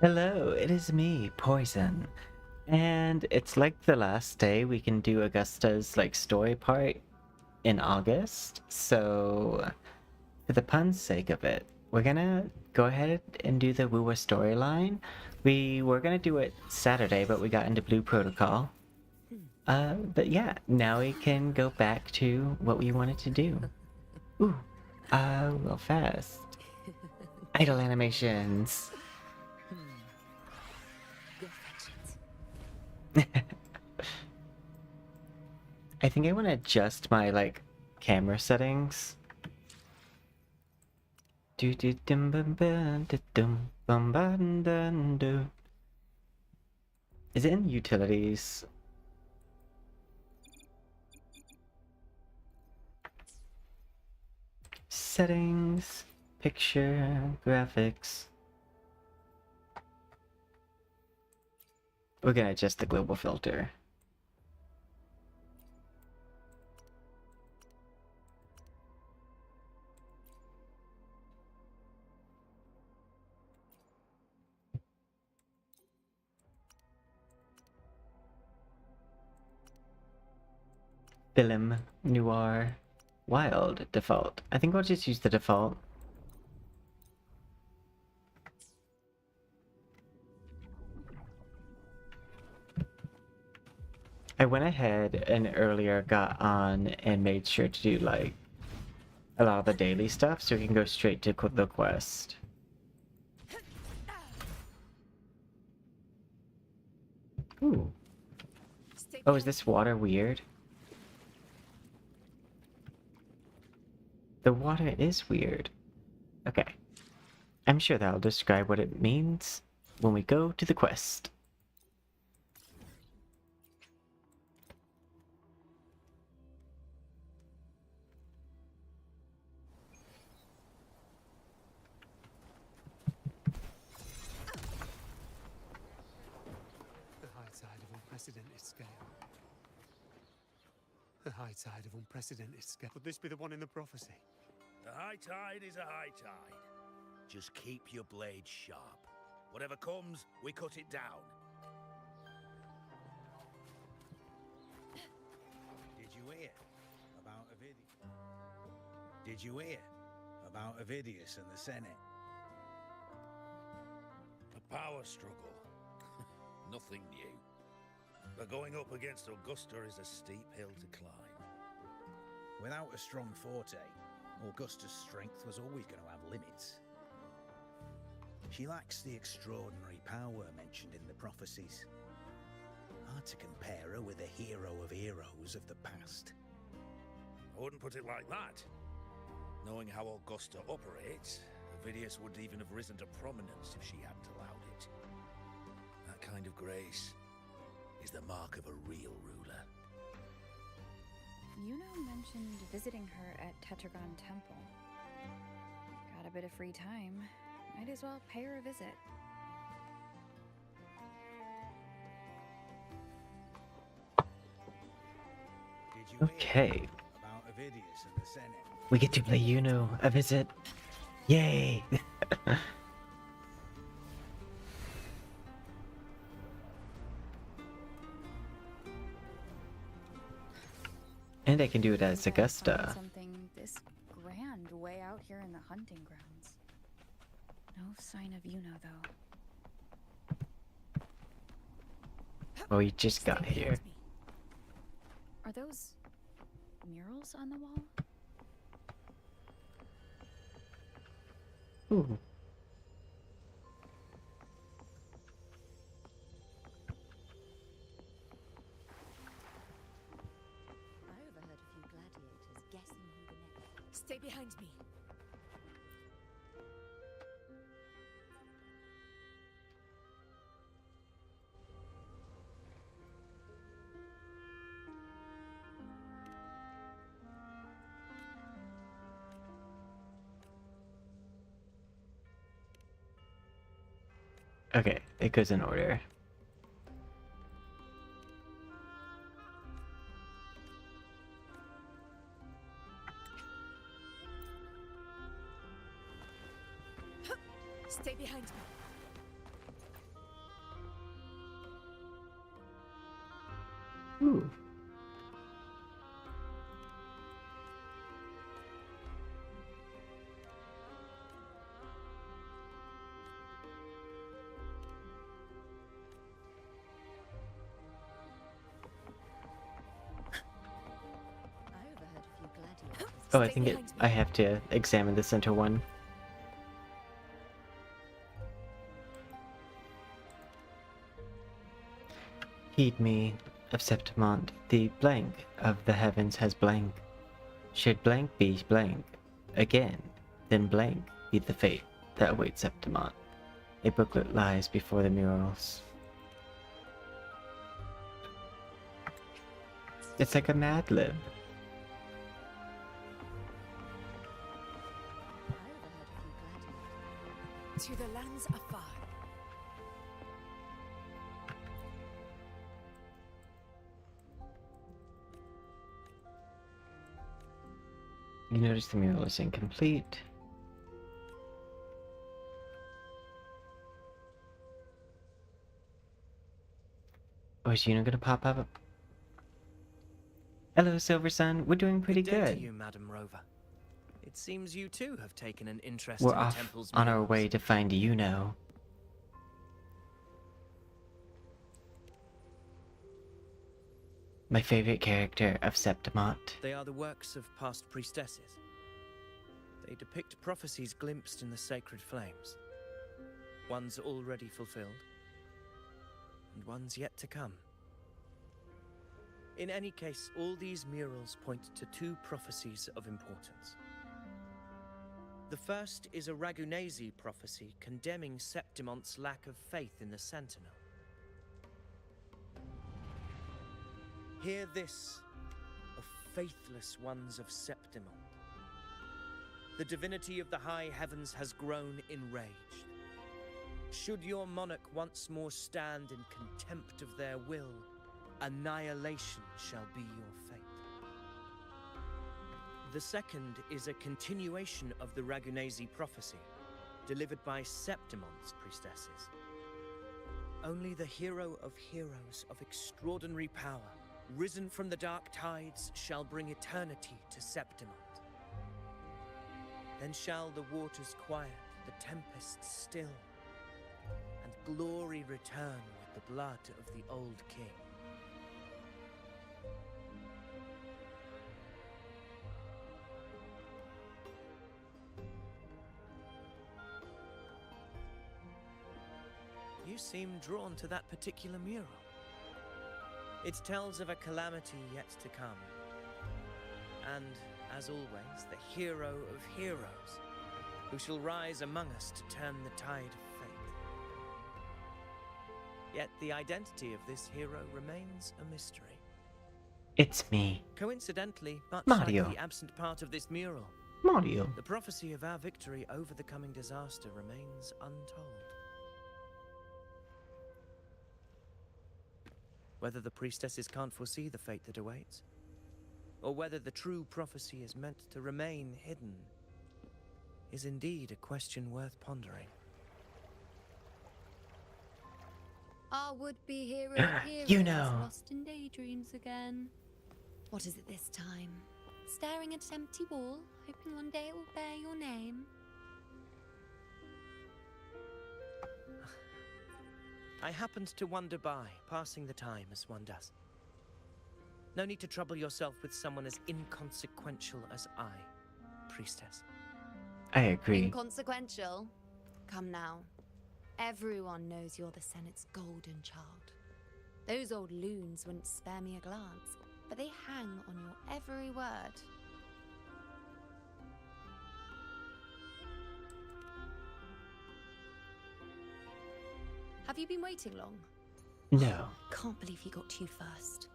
Hello, it is me, Poison. And it's like the last day we can do Augusta's like story part in August. So for the pun's sake of it, we're gonna go ahead and do the Woowa storyline. We were gonna do it Saturday, but we got into Blue Protocol. But yeah, now we can go back to what we wanted to do. Ooh, real fast. Idle animations. I think I want to adjust my like camera settings. Is it in utilities? Settings, picture, graphics. We're gonna adjust the global filter. Film, noir, wild, default. I think we'll just use the default. I went ahead and earlier got on and made sure to do like a lot of the daily stuff so we can go straight to the quest. Ooh. Oh, is this water weird? The water is weird. Okay. I'm sure that'll describe what it means when we go to the quest. The high tide of unprecedented scale. Could this be the one in the prophecy? The high tide is a high tide. Just keep your blade sharp. Whatever comes, we cut it down. Did you hear about Avidius and the Senate? A power struggle. Nothing new. But going up against Augusta is a steep hill to climb. Without a strong forte, Augusta's strength was always going to have limits. She lacks the extraordinary power mentioned in the prophecies. Hard to compare her with a hero of heroes of the past. I wouldn't put it like that. Knowing how Augusta operates, Avidius would even have risen to prominence if she hadn't allowed it. That kind of grace is the mark of a real ruler. Yuno mentioned visiting her at Tetragon Temple. Got a bit of free time. Might as well pay her a visit. Did you Okay. hear about Avidius and the Senate? We get to play Yuno a visit. Yay! And I can do it as Find Agusta. something this grand way out here in the hunting grounds. No sign of Yuno though. Well, we just got Stay here. behind me. Are those murals on the wall? Ooh. I overheard a few gladiators guessing who the next. Stay behind me. Okay, it goes in order. Stay behind me. Ooh. I overheard a few gladiators. Oh, I Stay think behind me. I have to examine the center one. Heed me of Septimont, the blank of the heavens has blank. Should blank be blank again, then blank be the fate that awaits Septimont. A booklet lies before the murals. It's like a Mad Lib. I overheard a few gladiators. To the lands afar. You notice the mural is incomplete. Oh, is Yuno gonna pop up? Hello, Silver Sun. We're doing pretty Good day good. to you, Madam Rover. It seems you too have taken an interest We're in the off temple's on our murals. way to find Yuno. My favorite character of Septimont. They are the works of past priestesses. They depict prophecies glimpsed in the sacred flames. Ones already fulfilled, and ones yet to come. In any case, all these murals point to two prophecies of importance. The first is a Ragunesi prophecy condemning Septimont's lack of faith in the Sentinel. Hear this, O faithless ones of Septimont. The divinity of the high heavens has grown enraged. Should your monarch once more stand in contempt of their will, annihilation shall be your fate. The second is a continuation of the Ragunesi prophecy, delivered by Septimont's priestesses. Only the hero of heroes of extraordinary power, risen from the dark tides, shall bring eternity to Septimont. Then shall the waters quiet, the tempest still, and glory return with the blood of the old king. you seem drawn to that particular mural. It tells of a calamity yet to come. And, as always, the hero of heroes, who shall rise among us to turn the tide of fate. Yet the identity of this hero remains a mystery. It's me, Coincidentally, much Mario. like the absent part of this mural, Mario. the prophecy of our victory over the coming disaster remains untold. Whether the priestesses can't foresee the fate that awaits, or whether the true prophecy is meant to remain hidden, is indeed a question worth pondering. Our would-be hero of heroes You know. lost in daydreams again. What is it this time? Staring at an empty wall, hoping one day it will bear your name? I happened to wander by, passing the time as one does. No need to trouble yourself with someone as inconsequential as I, priestess. I agree. Inconsequential? Come now. Everyone knows you're the Senate's golden child. Those old loons wouldn't spare me a glance, but they hang on your every word. Have you been waiting long? No. Can't believe he got to you first.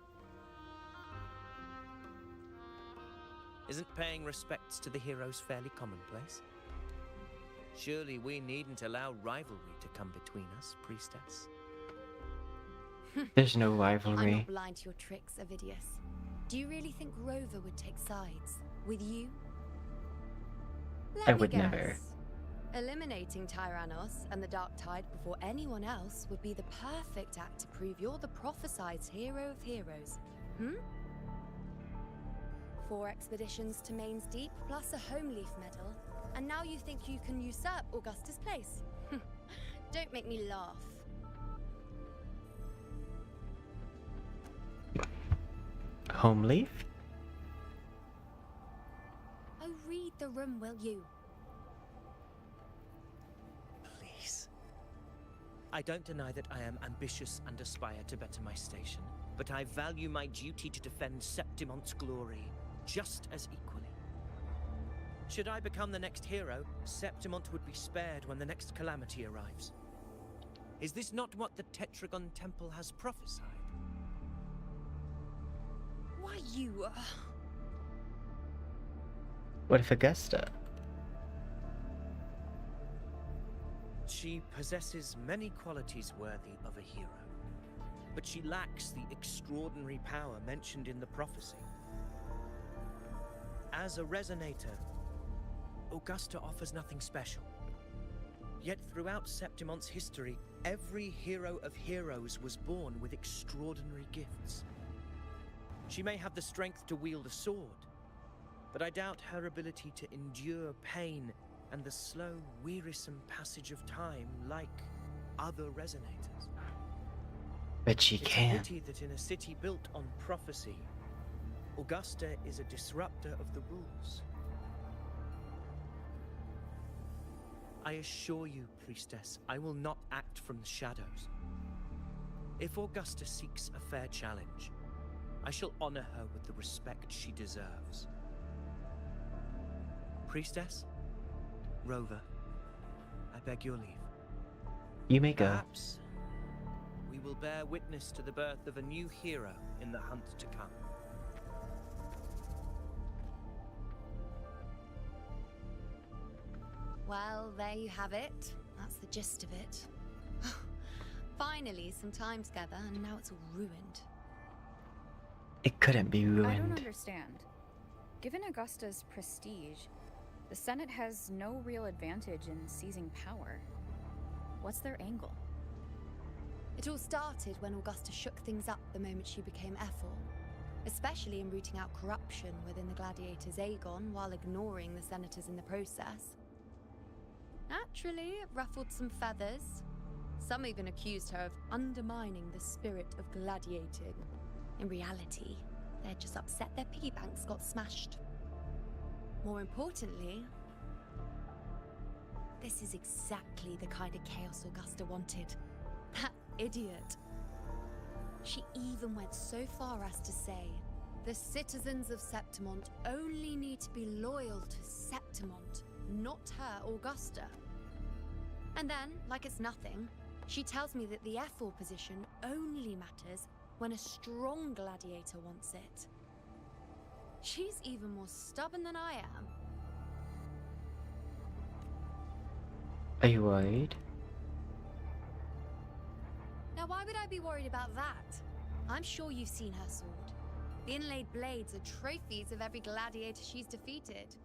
Isn't paying respects to the heroes fairly commonplace? Surely we needn't allow rivalry to come between us, priestess. There's no I'm rivalry. not blind to your tricks, Avidius. Do you really think Rover would take sides with you? Let I me would guess. never. Eliminating Tyrannos and the Dark Tide before anyone else would be the perfect act to prove you're the prophesied hero of heroes. 4 expeditions to Main's Deep, plus a Home Leaf medal, and now you think you can usurp Augusta's place? Don't make me laugh. Home leaf? Oh, read the room, will you? Please. I don't deny that I am ambitious and aspire to better my station, but I value my duty to defend Septimont's glory just as equally. Should I become the next hero, Septimont would be spared when the next calamity arrives. Is this not what the Tetragon Temple has prophesied? Why you... What if Augusta? She possesses many qualities worthy of a hero, but she lacks the extraordinary power mentioned in the prophecy. As a resonator, Augusta offers nothing special. Yet throughout Septimont's history, every hero of heroes was born with extraordinary gifts. She may have the strength to wield a sword, but I doubt her ability to endure pain and the slow, wearisome passage of time like other resonators. But she It's a can. pity that in a city built on prophecy, Augusta is a disruptor of the rules. I assure you, priestess, I will not act from the shadows. If Augusta seeks a fair challenge, I shall honor her with the respect she deserves. Priestess, Rover, I beg your leave. You may go. Perhaps we will bear witness to the birth of a new hero in the hunt to come. Well, there you have it. That's the gist of it. Finally, some time together, and now it's all ruined. It couldn't be I don't ruined. understand. Given Augusta's prestige, the Senate has no real advantage in seizing power. What's their angle? It all started when Augusta shook things up the moment she became Ethel, especially in rooting out corruption within the gladiators Aegon while ignoring the senators in the process. Naturally, it ruffled some feathers. Some even accused her of undermining the spirit of gladiating. In reality, they're just upset their piggy banks got smashed. More importantly, this is exactly the kind of chaos Augusta wanted. idiot. She even went so far as to say, the citizens of Septimont only need to be loyal to Septimont, not her Augusta. And then, like it's nothing, she tells me that the F4 position only matters when a strong gladiator wants it. She's even more stubborn than I am. Are you worried? Now, why would I be worried about that? I'm sure you've seen her sword. The inlaid blades are trophies of every gladiator she's defeated.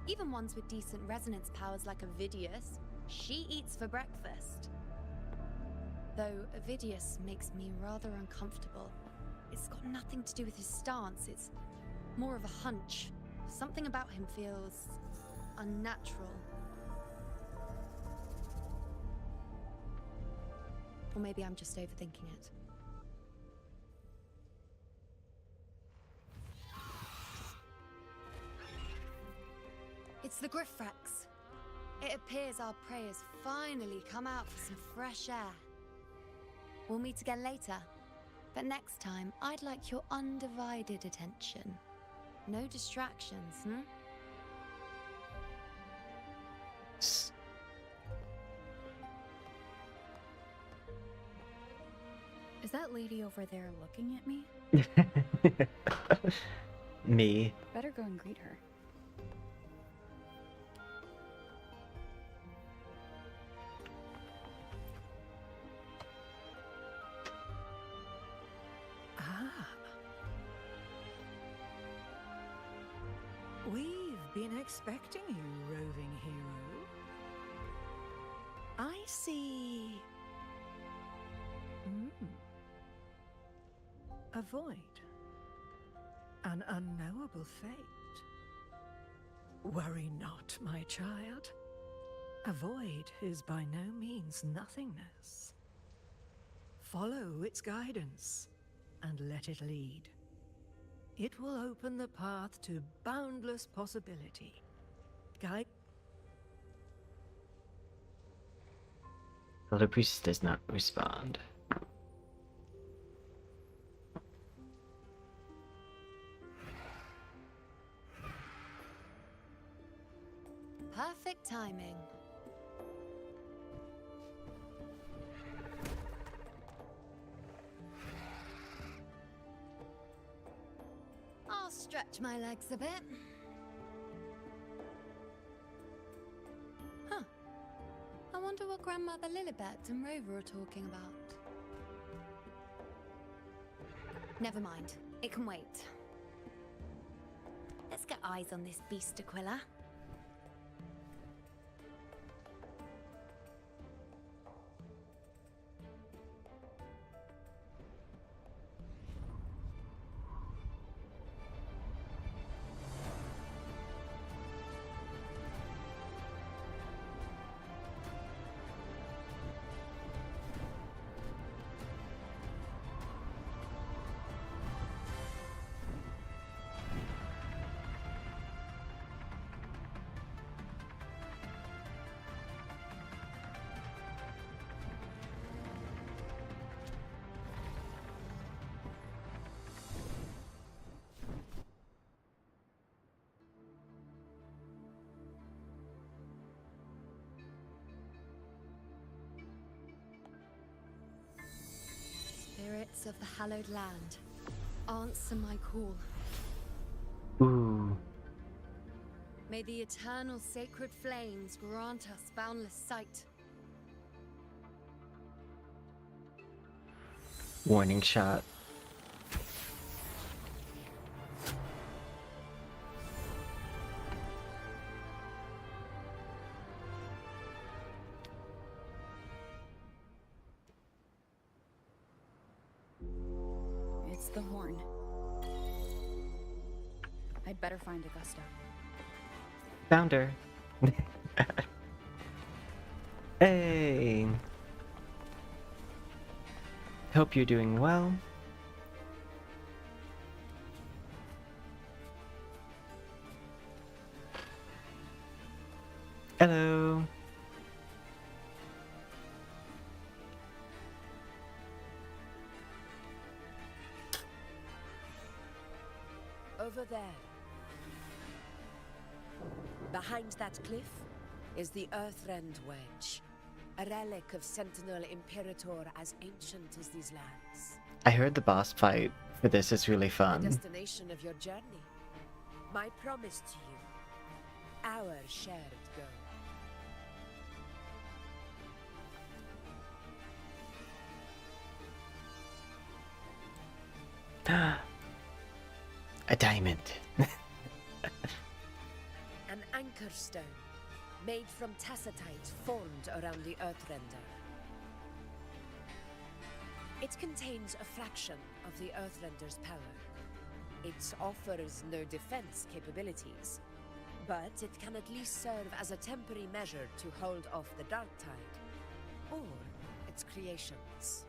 Even ones with decent resonance powers like Avidius, she eats for breakfast. Though Avidius makes me rather uncomfortable. It's got nothing to do with his stance, it's more of a hunch. Something about him feels unnatural. Or maybe I'm just overthinking it. It's the Griffrex. It appears our prey has finally come out for some fresh air. We'll meet again later, but next time I'd like your undivided attention. No distractions, Is that lady over there looking at me? Me. Better go and greet her. Ah. We've been expecting you, roving hero. I see. A void. An unknowable fate. Worry not, my child. A void is by no means nothingness. Follow its guidance and let it lead. It will open the path to boundless possibility. Guide. The priest does not respond. Perfect timing. I'll stretch my legs a bit. Huh. I wonder what Grandmother Lilibet and Rover are talking about. Never mind. It can wait. Let's get eyes on this beast, Aquila. Spirits of the hallowed land, answer my call. Ooh. May the eternal sacred flames grant us boundless sight. Warning shot. It's the horn. I'd better find Agusta. Found her. Hey. Hope you're doing well. Hello. Over there. Behind that cliff is the Earthrend Wedge, a relic of Sentinel Imperator as ancient as these lands. I heard the boss fight for this is really The fun. destination of your journey. My promise to you. Our shared goal. A diamond. An anchor stone, made from tacitite formed around the Earthrender. It contains a fraction of the Earthrender's power. It offers no defense capabilities, but it can at least serve as a temporary measure to hold off the Dark Tide, or its creations.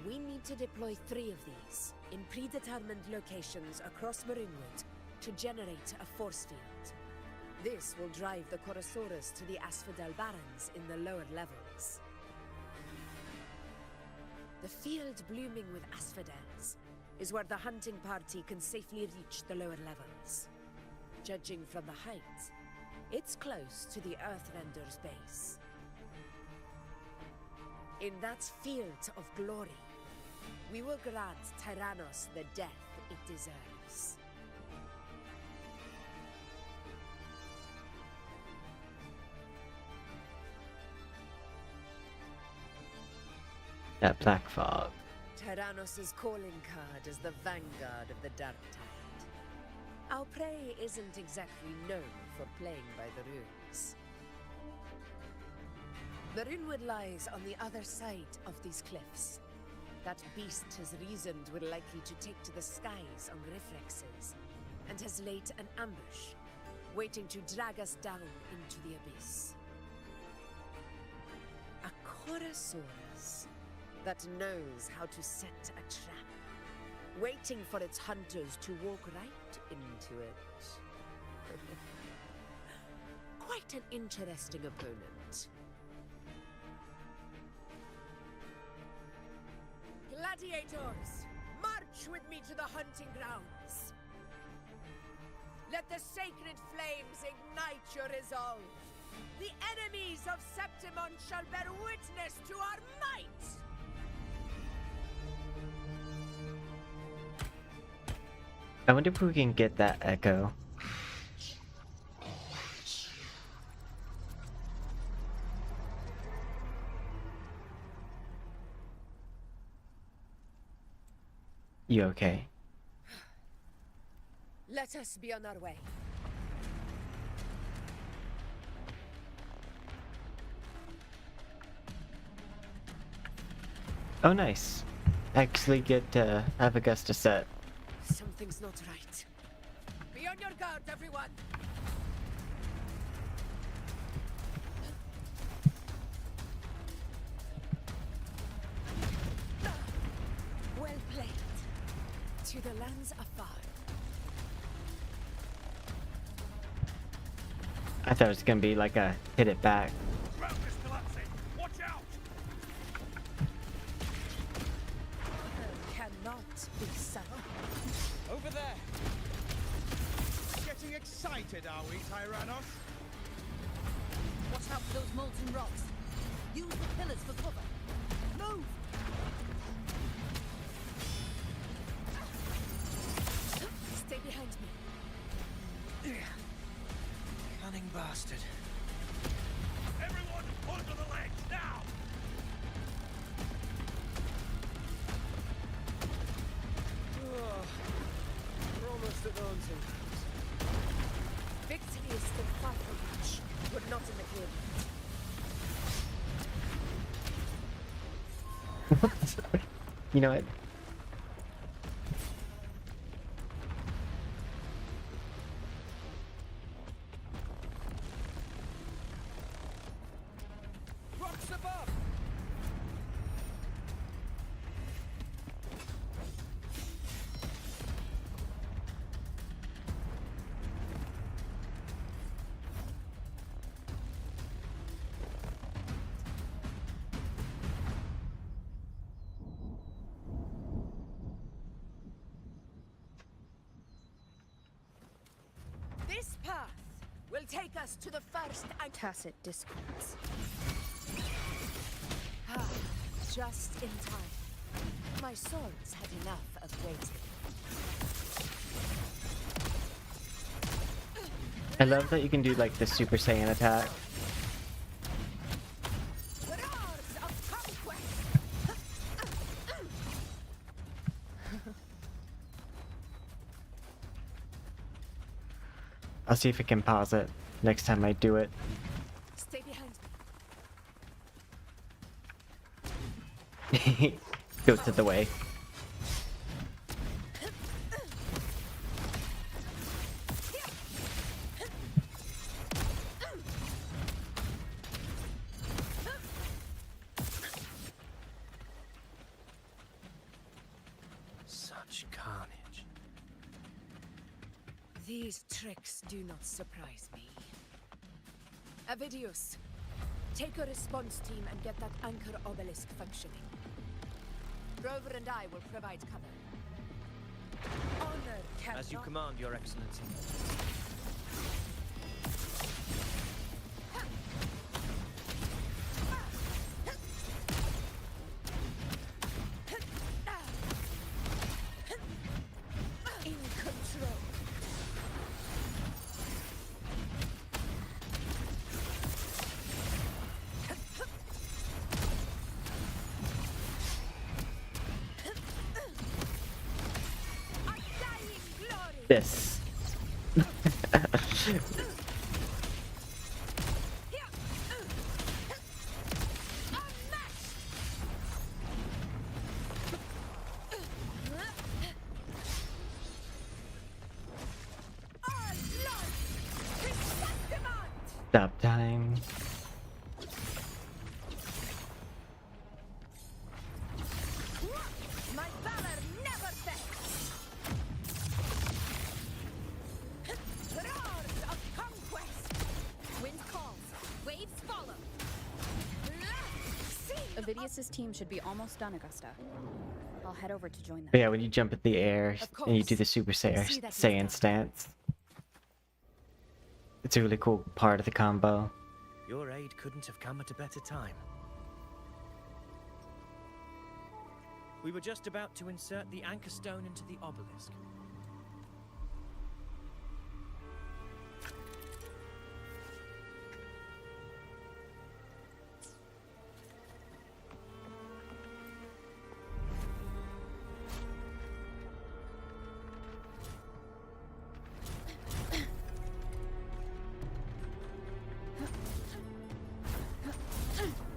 We need to deploy 3 of these in predetermined locations across Marinwood to generate a force field. This will drive the Chorosaurus to the Asphodel Barrens in the lower levels. The field blooming with asphodels is where the hunting party can safely reach the lower levels. Judging from the height, it's close to the Earthrender's base. In that field of glory, we will grant Tyrannos the death it deserves. That black fog. Tyrannos' calling card is the vanguard of the Dark Tide. Our prey isn't exactly known for playing by the rules. Marinwood lies on the other side of these cliffs. That beast has reasoned we're likely to take to the skies on reflexes, and has laid an ambush, waiting to drag us down into the abyss. A Chorosaurus that knows how to set a trap, waiting for its hunters to walk right into it. Quite an interesting opponent. Gladiators, march with me to the hunting grounds. Let the sacred flames ignite your resolve. The enemies of Septimon shall bear witness to our might! I wonder if we can get that echo. You okay? Let us be on our way. Oh, nice. Actually get to have Agusta set. Something's not right. Be on your guard, everyone! Well played. To the lands afar. I thought it was gonna be like a hit it back. Watch out! Cannot be so. Over there! Getting excited, are we, Tyrannos? Watch out for those molten rocks. Use the pillars for cover. Move! Stay behind me. Cunning bastard. Everyone, onto the ledge, now! We're almost at the hunting. Victory is still far from reach. We're not in the clear. You know what? Rocks above! will take us to the first Tacit discords. Just in time. My swords had enough of waiting. I love that you can do like the Super Saiyan attack. Roars of conquest! I'll see if I can pause it next time I do it. Stay behind me. Goes to the way. Such carnage. These tricks do not surprise me. Avidius, take a response team and get that anchor obelisk functioning. Rover and I will provide cover. Honor cannot... As you command, Your Excellency. In control. Undying glory. This. Stop time. My valor never fails. Roars of conquest. Wind calls. Waves follow. See Avidius's team should be almost done, Agusta. I'll head over to join them. But yeah, when you jump at the air Of and you do course. the Super See that Saiyan he's stance, it's a really cool part of the combo. Your aid couldn't have come at a better time. We were just about to insert the anchor stone into the obelisk.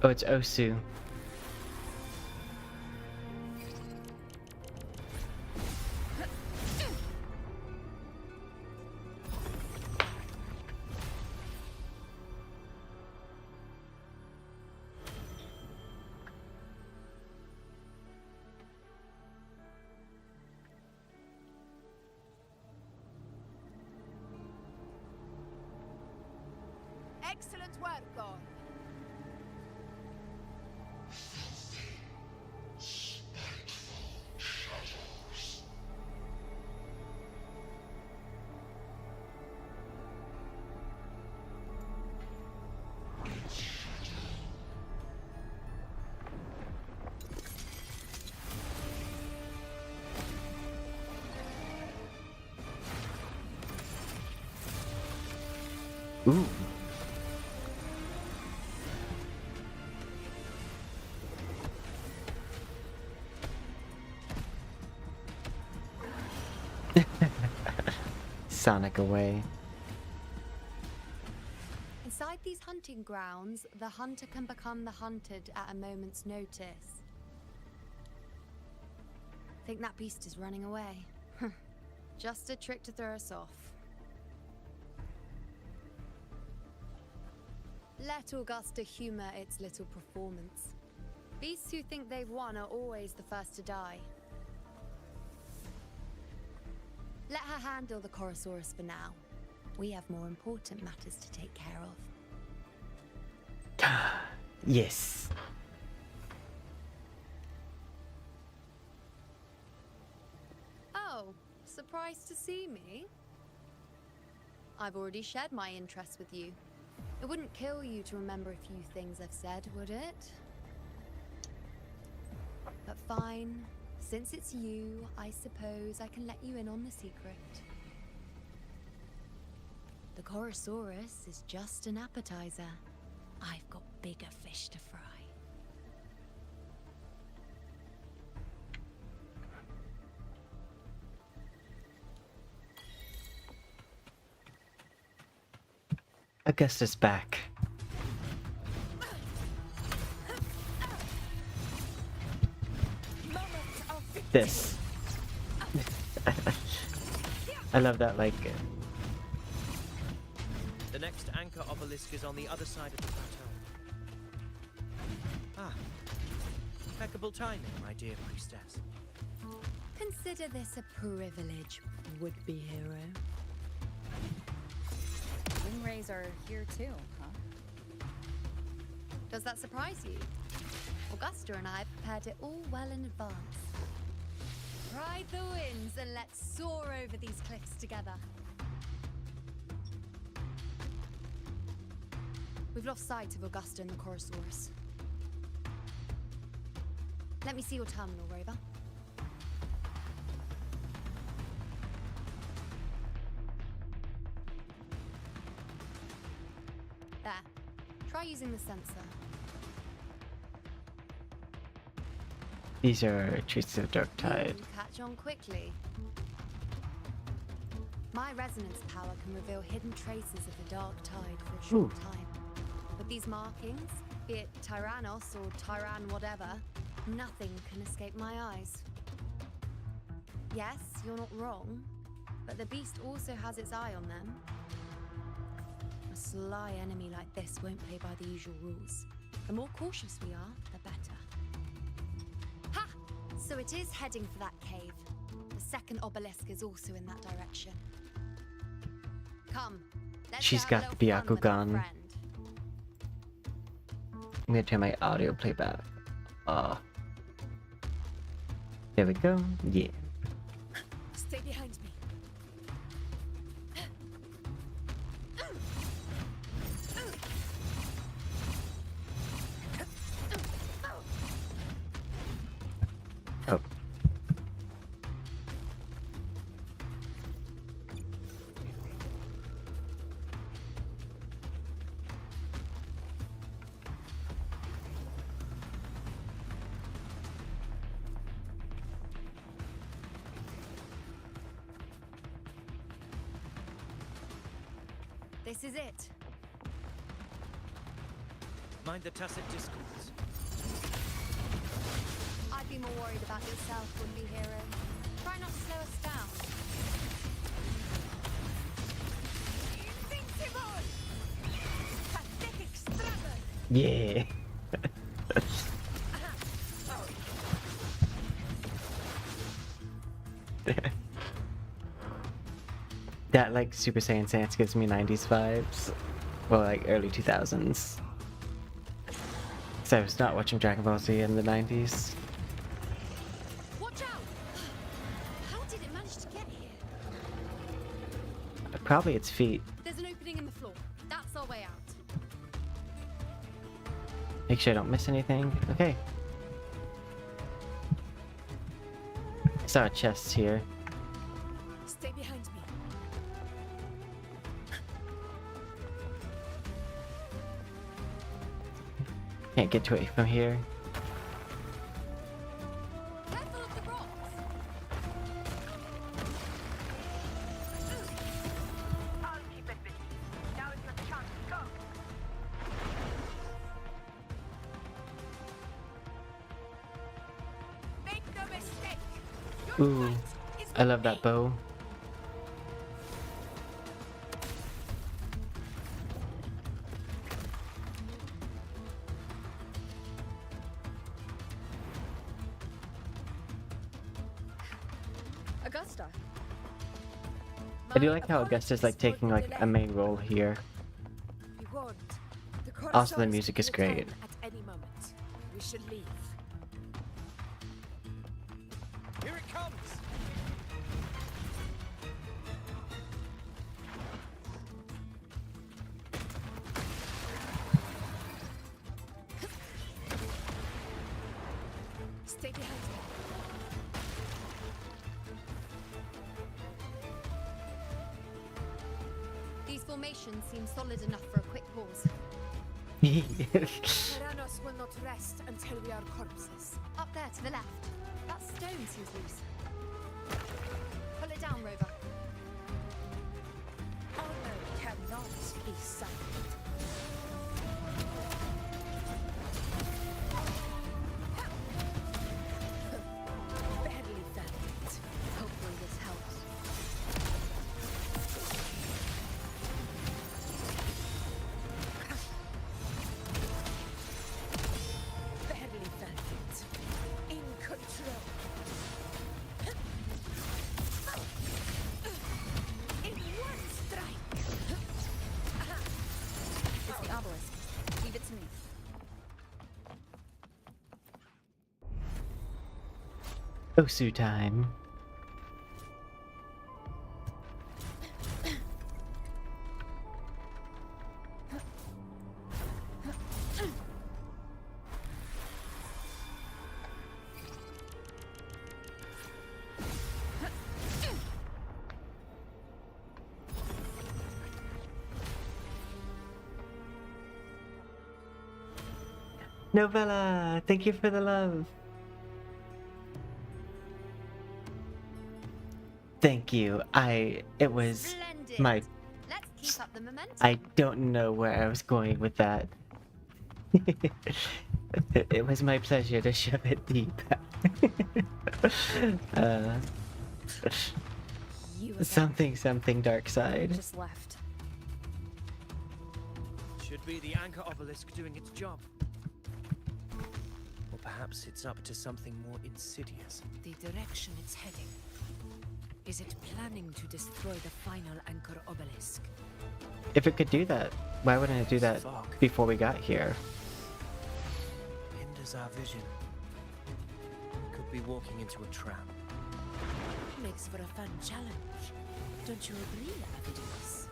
Oh, it's Osu. excellent work, God. Ooh. Sonic away. Inside these hunting grounds, the hunter can become the hunted at a moment's notice. Think that beast is running away. Just a trick to throw us off. Let Augusta humor its little performance. Beasts who think they've won are always the first to die. Let her handle the Chorosaurus for now. We have more important matters to take care of. Yes. Oh, surprised to see me? I've already shared my interest with you. It wouldn't kill you to remember a few things I've said, would it? But fine. Since it's you, I suppose I can let you in on the secret. The Chorosaurus is just an appetizer. I've got bigger fish to fry. Augusta's back. This. I love that, like... The next anchor obelisk is on the other side of the plateau. Ah. Impeccable timing, my dear priestess. Consider this a privilege, would-be hero. Wind rays are here too, huh? Does that surprise you? Augusta and I prepared it all well in advance. Ride the winds and let's soar over these cliffs together. We've lost sight of Agusta and the Chorosaurus. Let me see your terminal, Rover. There. Try using the sensor. These are traces of dark tide. Ooh, catch on quickly. My resonance power can reveal hidden traces of the dark tide for a short time. With these markings, be it Tyrannos or Tyran whatever, nothing can escape my eyes. Yes, you're not wrong, but the beast also has its eye on them. A sly enemy like this won't play by the usual rules. The more cautious we are, the better. Ha! So it is heading for that cave. The second obelisk is also in that direction. Come, let's She's have a got little the fun with our Bakugan. friend. I'm gonna turn my audio playback. There we go. Yeah. Stay behind me. Oh. This is it. Mind the tacit discords. I'd be more worried about yourself, would-be hero. Try not to slow us down. Invincible! Pathetic struggle! Yeah. That like Super Saiyan stance gives me 90s vibes. Well, like early 2000s. So I was not watching Dragon Ball Z in the 90s. Watch out! How did it manage to get here? Probably its feet. There's an opening in the floor. That's our way out. Make sure I don't miss anything. Okay. I saw a chest here. Stay behind me. Can't get to it from here. Careful of the rocks! I'll keep it busy. Now is your chance. Go. Make no mistake. Ooh, Fight is I love with that me. bow. Augusta. I do like how Augusta's like taking like a main role here. Be warned. The Also, the Chorosaurus music could is great. return At any moment. We should leave. Here it comes! Stay behind me. These formations seem solid enough for a quick pause. Tyrannos will not rest until we are corpses. Up there to the left. That stone seems loose. Pull it down, Rover. Honor cannot be silent. Barely done it. Hopefully this helps. Barely done it. In control. In one strike. It's the obelisk. Leave it to me. Osu time. Novella, thank you for the love. Thank you. It was Splendid. my, Let's keep up the momentum. I don't know where I was going with that. It was my pleasure to shove it deep. You again. Something dark side. Just left. Should be the anchor obelisk doing its job. Or perhaps it's up to something more insidious. The direction it's heading. Is it planning to destroy the final anchor obelisk? If it could do that, why wouldn't it do that Fog. before we got here? Hinders our vision. We could be walking into a trap. Makes for a fun challenge. Don't you agree, Avidius?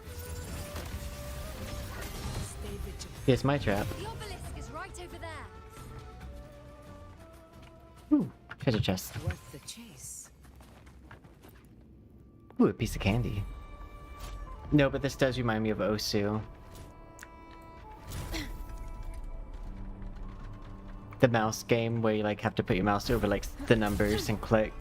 Stay vigilant. Here's my trap. The obelisk is right over there. Ooh, treasure chest. Worth the chase. Ooh, a piece of candy. No, but this does remind me of Osu. The mouse game where you like have to put your mouse over like the numbers and click.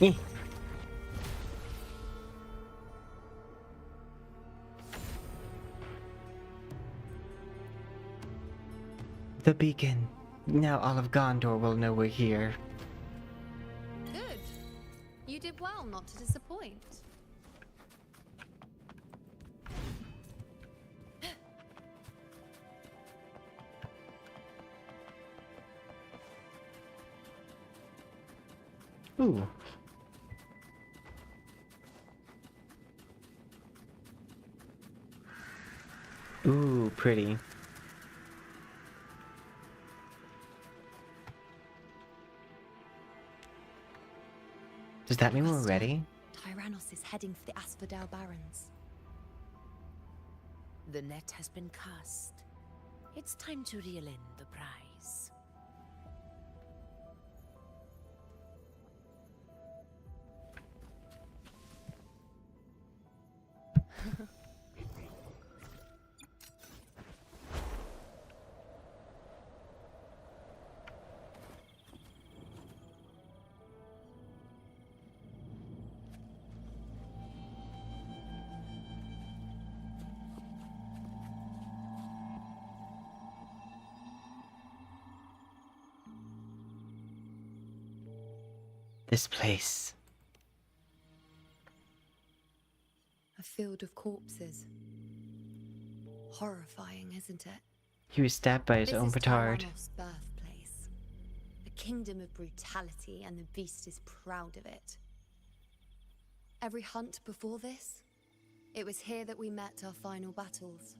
Eh. The beacon. Now all of Gondor will know we're here. Good. You did well not to disappoint. Ooh. Ooh, pretty. Does that mean we're Agusta, ready? Tyrannos is heading for the Asphodel Barrens. The net has been cast. It's time to reel in the prize. This place. A field of corpses. Horrifying, isn't it? He was stabbed by his This own is petard. Tyrannos' birthplace. A kingdom of brutality, and the beast is proud of it. Every hunt before this, it was here that we met our final battles.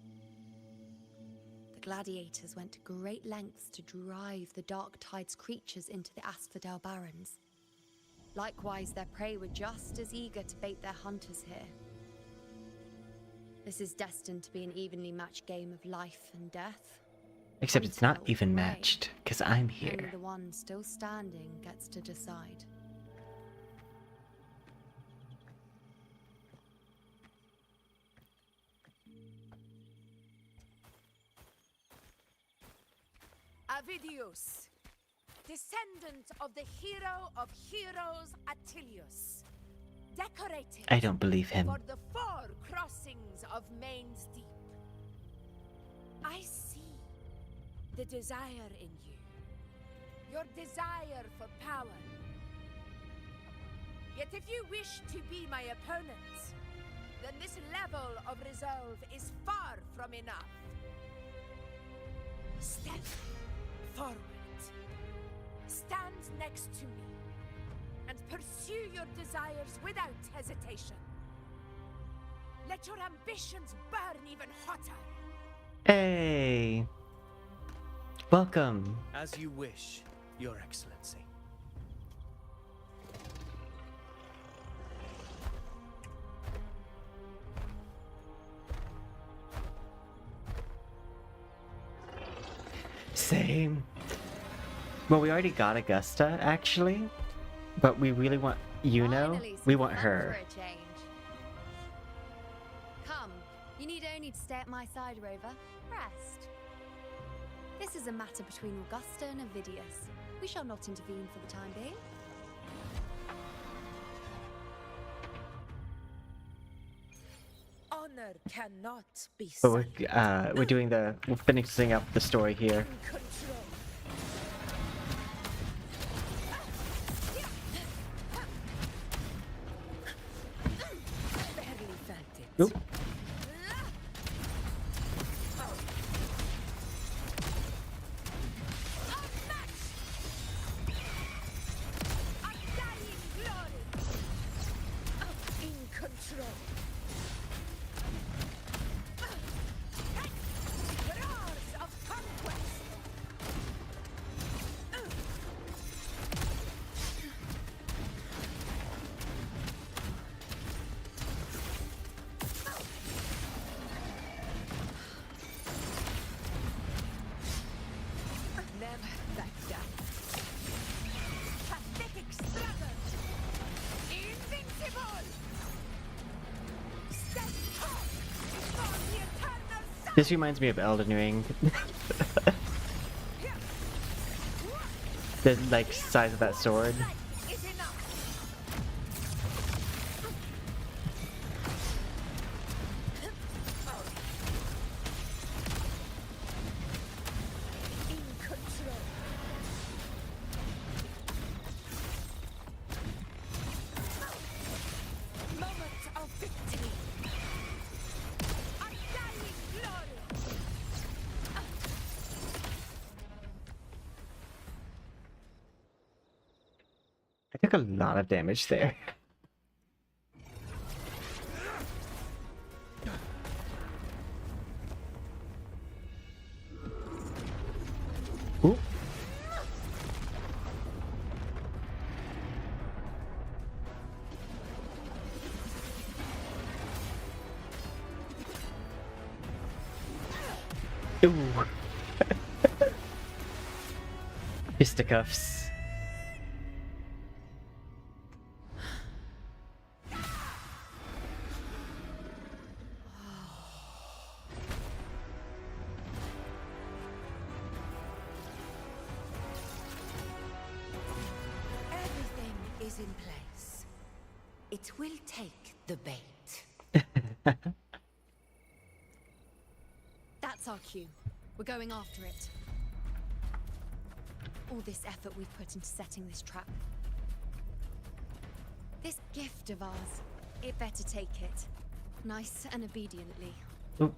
The gladiators went to great lengths to drive the Dark Tide's creatures into the Asphodel Barrens. Likewise, their prey were just as eager to bait their hunters here. This is destined to be an evenly matched game of life and death. Except it's not Until even Ray, matched, because I'm only here. the one still standing gets to decide. Avidius, descendant of the hero of heroes Attilius, decorated I don't believe him. for the 4 crossings of Main's Deep. I see the desire in you, your desire for power. Yet if you wish to be my opponent, then this level of resolve is far from enough. Step forward. Stand next to me and pursue your desires without hesitation. Let your ambitions burn even hotter. Hey! Welcome! As you wish, Your Excellency. Same. Well, we already got Agusta, actually. But we really want Finally, some we want fun her. for a change. Come, you need only to stay at my side, Rover. Rest. This is a matter between Augusta and Avidius. We shall not intervene for the time being. Honor cannot be But sullied. we're finishing up the story here. In control. Barely felt it. Oop. Undying glory. In control. Roars of conquest. Never back down. Pathetic struggle. Invincible. Stand tall before the eternal sun. This reminds me of Elden Ring. The like size of that sword. Is enough. In control. Moment of victory. Undying glory. I took a lot of damage there. Ooh. Ooh. Fisticuffs. Everything is in place. It will take the bait. That's our cue. We're going after it. All this effort we've put into setting this trap. This gift of ours, it better take it. Nice and obediently. Ooh.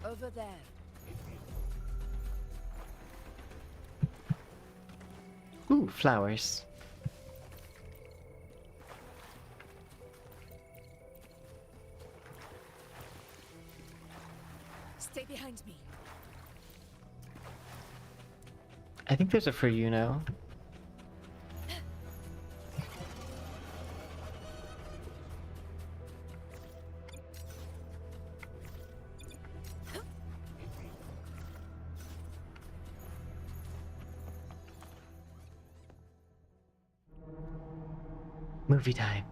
Over there. Ooh, flowers. Stay behind me. I think there's a for you know. Movie time.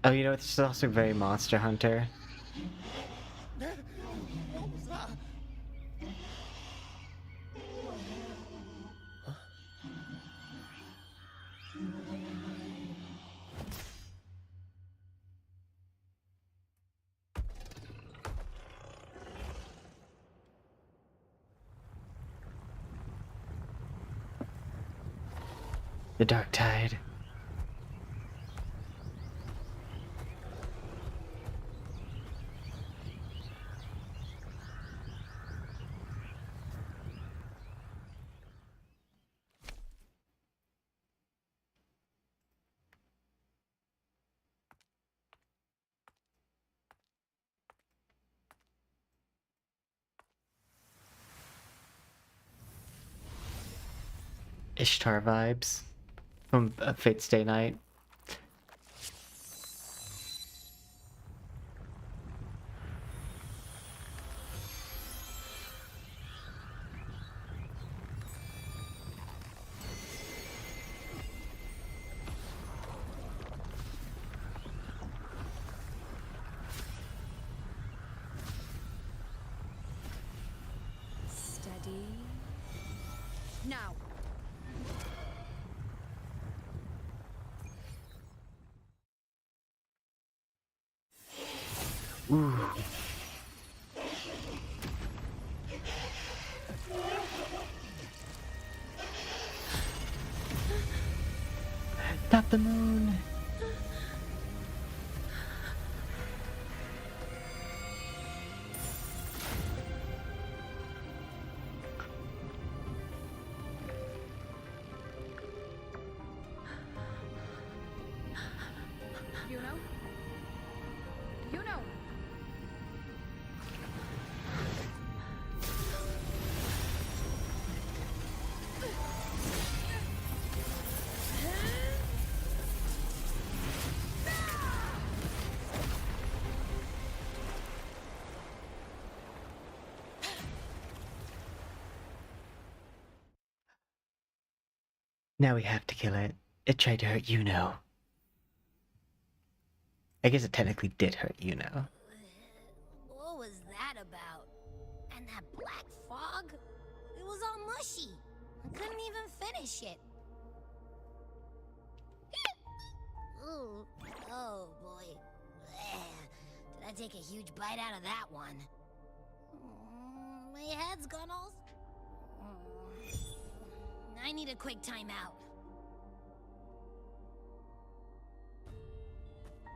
Oh, you know, it's also very Monster Hunter. What was that? The Dark Tide. Ishtar vibes from Fate's Day Night. Steady. Now. Ooh. Not the moon. You know? You know. Now we have to kill it. It tried to hurt Yuno. I guess it technically did hurt Yuno. What was that about? And that black fog? It was all mushy. I couldn't even finish it. Ooh, oh boy. Did I take a huge bite out of that one? My head's gone all... I need a quick timeout.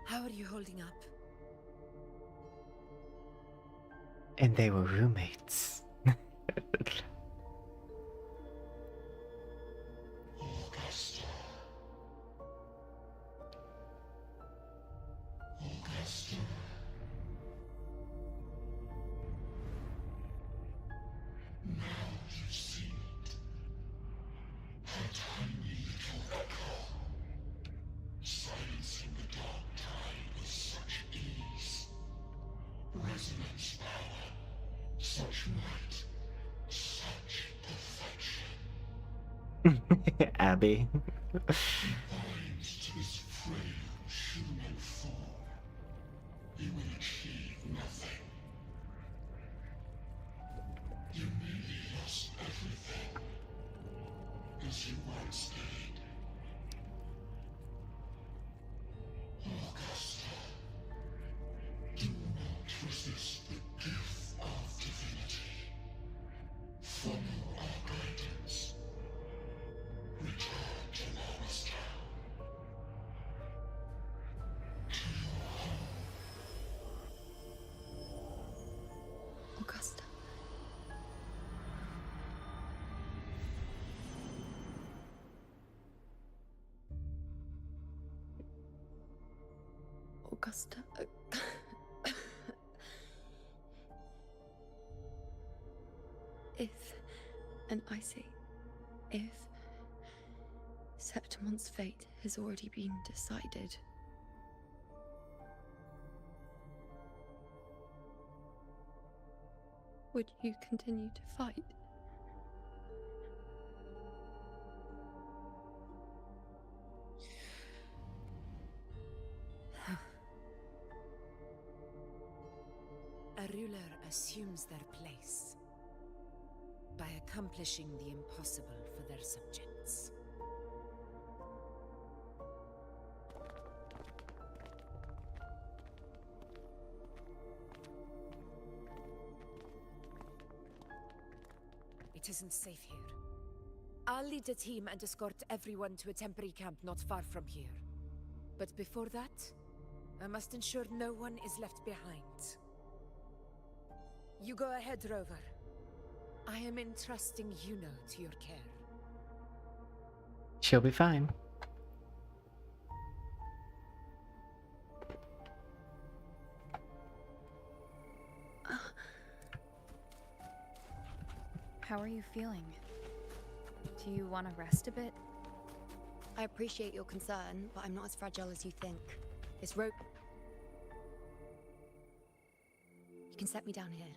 How are you holding up? And they were roommates. Agusta. Agusta. Now you see it. A tiny little echo. Silencing the dark tide with such ease. Resonance power. Such might. Such perfection. Abby. Binds to this frail human form. You will achieve nothing. You nearly lost everything, as you once did. Augusta, do not resist the gift of divinity. Follow our guidance. Return to Agusta. Augusta. If, and I say, if Septimon's fate has already been decided, would you continue to fight? A ruler assumes their place by accomplishing the impossible for their subjects. It isn't safe here. I'll lead a team and escort everyone to a temporary camp not far from here. But before that, I must ensure no one is left behind. You go ahead, Rover. I am entrusting Yuno to your care. She'll be fine. How are you feeling? Do you want to rest a bit? I appreciate your concern, but I'm not as fragile as you think. This rope... You can set me down here.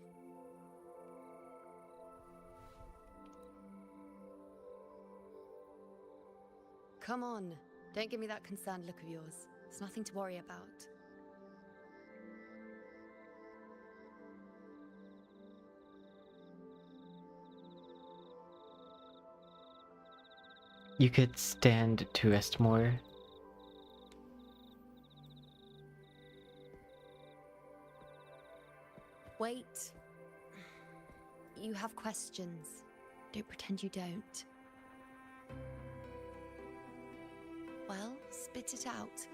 Come on, don't give me that concerned look of yours. It's nothing to worry about. You could stand to rest more. Wait. You have questions. Don't pretend you don't. Well, spit it out.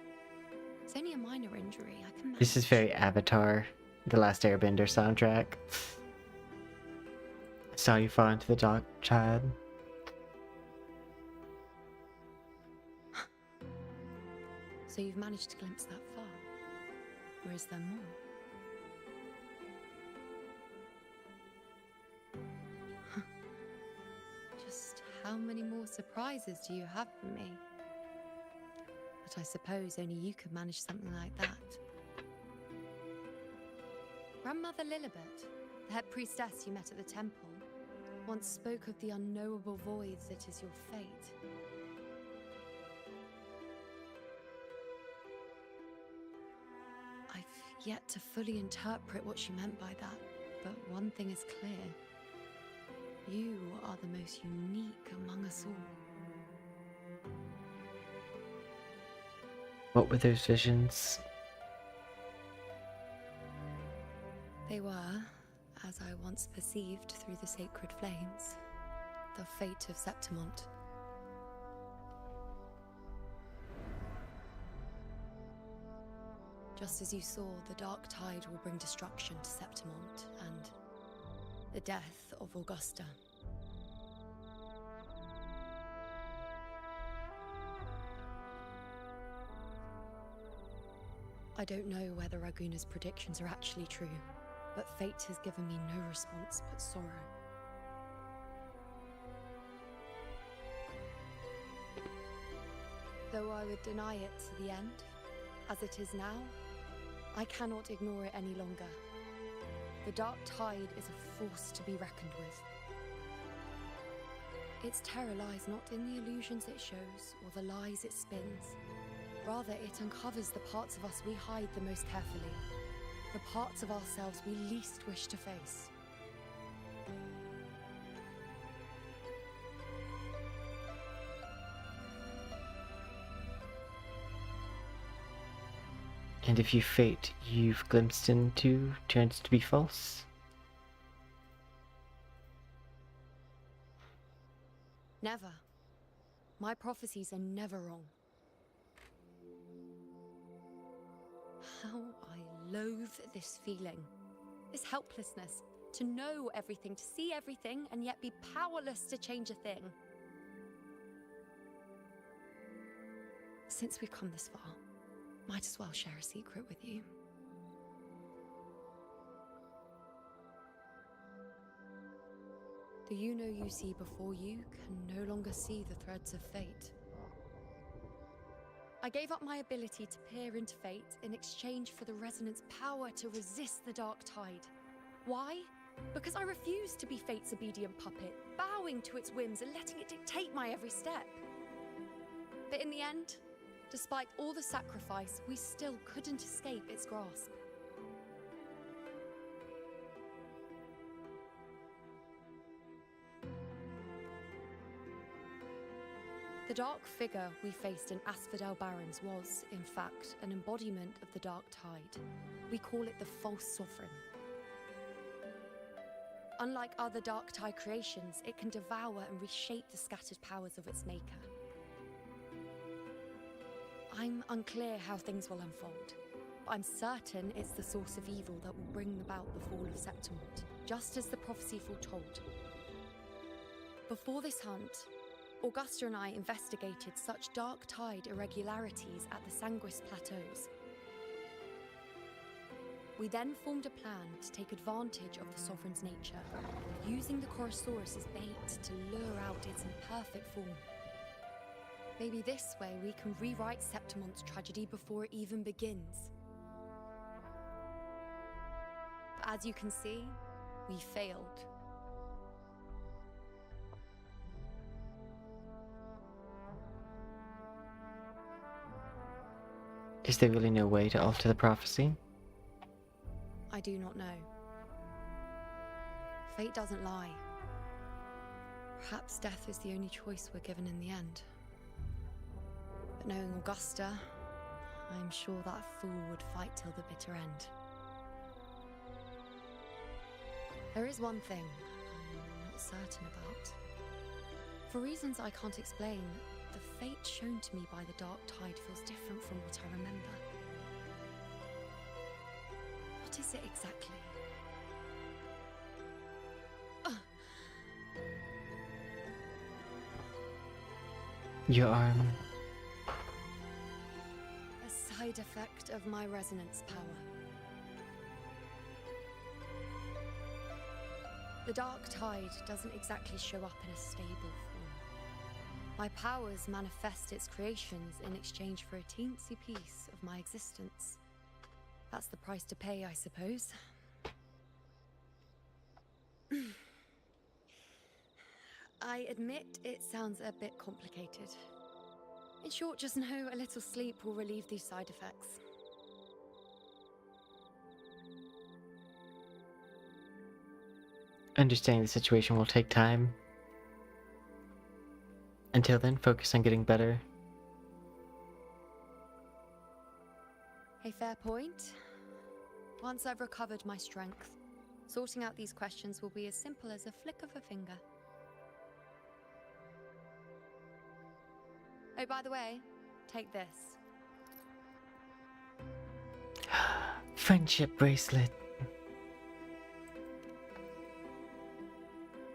It's only a minor injury, I can manage. This is very Avatar, The Last Airbender soundtrack. I saw you fall into the dark, child. So you've managed to glimpse that far? Or is there more? Just how many more surprises do you have for me? But I suppose only you could manage something like that. Grandmother Lilibet, the head priestess you met at the temple, once spoke of the unknowable voids that is your fate. I've yet to fully interpret what she meant by that, but one thing is clear. You are the most unique among us all. What were those visions? They were, as I once perceived through the sacred flames, the fate of Septimont. Just as you saw, the dark tide will bring destruction to Septimont and the death of Augusta. I don't know whether Raguna's predictions are actually true, but fate has given me no response but sorrow. Though I would deny it to the end, as it is now, I cannot ignore it any longer. The dark tide is a force to be reckoned with. Its terror lies not in the illusions it shows or the lies it spins. Rather, it uncovers the parts of us we hide the most carefully, the parts of ourselves we least wish to face. And if your fate you've glimpsed into turns to be false? Never. My prophecies are never wrong. How I loathe this feeling, this helplessness, to know everything, to see everything, and yet be powerless to change a thing. Since we've come this far, Might as well share a secret with you. The you see before you can no longer see the threads of fate. I gave up my ability to peer into fate in exchange for the Resonant's power to resist the dark tide. Why? Because I refused to be fate's obedient puppet, bowing to its whims and letting it dictate my every step. But in the end, despite all the sacrifice, we still couldn't escape its grasp. The dark figure we faced in Asphodel Barrens was, in fact, an embodiment of the dark tide. We call it the False Sovereign. Unlike other dark tide creations, it can devour and reshape the scattered powers of its maker. I'm unclear how things will unfold, but I'm certain it's the source of evil that will bring about the fall of Septimont, just as the prophecy foretold. Before this hunt, Augusta and I investigated such dark tide irregularities at the Sanguis Plateaus. We then formed a plan to take advantage of the Sovereign's nature, using the Chorosaurus as bait to lure out its imperfect form. Maybe this way we can rewrite Septimont's tragedy before it even begins. But as you can see, we failed. Is there really no way to alter the prophecy? I do not know. Fate doesn't lie. Perhaps death is the only choice we're given in the end. But knowing Augusta, I'm sure that fool would fight till the bitter end. There is one thing I'm not certain about. For reasons I can't explain, the fate shown to me by the dark tide feels different from what I remember. What is it exactly? Your arm. A side effect of my resonance power. The dark tide doesn't exactly show up in a stable form. My powers manifest its creations in exchange for a teensy piece of my existence. That's the price to pay, I suppose. I admit it sounds a bit complicated. In short, just know a little sleep will relieve these side effects. Understanding the situation will take time. Until then, focus on getting better. A fair point. Once I've recovered my strength, sorting out these questions will be as simple as a flick of a finger. Oh, by the way, take this. Friendship bracelet.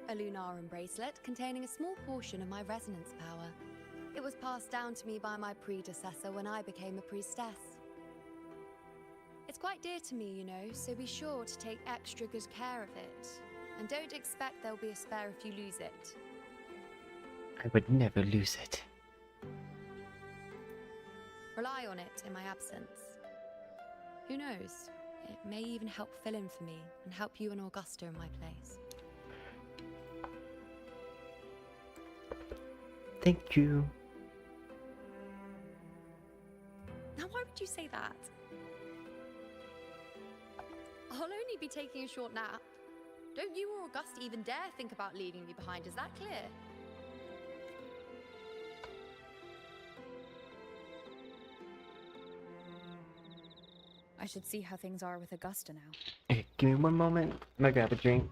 A Lunarum bracelet containing a small portion of my resonance power. It was passed down to me by my predecessor when I became a priestess. It's quite dear to me, you know, so be sure to take extra good care of it. And don't expect there'll be a spare if you lose it. I would never lose it. Rely on it in my absence. Who knows? It may even help fill in for me and help you and Augusta in my place. Thank you. Now, why would you say that? I'll only be taking a short nap. Don't you or Augusta even dare think about leaving me behind, is that clear? I should see how things are with Agusta now. Okay, give me one moment. I'm gonna grab a drink.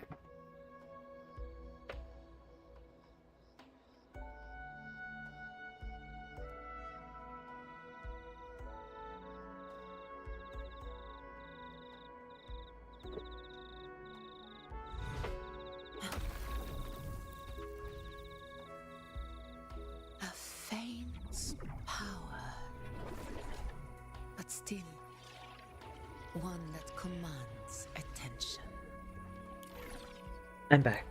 still one that commands attention. I'm back.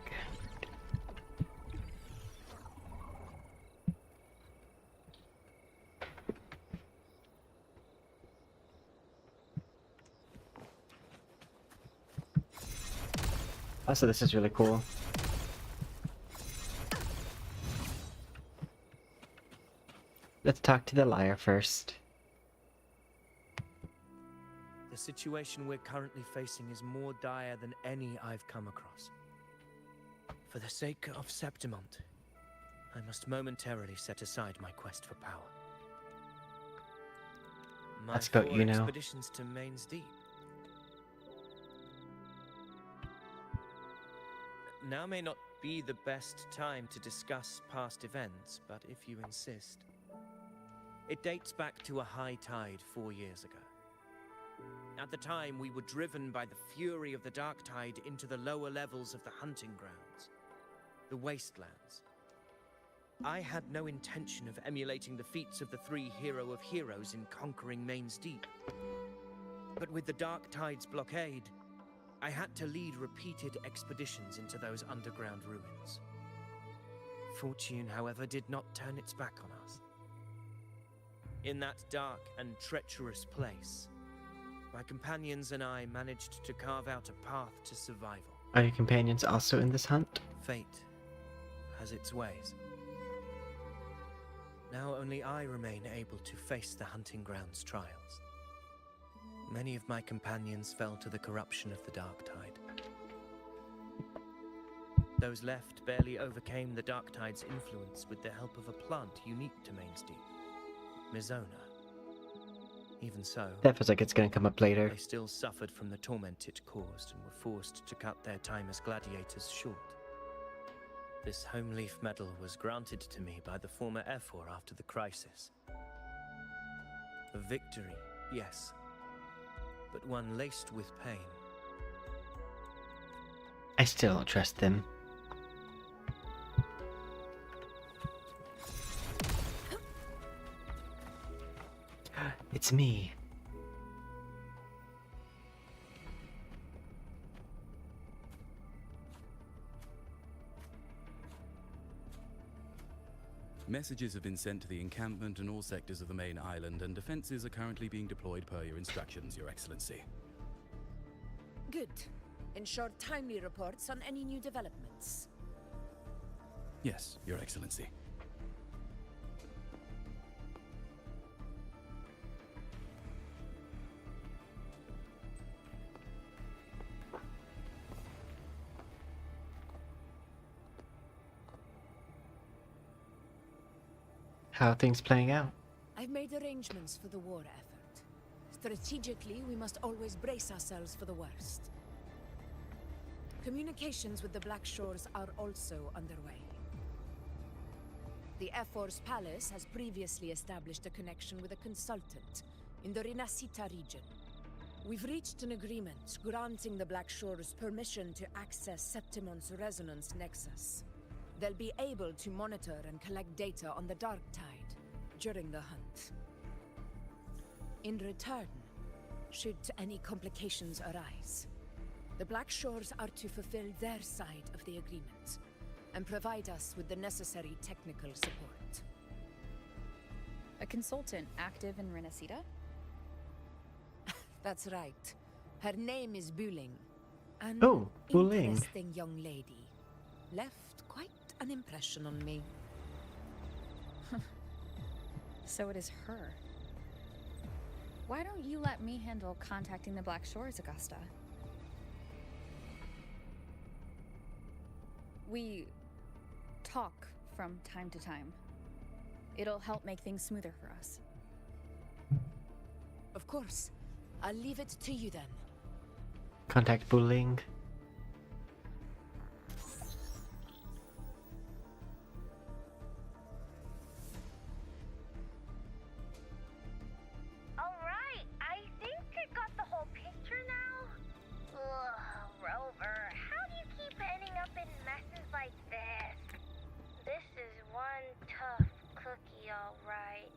Also, this is really cool. Let's talk to the liar first. The situation we're currently facing is more dire than any I've come across. For the sake of Septimont, I must momentarily set aside my quest for power. My That's about 4 you now. expeditions to Main's Deep. Now may not be the best time to discuss past events, but if you insist. It dates back to a high tide 4 years ago. At the time, we were driven by the fury of the dark tide into the lower levels of the hunting grounds, the wastelands. I had no intention of emulating the feats of the 3 hero of heroes in conquering Main's Deep. But with the dark tide's blockade, I had to lead repeated expeditions into those underground ruins. Fortune, however, did not turn its back on us. In that dark and treacherous place, my companions and I managed to carve out a path to survival. Are your companions also in this hunt? Fate has its ways. Now only I remain able to face the hunting grounds trials. Many of my companions fell to the corruption of the dark tide. Those left barely overcame the dark tide's influence with the help of a plant unique to Main's Deep, Mizona. Even so, That feels like it's gonna come up later. they still suffered from the torment it caused and were forced to cut their time as gladiators short. This home leaf medal was granted to me by the former Ephor after the crisis. A victory, yes, but one laced with pain. I still don't trust them. It's me. Messages have been sent to the encampment and all sectors of the main island, and defenses are currently being deployed per your instructions, Your Excellency. Good. Ensure timely reports on any new developments. Yes, Your Excellency. How are things playing out? I've made arrangements for the war effort. Strategically, we must always brace ourselves for the worst. Communications with the Black Shores are also underway. The Ephor's palace has previously established a connection with a consultant in the Rinascita region. We've reached an agreement granting the Black Shores permission to access Septimont's resonance nexus. They'll be able to monitor and collect data on the Dark Tide during the hunt. In return, should any complications arise, the Black Shores are to fulfill their side of the agreement and provide us with the necessary technical support. A consultant active in Renacita? That's right. Her name is Buling. An Oh, Buling. interesting young lady. Left quite an impression on me. So it is her. Why don't you let me handle contacting the Black Shores, Agusta? We talk from time to time. It'll help make things smoother for us. Of course. I'll leave it to you then. Contact Buling. Alright, I think I got the whole picture now. Ugh, Rover, how do you keep ending up in messes like this? This is one tough cookie, alright.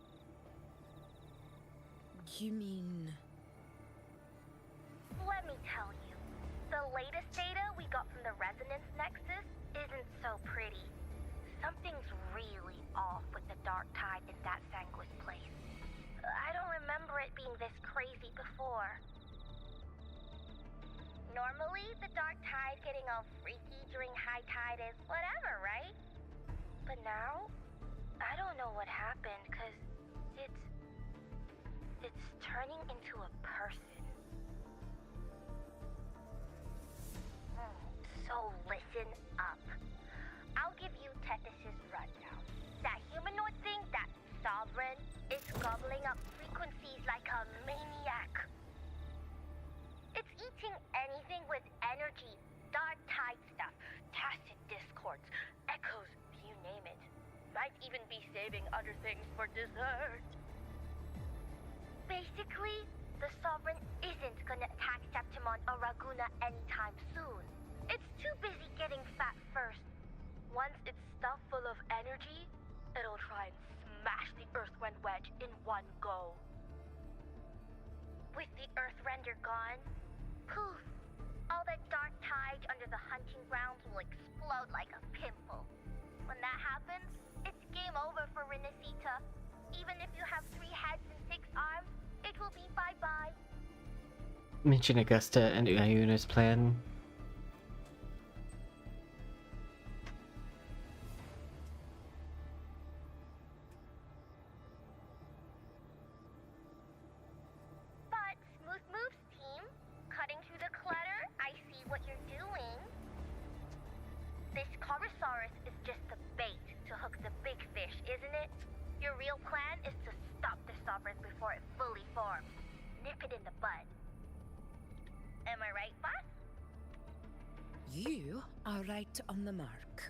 You mean... Let me tell you, the latest data we got from the resonance nexus isn't so pretty. Something's really off with the dark tide in that Sanguis place. I don't remember it being this crazy before. Normally, the dark tide getting all freaky during high tide is whatever, right? But now, I don't know what happened, cause it's turning into a person. So listen up. I'll give you Tethys' rundown. That humanoid thing, that sovereign, is gobbling up frequencies like a maniac. It's eating anything with energy, dark tide stuff, tacit discords, echoes, you name it. Might even be saving other things for dessert. Basically, the Sovereign isn't gonna attack Septimon or Raguna anytime soon. It's too busy getting fat first. Once it's stuffed full of energy, it'll try and smash the Earthrend wedge in one go. With the Earthrender gone, poof, all that dark tide under the hunting grounds will explode like a pimple. When that happens, it's game over for Renacita. Even if you have 3 heads and 6 arms, it will be bye-bye. Mention Agusta and Iuna's plan. But smooth moves, team. Cutting through the clutter, I see what you're doing. This Corosaurus is just the bait to hook the big fish, isn't it? Your real plan is to stop the Sovereign before it fully forms. Nip it in the bud. Am I right, boss? You are right on the mark.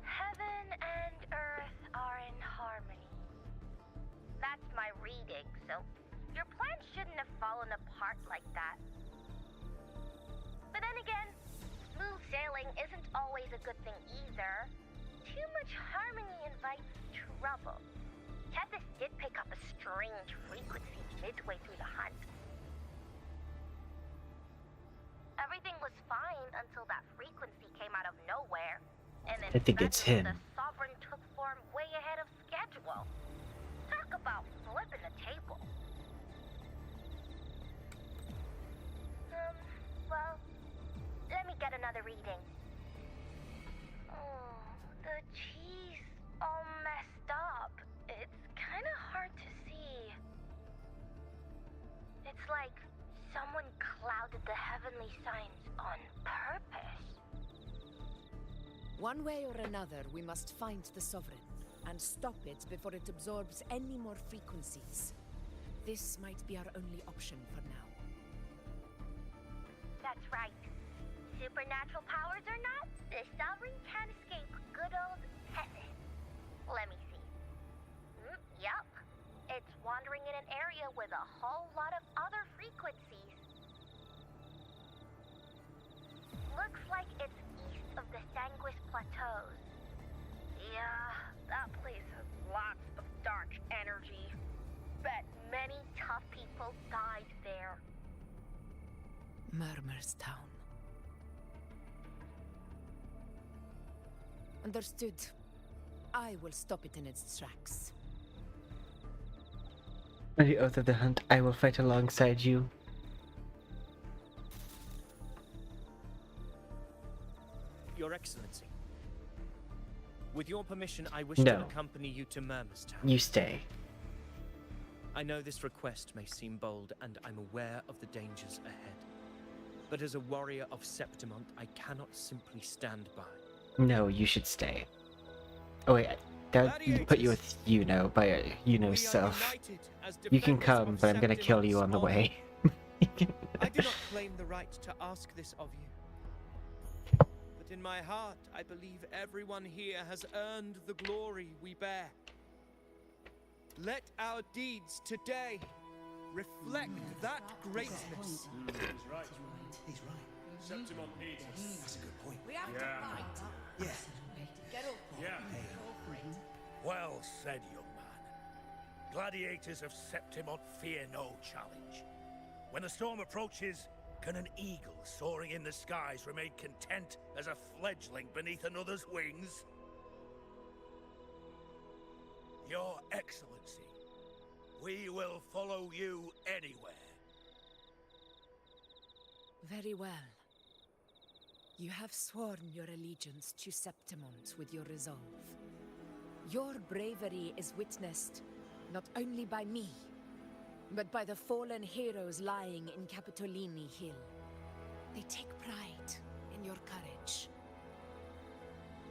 Heaven and Earth are in harmony. That's my reading, so your plan shouldn't have fallen apart like that. But then again, smooth sailing isn't always a good thing either. Too much harmony invites trouble. Tethys did pick up a strange frequency midway through the hunt. Everything was fine until that frequency came out of nowhere. And then I think it's him. the Sovereign took form way ahead of schedule. Talk about flipping the table. Well, let me get another reading. Oh, the cheese all messed up. It's kind of hard to see. It's like someone clouded the heavenly signs on purpose. One way or another, we must find the Sovereign and stop it before it absorbs any more frequencies. This might be our only option for now. That's right. Supernatural powers or not, the Sovereign can't escape good old Tethys. Let me see. Yup. It's wandering in an area with a whole lot of other frequencies. Looks like it's east of the Sanguis Plateaus. Yeah, that place has lots of dark energy. Bet many tough people died there. Murmur's Town. Understood. I will stop it in its tracks. By the oath of the hunt, I will fight alongside you. Your Excellency. With your permission, I wish to accompany you to Murmur's Town. You stay. I know this request may seem bold, and I'm aware of the dangers ahead. But as a warrior of Septimont, I cannot simply stand by. No, you should stay. Oh wait, that put you with by self. You can come, but I'm gonna kill you on the way. I do not claim the right to ask this of you. But in my heart, I believe everyone here has earned the glory we bear. Let our deeds today reflect that greatness. He's right. He's right. Septimont needs us. That's a good point. We have to fight. Yeah. Get up. Yeah. Well said, young man. gladiators of Septimont fear no challenge. When the storm approaches, can an eagle soaring in the skies remain content as a fledgling beneath another's wings? Your Excellency, we will follow you anywhere. Very well. You have sworn your allegiance to Septimont with your resolve. Your bravery is witnessed not only by me, but by the fallen heroes lying in Capitolini Hill. They take pride in your courage.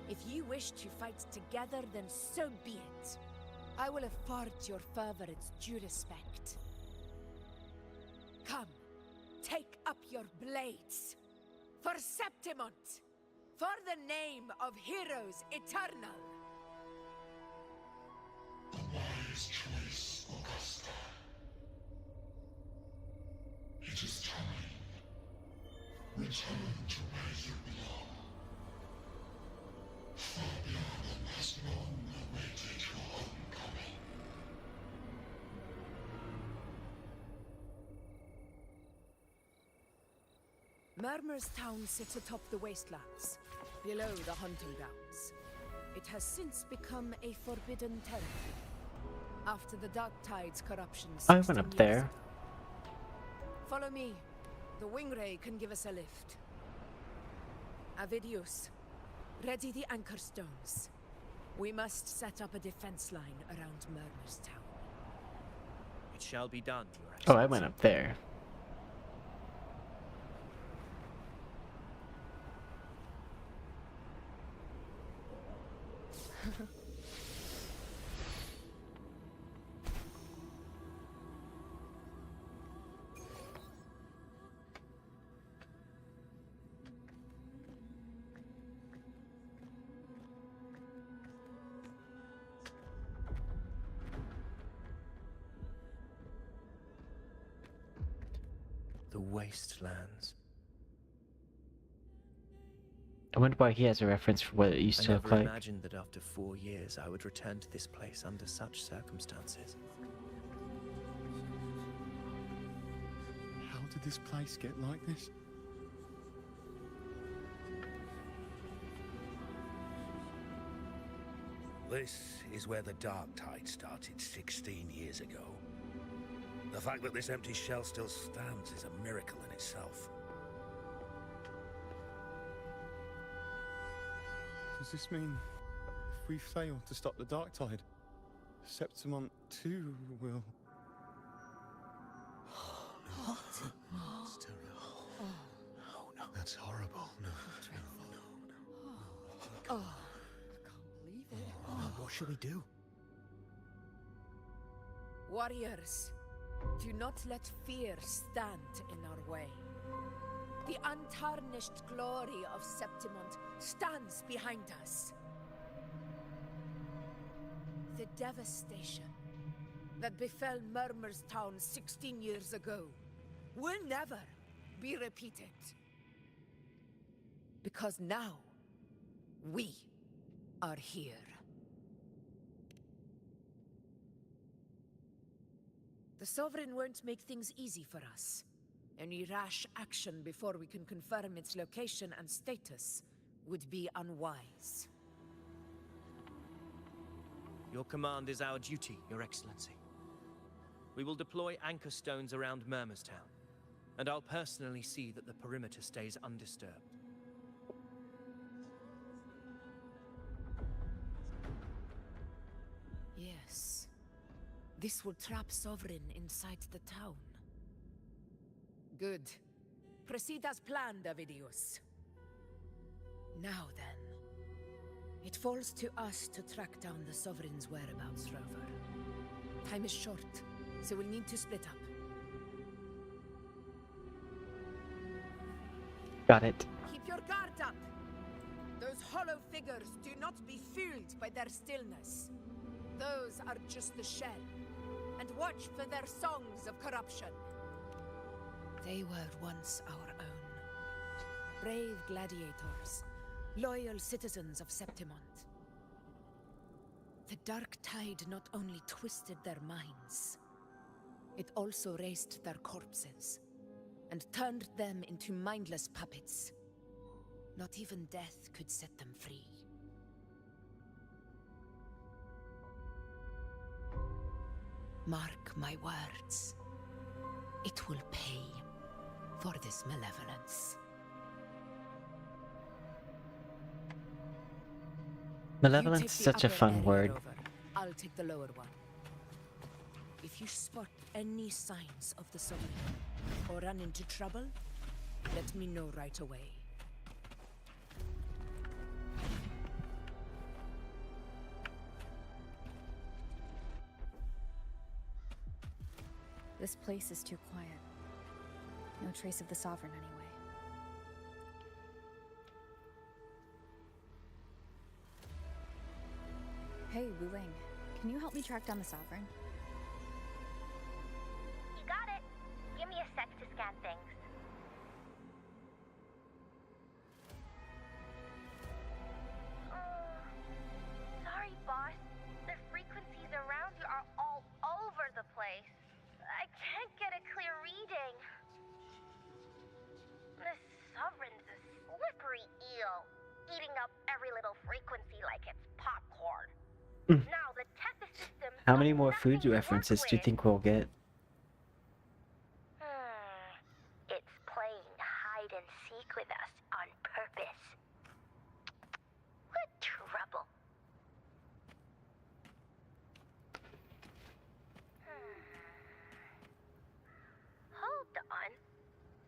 If you wish to fight together, then so be it. I will afford your fervor its due respect. Come, take up your blades. For Septimont! For the name of heroes eternal! A wise choice, Agusta. It is time. Return to where you belong. Fabiana has long awaited your homecoming. Murmur's town sits atop the wastelands, below the hunting grounds. It has since become a forbidden territory. After the Dark Tide's corruption. I went up there. Follow me. The Wingray can give us a lift. Avidius, ready the anchor stones. We must set up a defense line around Murmur's town. It shall be done, Your Oh, Excellency. I went up there. The wastelands. I wonder why he has a reference for what it used to I look never like. imagined that after 4 years I would return to this place under such circumstances. How did this place get like this? This is where the Dark Tide started 16 years ago. The fact that this empty shell still stands is a miracle in itself. Does this mean if we fail to stop the Dark Tide, Septimont too will... What? That's terrible. Oh no, that's horrible. No. Oh, I can't believe it. No, what shall we do? Warriors, do not let fear stand in our way. The untarnished glory of Septimont stands behind us. The devastation that befell Murmur's town 16 years ago will never be repeated. Because now, we are here. The Sovereign won't make things easy for us. Any rash action before we can confirm its location and status would be unwise. Your command is our duty, Your Excellency. We will deploy anchor stones around Murmur's town, and I'll personally see that the perimeter stays undisturbed. Yes. This will trap Sovereign inside the town. Good. Proceed as planned, Avidius. Now then. It falls to us to track down the Sovereign's whereabouts, Rover. Time is short, so we'll need to split up. Got it. Keep your guard up! Those hollow figures do not be fooled by their stillness. Those are just the shell. And watch for their songs of corruption. They were once our own. Brave gladiators, loyal citizens of Septimont. The dark tide not only twisted their minds, it also raised their corpses and turned them into mindless puppets. Not even death could set them free. Mark my words. It will pay for this malevolence. Malevolence is such a fun word. I'll take the lower one. If you spot any signs of the Sovereign or run into trouble, let me know right away. This place is too quiet. No trace of the Sovereign anyway. Hey, Wu Ling, can you help me track down the Sovereign? You got it. Give me a sec to scan things. Sorry, boss. The frequencies around you are all over the place. I can't get a clear reading. The Sovereign's a slippery eel, eating up every little frequency like it's popcorn. Now the Tethys system. How many more food references do you think we'll get? It's playing hide and seek with us on purpose. What trouble? Hold on.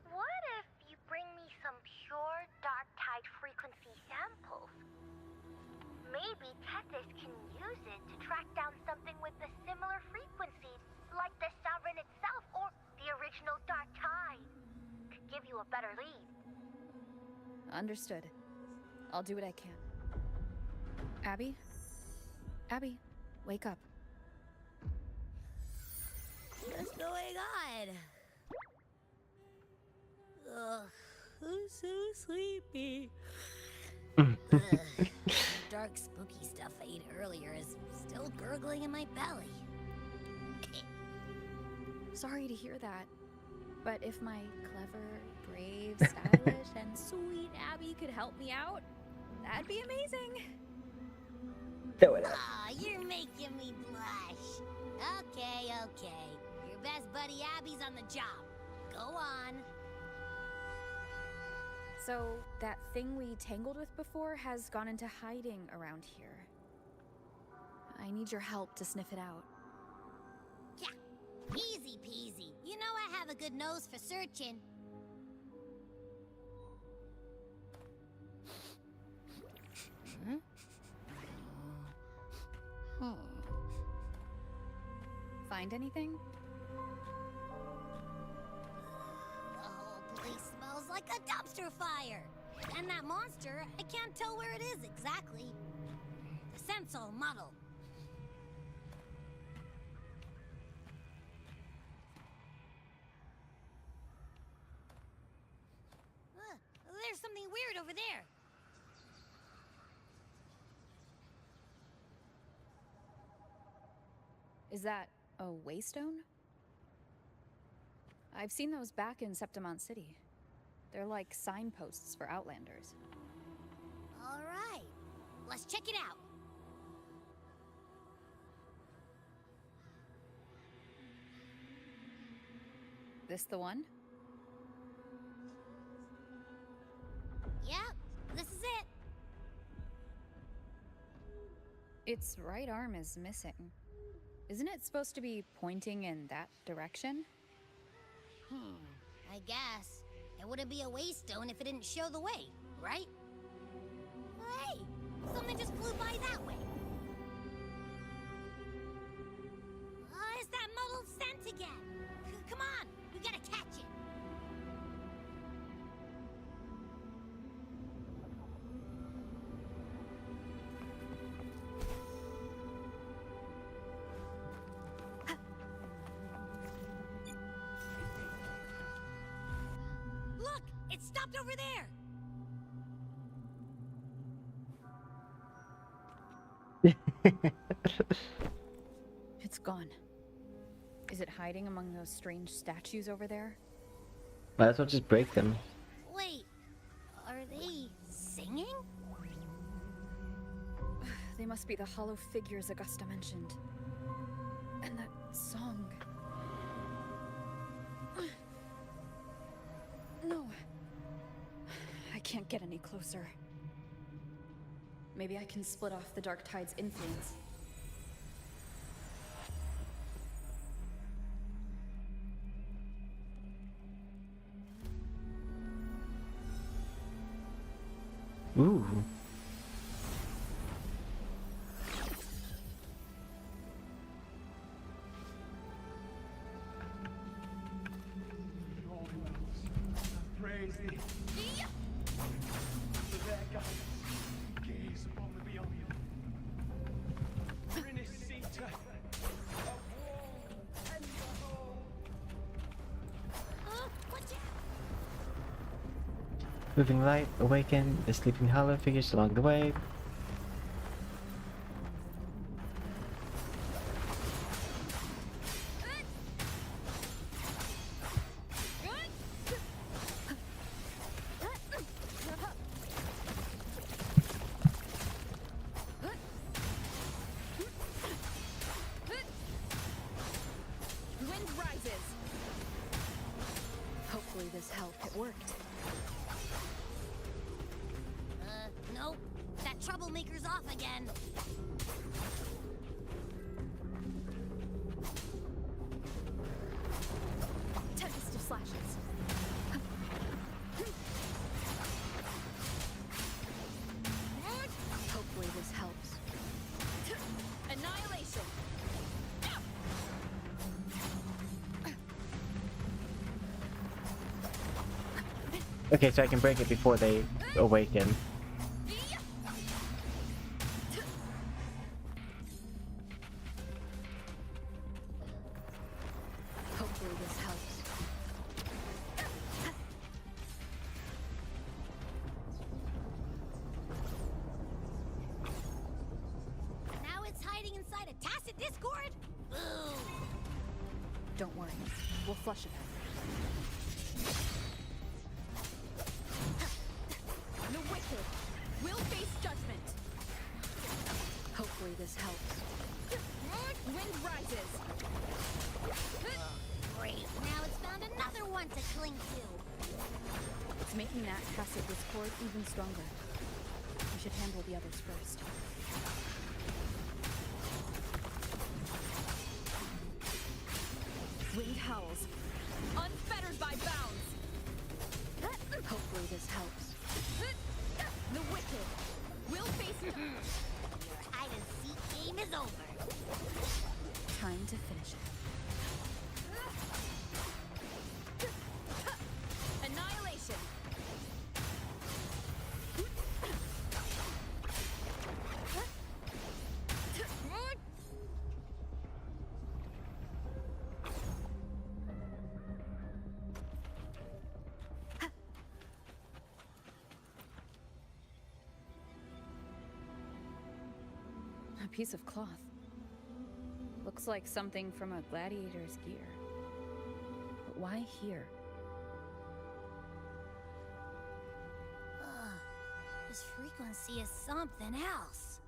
What if you bring me some pure dark tide frequency samples? Maybe Tethys can use it to track down something with a similar frequency, like the Sovereign itself or the original dark tide. Could give you a better lead. Understood. I'll do what I can. Abby? Abby, wake up. What's going on? Ugh, I'm so sleepy. Dark, spooky stuff I ate earlier is still gurgling in my belly. Sorry to hear that. But if my clever, brave, stylish, and sweet Abby could help me out, that'd be amazing. Aw, you're making me blush. Okay. Your best buddy Abby's on the job. Go on. So, that thing we tangled with before has gone into hiding around here. I need your help to sniff it out. Yeah, easy peasy. You know I have a good nose for searching. Find anything? The whole place smells like a dumpster fire. And that monster, I can't tell where it is exactly. The scent's all muddled. There's something weird over there. Is that a waystone? I've seen those back in Septimont City. They're like signposts for Outlanders. All right, let's check it out. This the one? Yep, this is it. Its right arm is missing. Isn't it supposed to be pointing in that direction? I guess. It wouldn't be a waystone if it didn't show the way, right? Hey, something just flew by that way. It's that muddled scent again. Come on, we gotta catch it. Look, it stopped over there. It's gone. Is it hiding among those strange statues over there? Might as well just break them. Wait, are they singing? They must be the hollow figures Augusta mentioned. And that song. No. I can't get any closer. Maybe I can split off the Dark Tide's influence. Ooh. Praise thee. For their guidance, gaze upon the beyond. Renissita of war and behold. Watch out! Moving light, awaken the sleeping hollow figures along the way. Wind rises. Hopefully this helped. It worked. Nope. That troublemaker's off again. Tempest of slashes. Hopefully this helps. Annihilation. Okay, so I can break it before they awaken. Hopefully this helps. Now it's hiding inside a tacit discord? Boo! Don't worry. We'll flush it out. The wicked will face judgment. Hopefully this helps. Wind rises. Great. Now it's found another one to cling to. It's making that tacit discord even stronger. We should handle the others first. Wind howls, unfettered by bounds. Hopefully this helps. The wicked will face Your hide-and-seek game is over. time to finish it. Annihilation. A piece of cloth. Looks like something from a gladiator's gear. But why here? This frequency is something else.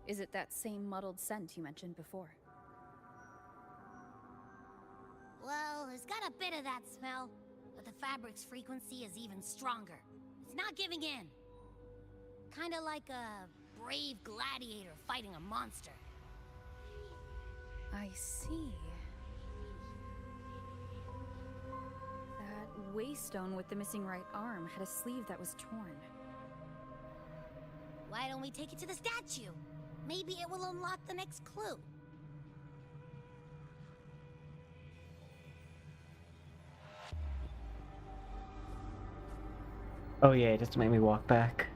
Is it that same muddled scent you mentioned before? Well, it's got a bit of that smell, but the fabric's frequency is even stronger. It's not giving in. Kinda like a brave gladiator fighting a monster. I see. That waystone with the missing right arm had a sleeve that was torn. Why don't we take it to the statue? Maybe it will unlock the next clue. Oh yeah, just to make me walk back.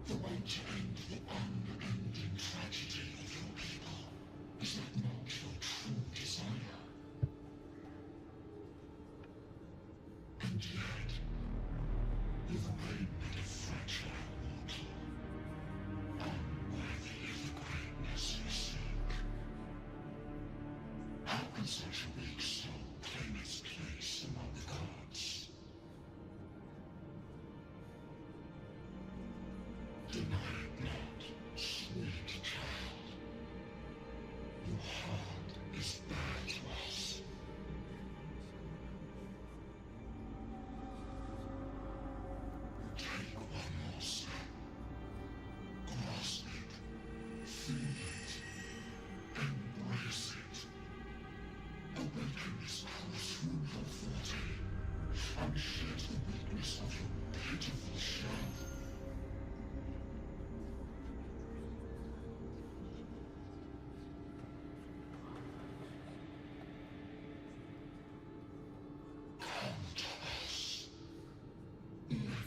The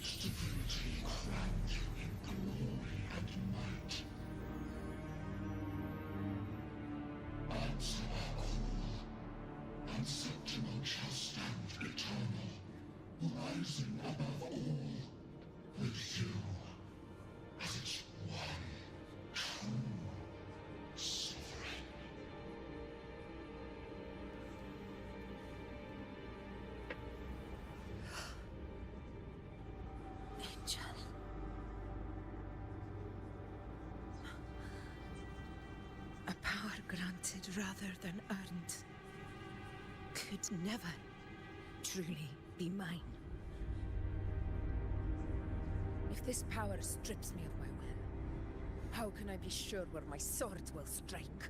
divinity crowned you in glory and might. Answer our call, and Septimo shall stand eternal, rising above all, with you as its one true sovereign. Angel. A power granted rather than earned could never truly be mine. If this power strips me of my will, how can I be sure where my sword will strike?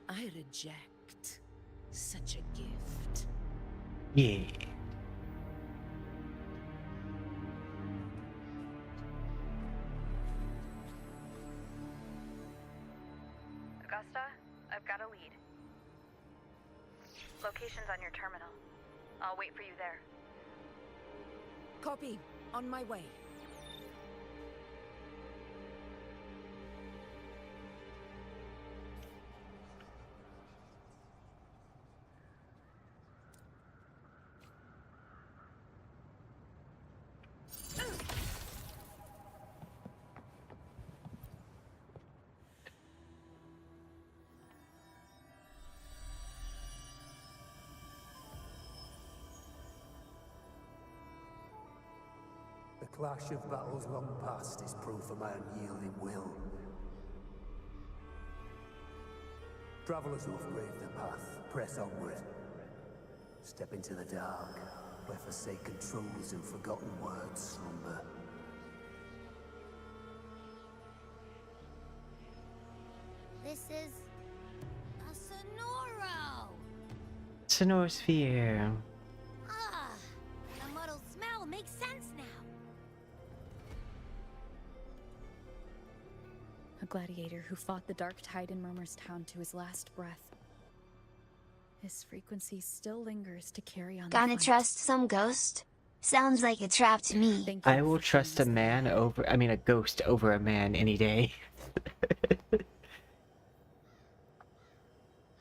I reject such a gift. Yeah. Agusta, I've got a lead. Location's on your terminal. I'll wait for you there. Copy. On my way. The clash of battles long past is proof of my unyielding will. Travelers who have braved the path, press onward. Step into the dark, where forsaken truths and forgotten words slumber. This is a Sonoro! Sonorosphere. Ah, the muddled smell makes sense now. A gladiator who fought the Dark Tide in Murmurstown to his last breath. His frequency still lingers to carry on the Gonna fight. trust some ghost? Sounds like a trap to me. I will trust a ghost over a man any day.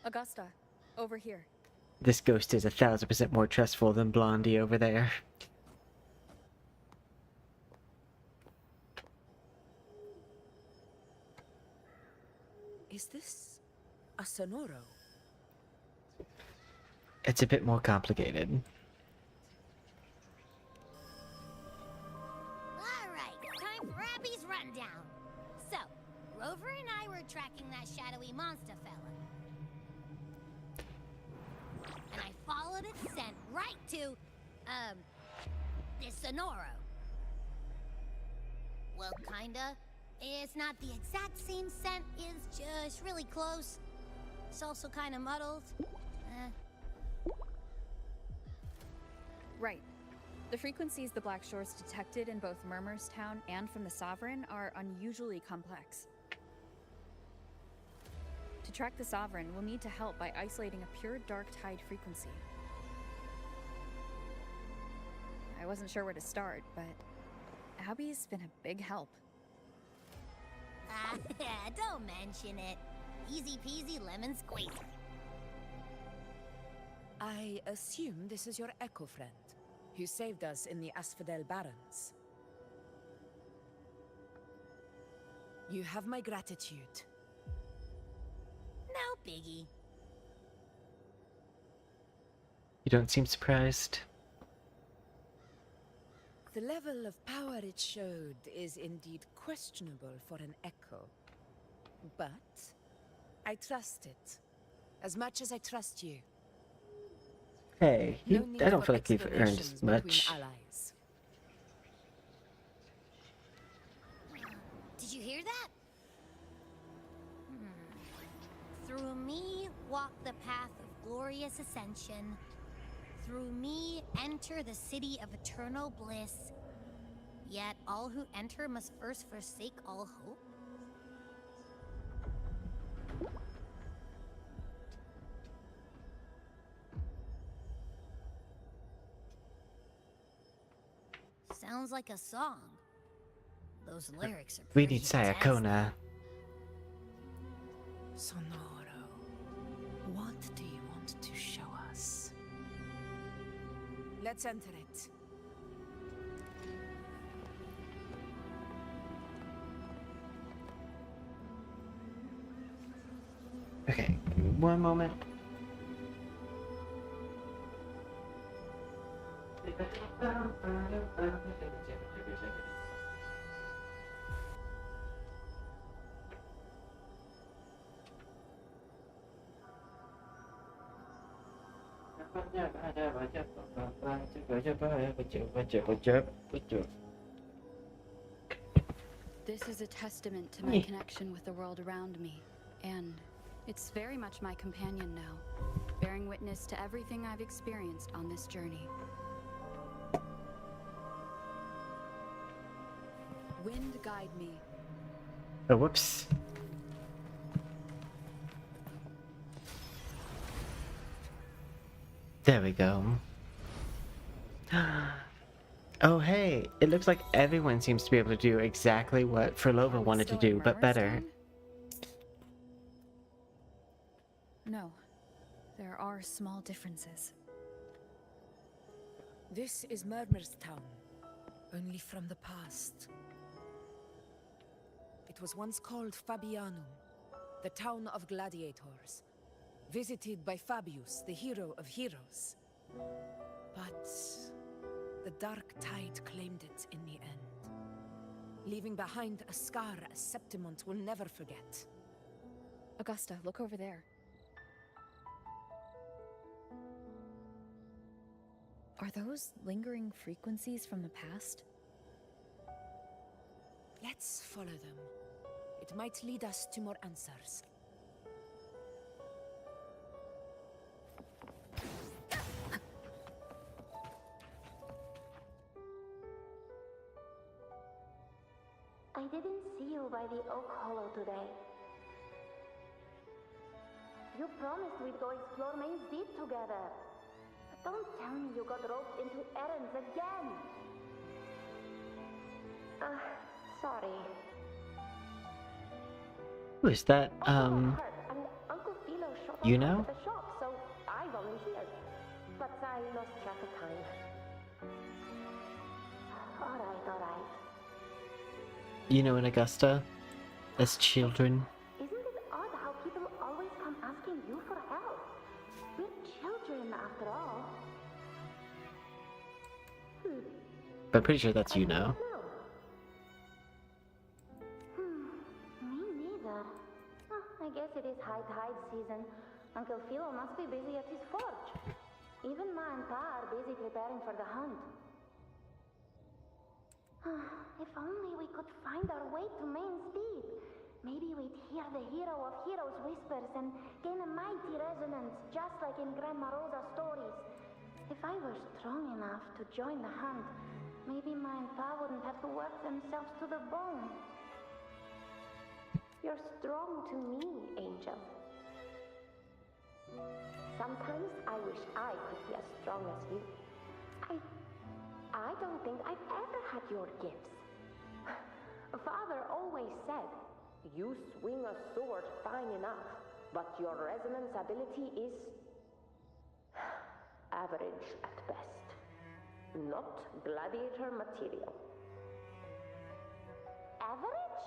Agusta, over here. This ghost is 1000% more trustful than Blondie over there. Is this a Sonoro? It's a bit more complicated. Alright, time for Abby's rundown. So, Rover and I were tracking that shadowy monster fella. And I followed its scent right to, this Sonoro. Well, kinda. It's not the exact same scent, it's just really close. It's also kinda muddled. Right. The frequencies the Black Shores detected in both Murmurstown and from the Sovereign are unusually complex. To track the Sovereign, we'll need to help by isolating a pure Dark Tide frequency. I wasn't sure where to start, but Abby's been a big help. Don't mention it. Easy peasy lemon squeezy. I assume this is your Echo friend, who saved us in the Asphodel Barrens. You have my gratitude. No biggie. You don't seem surprised. The level of power it showed is indeed questionable for an Echo. But I trust it, as much as I trust you. Hey, No need I don't for feel like you've earned explanations as much. between allies. Did you hear that? Through me walk the path of glorious ascension. Through me enter the city of eternal bliss. Yet all who enter must first forsake all hope. sounds like a song. Those lyrics are We pretty need intense. Sayakona. Sonoro, what do you want to show us? Let's enter it. Okay, one moment. This is a testament to my connection with the world around me, and it's very much my companion now, bearing witness to everything I've experienced on this journey. Wind guide me. Oh, whoops. There we go. Oh, hey, it looks like everyone seems to be able to do exactly what Furlova wanted to do, but better. No, there are small differences. This is Murmur's town, only from the past. It was once called Fabianum, the town of gladiators, visited by Fabius, the hero of heroes. But the dark tide claimed it in the end, leaving behind a scar Septimont will never forget. Agusta, look over there. Are those lingering frequencies from the past? Let's follow them. It might lead us to more answers. I didn't see you by the Oak Hollow today. You promised we'd go explore Main's Deep together. But don't tell me you got roped into errands again. Sorry. Who is that? And Uncle Philo showed You up know? at the shop, so I volunteered. But I lost track of time. All right. You know in Augusta? As children. Isn't it odd how people always come asking you for help? We're children, after all. But I'm pretty sure that's you know. Me neither. I guess it is high tide season. Uncle Philo must be busy at his forge. Even Ma and Pa are busy preparing for the hunt. If only we could find our way to Main's Deep. Maybe we'd hear the hero of heroes whispers and gain a mighty resonance, just like in Grandma Rosa's stories. If I were strong enough to join the hunt, maybe Ma and Pa wouldn't have to work themselves to the bone. You're strong to me, Angel. Sometimes I wish I could be as strong as you. I don't think I've ever had your gifts. Father always said, you swing a sword fine enough, but your resonance ability is average at best. Not gladiator material. Average?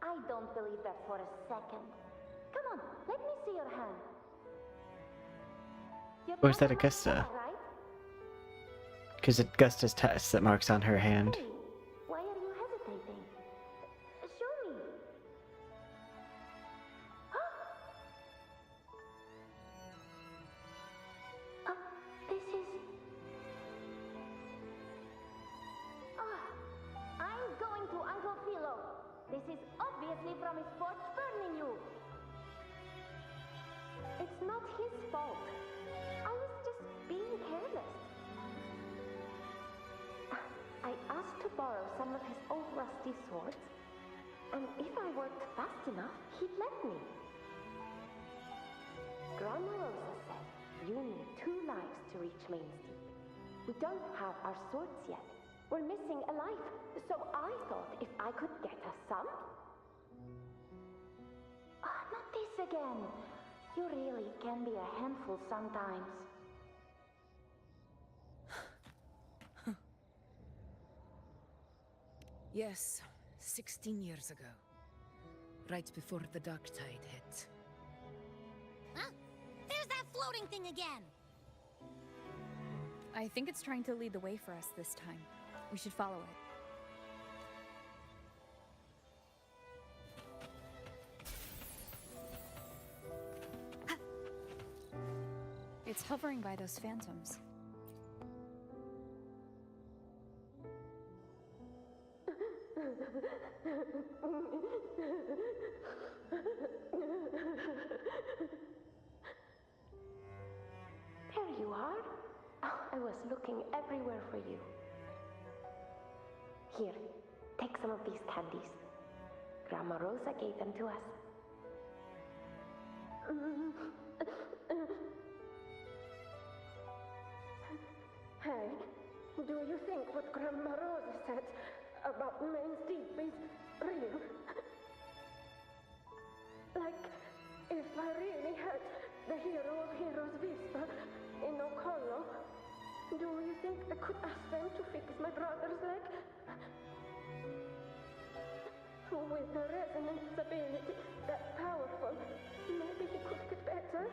I don't believe that for a second. Come on, let me see your hand. Or is that Augusta? Because Augusta's test that marks on her hand. Why are you hesitating? Show me. This is... I'm going to Uncle Philo. This is obviously from his forge burning you. It's not his fault. I was just being careless. I asked to borrow some of his old rusty swords, and if I worked fast enough, he'd let me. Grandma Rosa said you need 2 lives to reach Main's Deep. We don't have our swords yet, We're missing a life, so I thought if I could get us some. Not this again. You really can be a handful sometimes. Yes, 16 years ago. Right before the dark tide hit. Huh? There's that floating thing again! I think it's trying to lead the way for us this time. We should follow it. It's hovering by those phantoms. There you are. Oh, I was looking everywhere for you. Here, take some of these candies. Grandma Rosa gave them to us. Hey, do you think what Grandma Rosa said about Main's Deep is real? Like, if I really had the hero of heroes whisper in Okolo, do you think I could ask them to fix my brother's leg? With the resonance ability that powerful, maybe he could get better,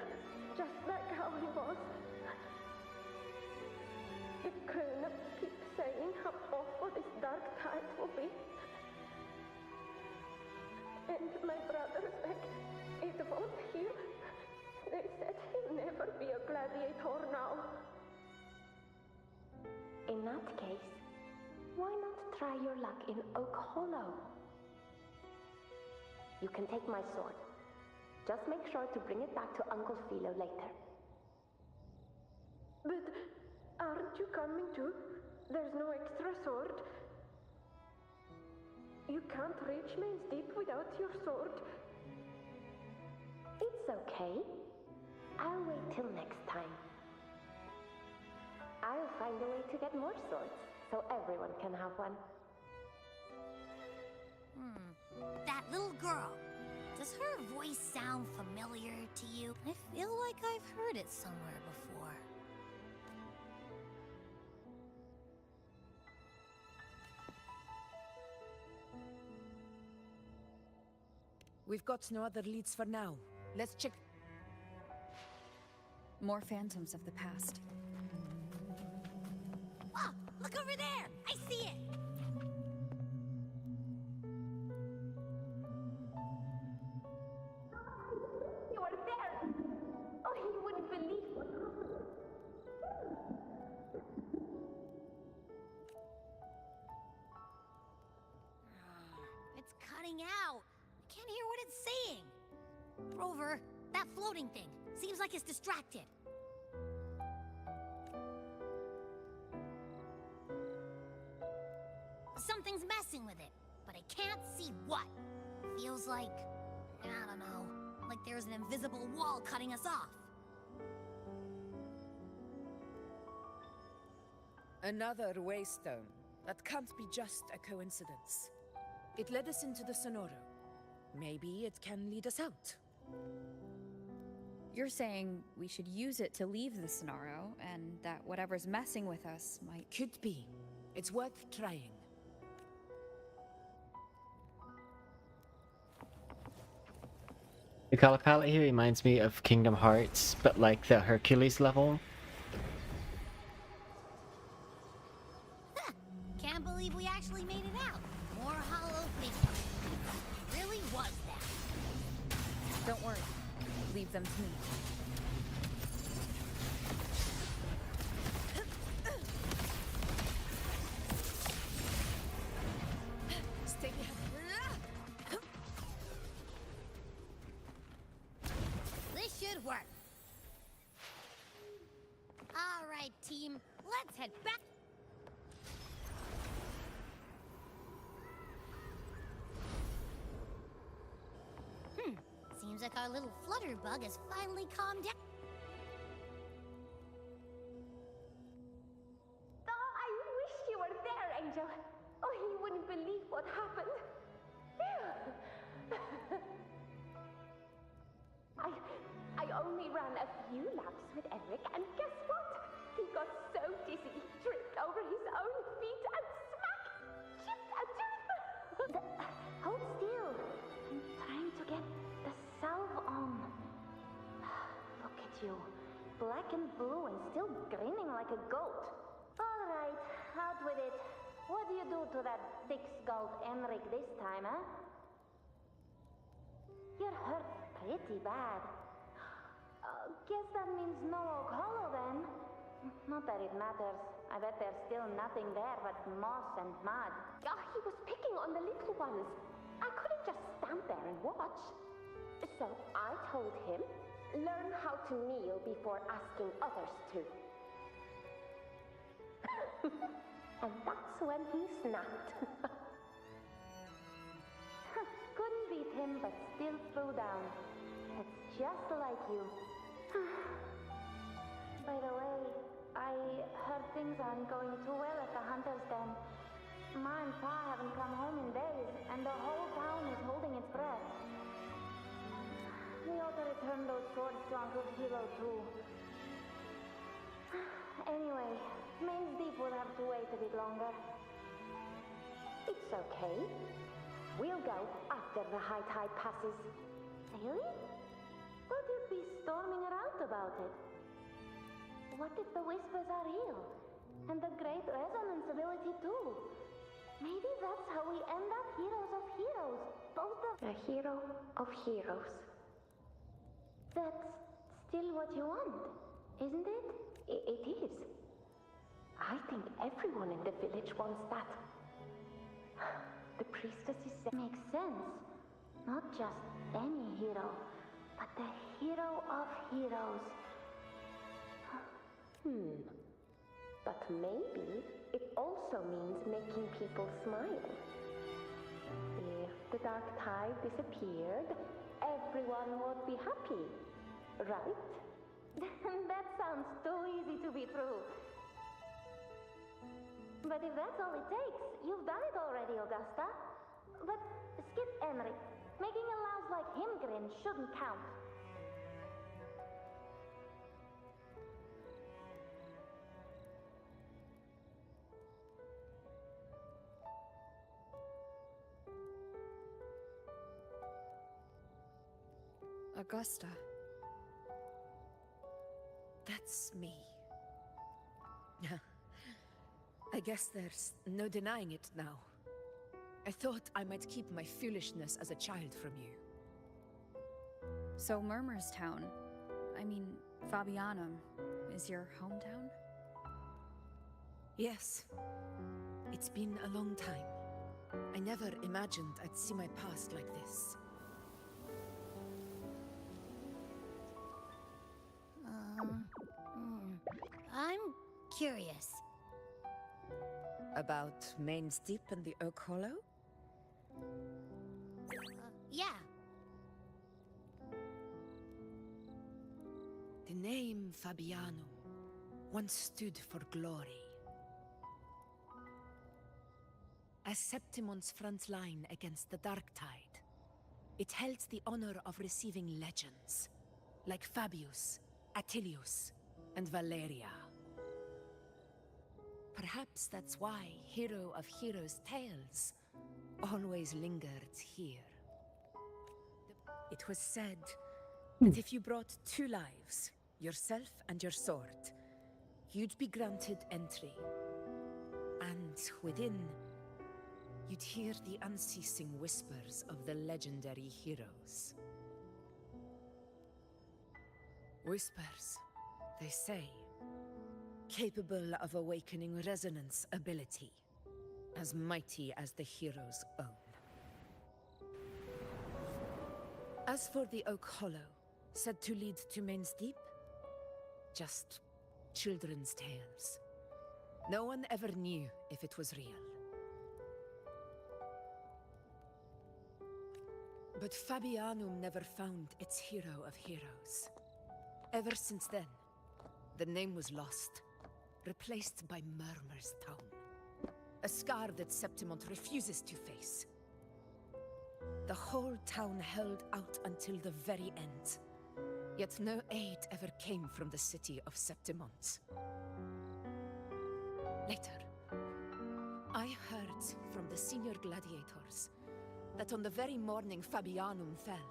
just like how he was. If grown-ups keep saying how awful this dark tide will be, and my brother's leg, it won't heal. They said he'll never be a gladiator now. In that case, why not try your luck in Oak Hollow? You can take my sword. Just make sure to bring it back to Uncle Philo later. But aren't you coming too? There's no extra sword. You can't reach Main's Deep without your sword. It's okay. I'll wait till next time. I'll find a way to get more swords, so everyone can have one. That little girl. Does her voice sound familiar to you? I feel like I've heard it somewhere before. We've got no other leads for now. Let's check. More phantoms of the past. Ah! Look over there! I see it! You are there! Oh, you wouldn't believe what It's cutting out. I can't hear what it's saying. Rover, that floating thing. Seems like it's distracted. Something's messing with it, but I can't see what. Feels like, I don't know, like there's an invisible wall cutting us off. Another waystone. That can't be just a coincidence. It led us into the Sonoro. Maybe it can lead us out. You're saying we should use it to leave the Sonoro, and that whatever's messing with us might... Could be. It's worth trying. The color palette here reminds me of Kingdom Hearts, but like the Hercules level. Can't believe we actually made it out. More hollow figures. Really was that. Don't worry. Leave them to me. Stay behind. This should work. All right, team. Let's head back. Seems like our little flutterbug has finally calmed down. Oh, I wish you were there and Nigel. Oh, he wouldn't believe what happened. I only ran a few laps with Eric, and guess what? He got so dizzy, tripped over his own feet, and smack! Chipped a tooth! Hold still. I'm trying to get the salve on. Look at you. Black and blue and still grinning like a goat. All right, out with it. What do you do to that thick-skulled Enric this time, huh? You're hurt pretty bad. Guess that means no Oak Hollow then. Not that it matters. I bet there's still nothing there but moss and mud. Oh, he was picking on the little ones. I couldn't just stand there and watch. So I told him, learn how to kneel before asking others to. And that's when he snapped. Couldn't beat him, but still threw down. It's just like you. By the way, I heard things aren't going too well at the Hunter's Den. Ma and Pa haven't come home in days, and the whole town is holding its breath. We ought to return those swords to Uncle Hilo, too. Anyway, Maze Deep will have to wait a bit longer. It's okay. We'll go after the high tide passes. Really? But you'd be storming around about it. What if the whispers are real? And the great resonance ability too? Maybe that's how we end up heroes of heroes. Both of... A hero of heroes. That's still what you want, isn't it? It is. I think everyone in the village wants that. The priestesses makes sense. Not just any hero, but the hero of heroes. But maybe it also means making people smile. If the dark tide disappeared, everyone would be happy, right? That sounds too easy to be true. But if that's all it takes, you've done it already, Augusta. But skip Enric. Making a louse like him grin shouldn't count. Augusta. That's me. I guess there's no denying it now. I thought I might keep my foolishness as a child from you. So Murmurstown, I mean, Fabianum, is your hometown? Yes. It's been a long time. I never imagined I'd see my past like this. I'm curious. About Main's Deep and the Oak Hollow? Yeah. The name Fabianum once stood for glory. As Septimon's front line against the Dark Tide, it held the honor of receiving legends, like Fabius, Attilius, and Valeria. Perhaps that's why Hero of Heroes' tales always lingered here. It was said that if you brought 2 lives, yourself and your sword, you'd be granted entry. And within, you'd hear the unceasing whispers of the legendary heroes. Whispers, they say, capable of awakening resonance ability, as mighty as the hero's own. As for the Oak Hollow, said to lead to Main's Deep, just children's tales. No one ever knew if it was real. But Fabianum never found its hero of heroes. Ever since then, the name was lost, replaced by Murmurstown. A scar that Septimont refuses to face. The whole town held out until the very end. Yet no aid ever came from the city of Septimont. Later, I heard from the senior gladiators that on the very morning Fabianum fell,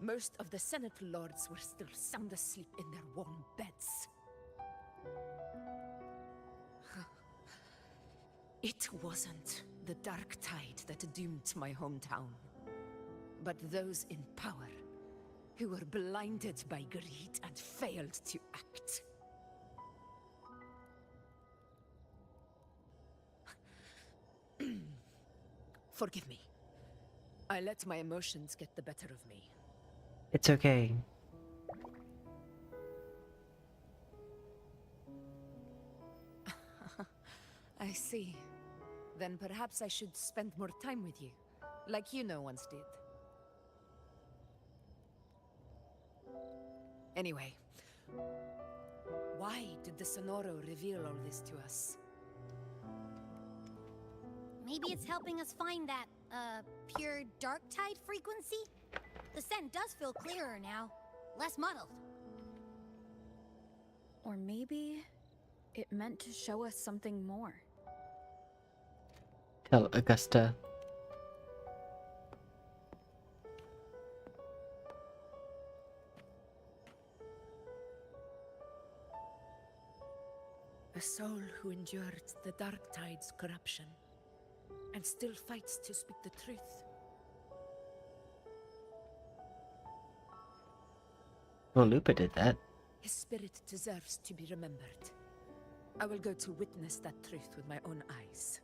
most of the Senate lords were still sound asleep in their warm beds. It wasn't the dark tide that doomed my hometown, but those in power who were blinded by greed and failed to act. Forgive me. I let my emotions get the better of me. It's okay. I see. Then perhaps I should spend more time with you, like you once did. Anyway, why did the Sonoro reveal all this to us? Maybe it's helping us find that, pure dark tide frequency? The scent does feel clearer now, less muddled. Or maybe it meant to show us something more. Tell Agusta. A soul who endured the dark tide's corruption and still fights to speak the truth. Well, Lupa did that. His spirit deserves to be remembered. I will go to witness that truth with my own eyes.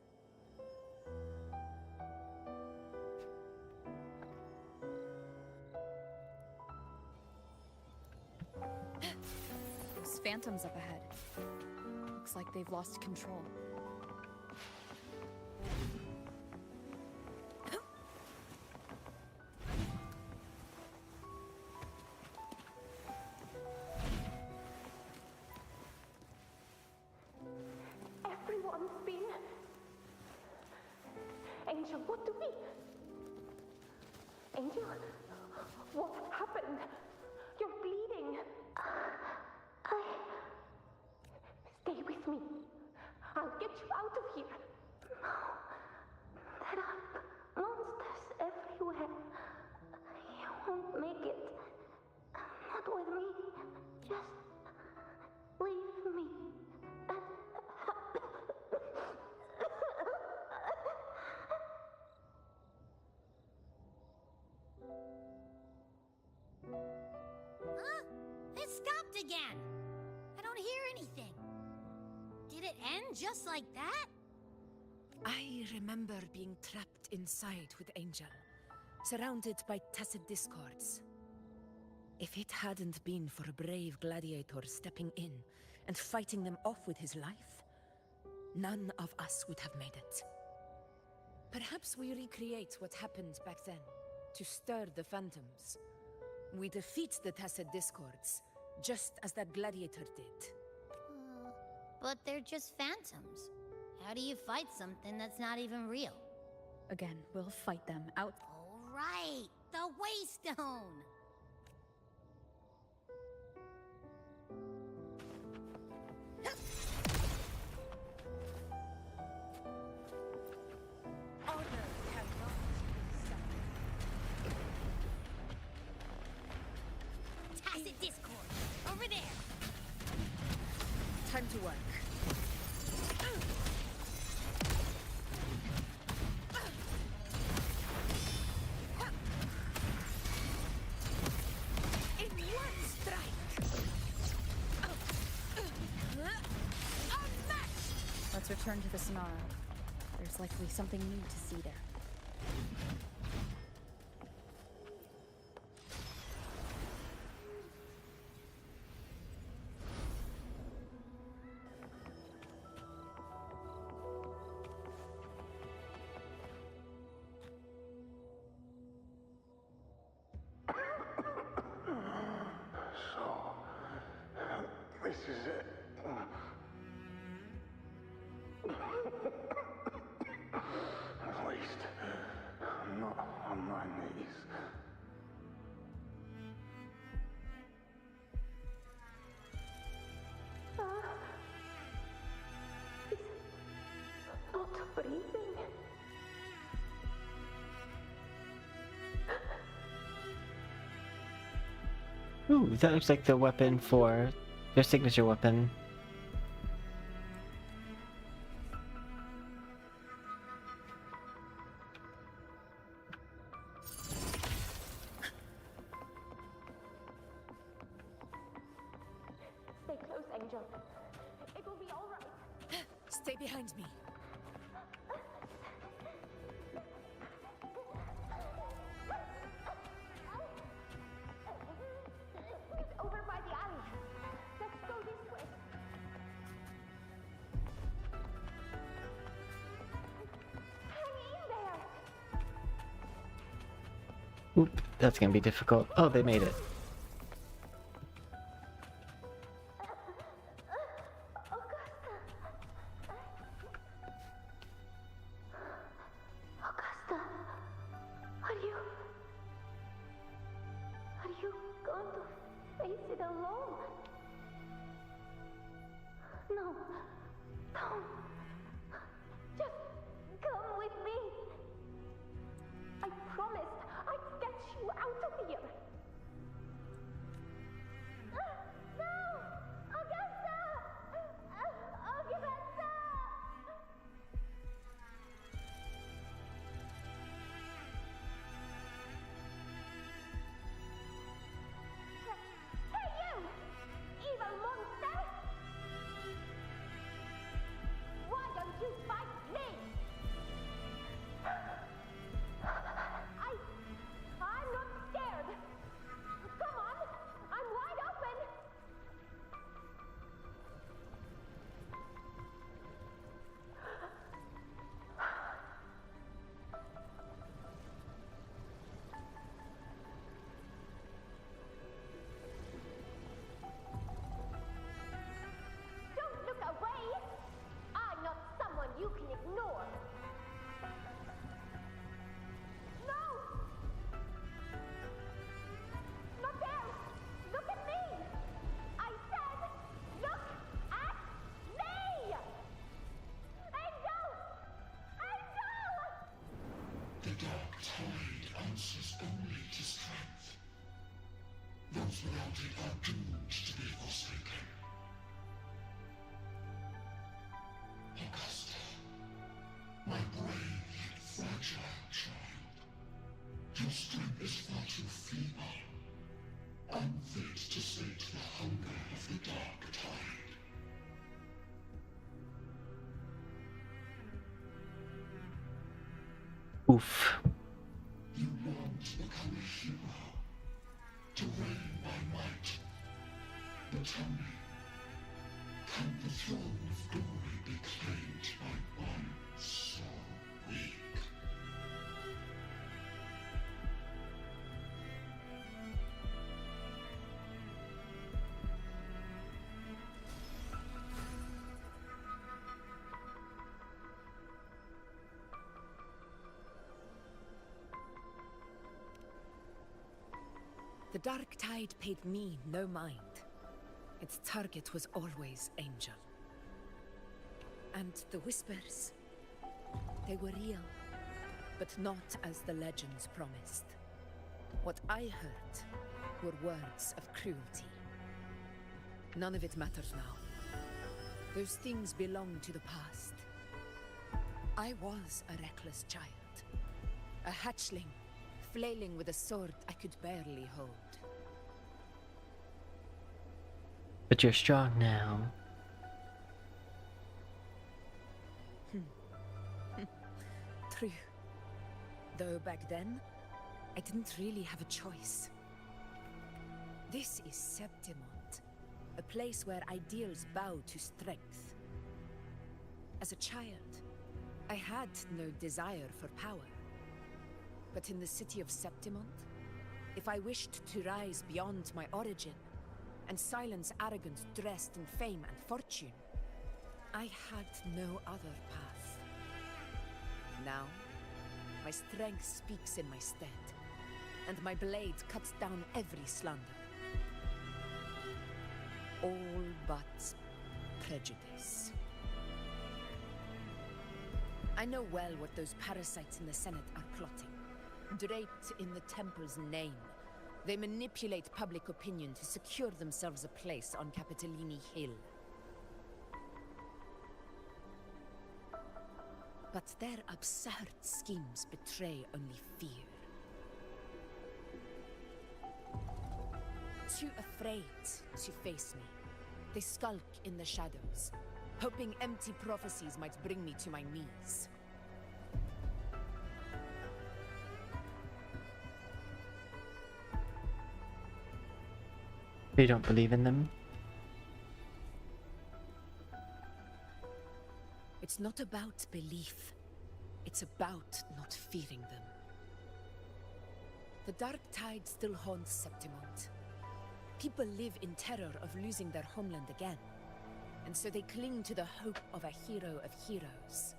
Those phantoms up ahead. Looks like they've lost control. Everyone's been... Angel, what do we... Angel? What happened? You're bleeding. Stay with me. I'll get you out of here. No. There are monsters everywhere. You won't make it. Not with me. Just leave me. Huh? It stopped again. I don't hear anything. Did it end just like that? I remember being trapped inside with Angel, surrounded by tacit discords. If it hadn't been for a brave gladiator stepping in and fighting them off with his life, none of us would have made it. Perhaps we recreate what happened back then, to stir the phantoms. We defeat the tacit discords, just as that gladiator did. But they're just phantoms. How do you fight something that's not even real? Again, we'll fight them out. All right, the Waystone! Tacit Discord, over there! Time to work. In one strike! Let's return to the Sonaro. There's likely something new to see there. This is it. breathing. Ooh, that looks like the weapon for their signature weapon. Stay close, Angel. It will be all right. Stay behind me. It's over by the alley. Let's go this way. Hang in there. Oop, that's gonna be difficult. Oh, they made it. Agusta, are you going to face it alone? No, don't. Just come with me. I promised I'd get you out of here. No! Agusta! Agusta! Hey you! Evil monster! Why don't you fight me? I'm not scared. Come on, I'm wide open. Don't look away. I'm not someone you can ignore. No! Not there! Look at me! I said, look at me! Angel! Angel! The dark tide answers only to strength. Those without it are doomed to be forsaken. Agusta, my brave yet fragile child, your strength is far too feeble, unfit to sate the hunger of the dark tide. Oof. You long to become a hero, to reign by might. But tell me, can the throne of glory be claimed by one so weak? The Dark Tide paid me no mind. Its target was always Angel. And the whispers, they were real, but not as the legends promised. What I heard were words of cruelty. None of it matters now. Those things belong to the past. I was a reckless child, a hatchling, flailing with a sword I could barely hold. But you're strong now. True. Though back then, I didn't really have a choice. This is Septimont, a place where ideals bow to strength. As a child, I had no desire for power. But in the city of Septimont, if I wished to rise beyond my origin and silence arrogance dressed in fame and fortune, I had no other path. Now, my strength speaks in my stead, and my blade cuts down every slander. All but prejudice. I know well what those parasites in the Senate are plotting. Draped in the Temple's name, they manipulate public opinion to secure themselves a place on Capitolini Hill. But their absurd schemes betray only fear. Too afraid to face me, they skulk in the shadows, hoping empty prophecies might bring me to my knees. You don't believe in them? It's not about belief. It's about not fearing them. The dark tide still haunts Septimont. People live in terror of losing their homeland again, and so they cling to the hope of a hero of heroes.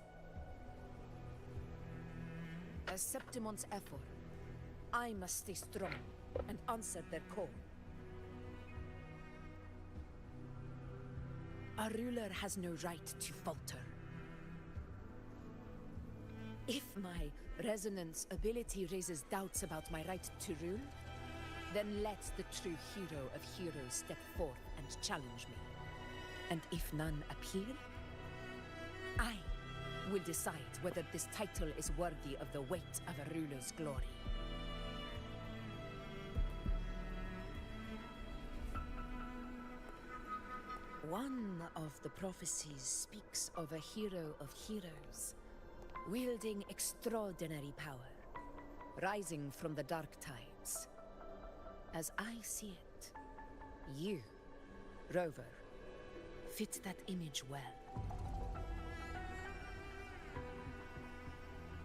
As Septimont's effort, I must stay strong and answer their call. Our ruler has no right to falter. If my resonance ability raises doubts about my right to rule, then let the true hero of heroes step forth and challenge me. And if none appear, I will decide whether this title is worthy of the weight of a ruler's glory. One of the prophecies speaks of a hero of heroes, wielding extraordinary power, rising from the dark tides. As I see it, you, Rover, fit that image well.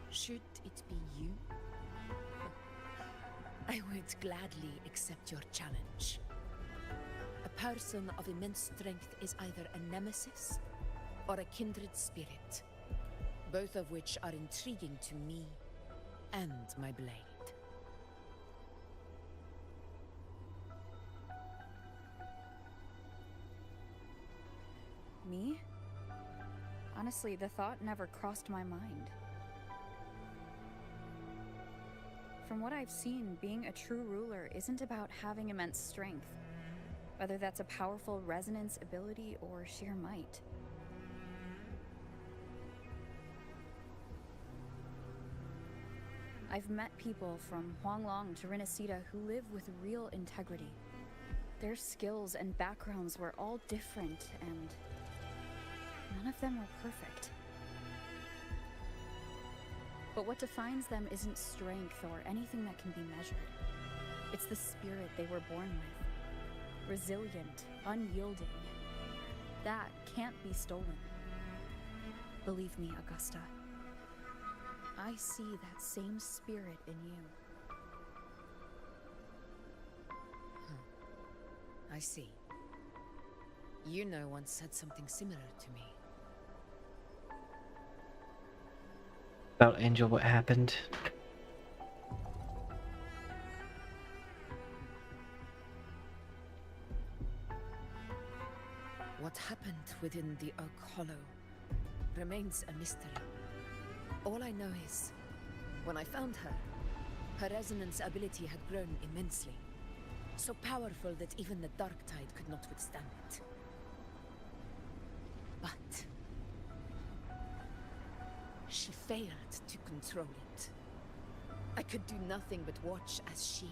Should it be you? I would gladly accept your challenge. A person of immense strength is either a nemesis or a kindred spirit, both of which are intriguing to me and my blade. Me? Honestly, the thought never crossed my mind. From what I've seen, being a true ruler isn't about having immense strength, whether that's a powerful resonance ability or sheer might. I've met people from Huanglong to Renacida who live with real integrity. Their skills and backgrounds were all different, and none of them were perfect. But what defines them isn't strength or anything that can be measured. It's the spirit they were born with. Resilient, unyielding. That can't be stolen. Believe me, Agusta. I see that same spirit in you. I see. Yuno once said something similar to me. About Angel, what happened? What happened within the Oak Hollow remains a mystery. All I know is, when I found her, her resonance ability had grown immensely. So powerful that even the Dark Tide could not withstand it. But she failed to control it. I could do nothing but watch as she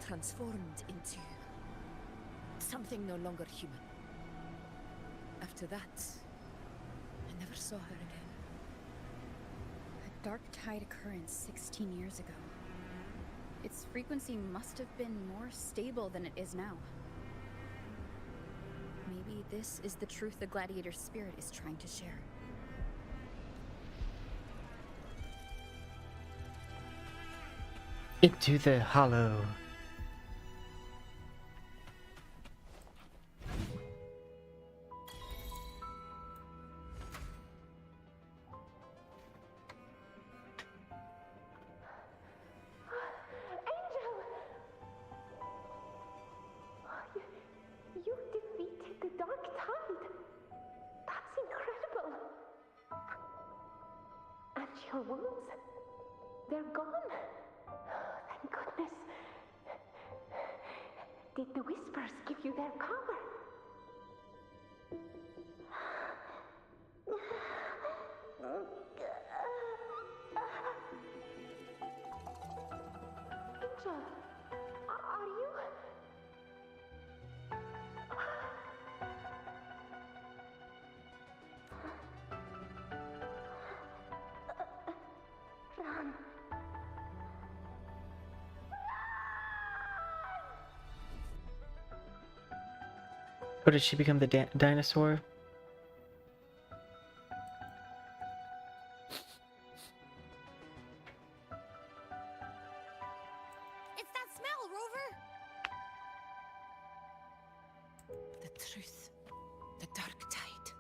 transformed into something no longer human. After that, I never saw her again. A Dark Tide occurrence 16 years ago. Its frequency must have been more stable than it is now. Maybe this is the truth the gladiator spirit is trying to share. Into the hollow. You defeated the Dark Tide. That's incredible. Your wounds? They're gone. Thank goodness. Did the whispers give you their cover? Angel, are you? Run. Oh, did she become the dinosaur? It's that smell, Rover! The truth, the dark tide,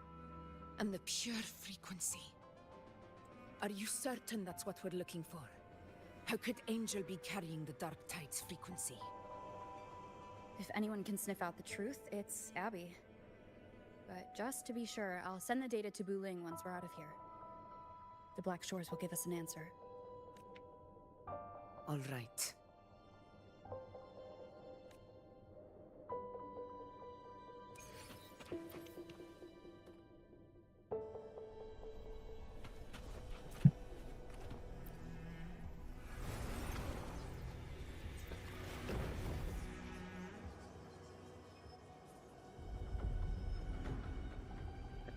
and the pure frequency. Are you certain that's what we're looking for? How could Angel be carrying the dark tide's frequency? If anyone can sniff out the truth, it's Abby. But just to be sure, I'll send the data to Buling once we're out of here. The Black Shores will give us an answer. All right.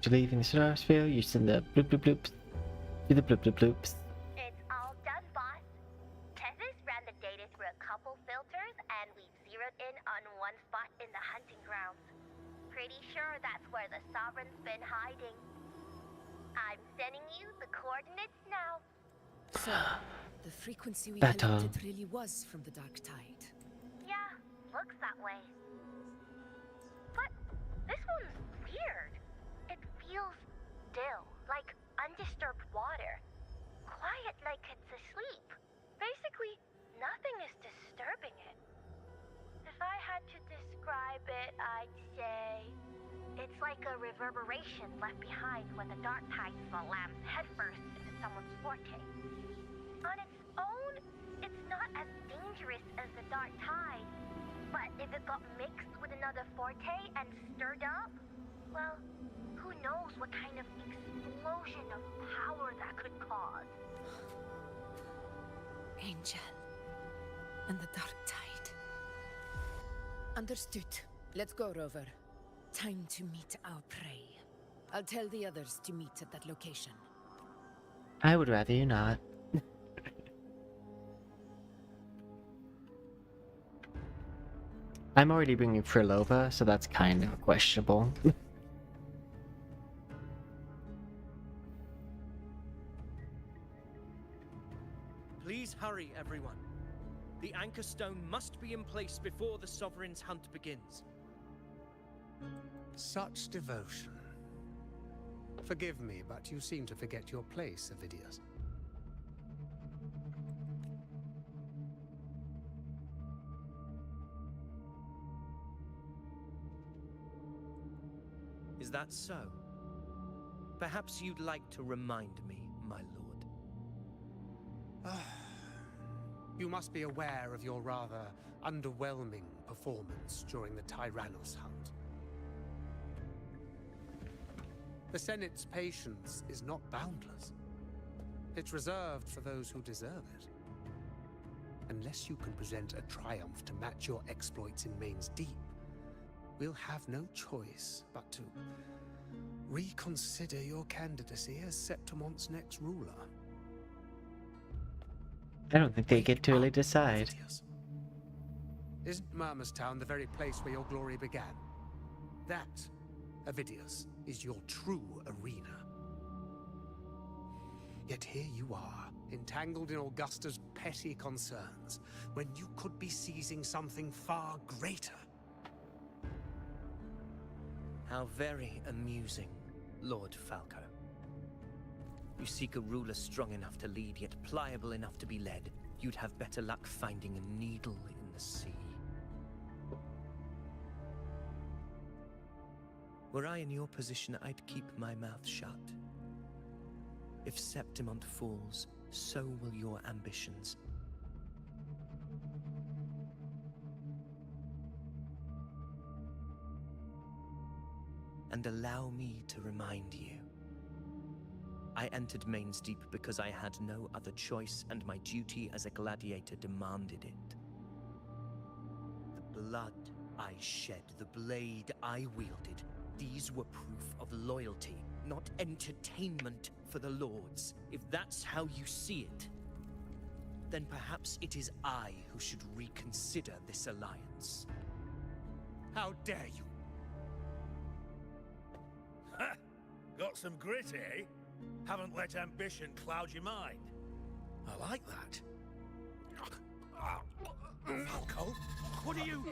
After leaving the solar sphere, using the bloop bloop bloops. Do the bloop bloop bloops. It's all done, boss. Tethys ran the data through a couple filters, and we've zeroed in on one spot in the hunting grounds. Pretty sure that's where the Sovereign's been hiding. I'm sending you the coordinates now. So, the frequency we Battle. collected really was from the dark tide. Yeah, looks that way. But this one's weird. It feels still, like undisturbed water. Quiet like it's asleep. Basically, nothing is disturbing it. If I had to describe it, I'd say it's like a reverberation left behind when the dark tide slams headfirst into someone's forte. On its own, it's not as dangerous as the dark tide. But if it got mixed with another forte and stirred up, well, who knows what kind of explosion of power that could cause. Angel. And the dark tide. Understood. Let's go, Rover. Time to meet our prey. I'll tell the others to meet at that location. I would rather you not. I'm already bringing Frilova, so that's kind of questionable. Please hurry, everyone. The anchor stone must be in place before the Sovereign's hunt begins. Such devotion. Forgive me, but you seem to forget your place, Avidius. Is that so? Perhaps you'd like to remind me, my lord. You must be aware of your rather underwhelming performance during the Tyrannos hunt. The Senate's patience is not boundless. It's reserved for those who deserve it. Unless you can present a triumph to match your exploits in Main's Deep, we'll have no choice but to reconsider your candidacy as Septimon's next ruler. I don't think they get to really decide. Isn't Murmustown the very place where your glory began? That, Avidius, is your true arena. Yet here you are, entangled in Augusta's petty concerns, when you could be seizing something far greater. How very amusing, Lord Falco. You seek a ruler strong enough to lead, yet pliable enough to be led. You'd have better luck finding a needle in the sea. Were I in your position, I'd keep my mouth shut. If Septimont falls, so will your ambitions. And allow me to remind you. I entered Main's Deep because I had no other choice, and my duty as a gladiator demanded it. The blood I shed, the blade I wielded, these were proof of loyalty, not entertainment for the Lords. If that's how you see it, then perhaps it is I who should reconsider this alliance. How dare you? Ha! Got some grit, eh? Haven't let ambition cloud your mind. I like that. Falco, what are you...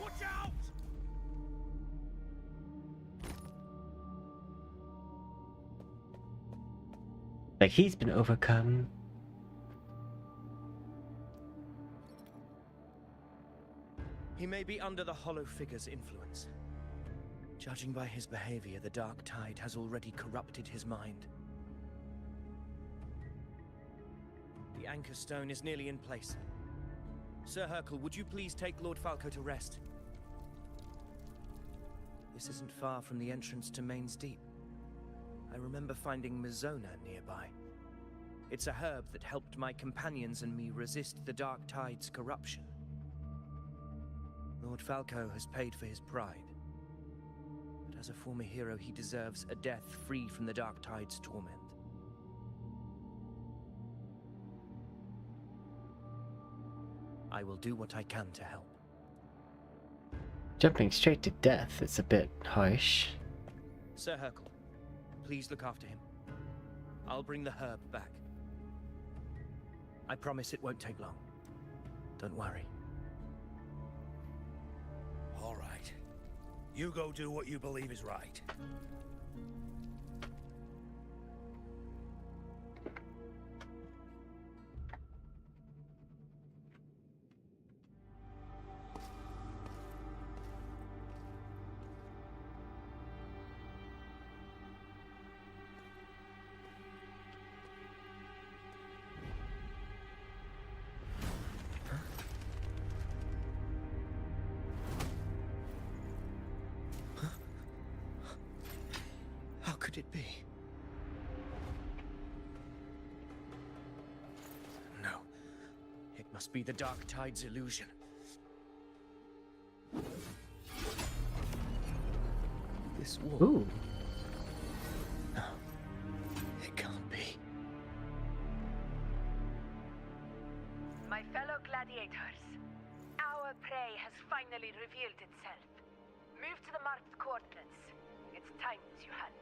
Watch out! Like he's been overcome. He may be under the Hollow Figure's influence. Judging by his behavior, the Dark Tide has already corrupted his mind. The Anchor Stone is nearly in place. Sir Hercule, would you please take Lord Falco to rest? This isn't far from the entrance to Main's Deep. I remember finding Mizona nearby. It's a herb that helped my companions and me resist the Dark Tide's corruption. Lord Falco has paid for his pride. But as a former hero, he deserves a death free from the Dark Tide's torment. I will do what I can to help. Jumping straight to death is a bit harsh. Sir Hercule, please look after him. I'll bring the herb back. I promise it won't take long. Don't worry. All right. You go do what you believe is right. How could it be? No. It must be the Dark Tide's illusion. This wall. Ooh. No. It can't be. My fellow gladiators, our prey has finally revealed itself. Move to the marked coordinates. It's time to hunt.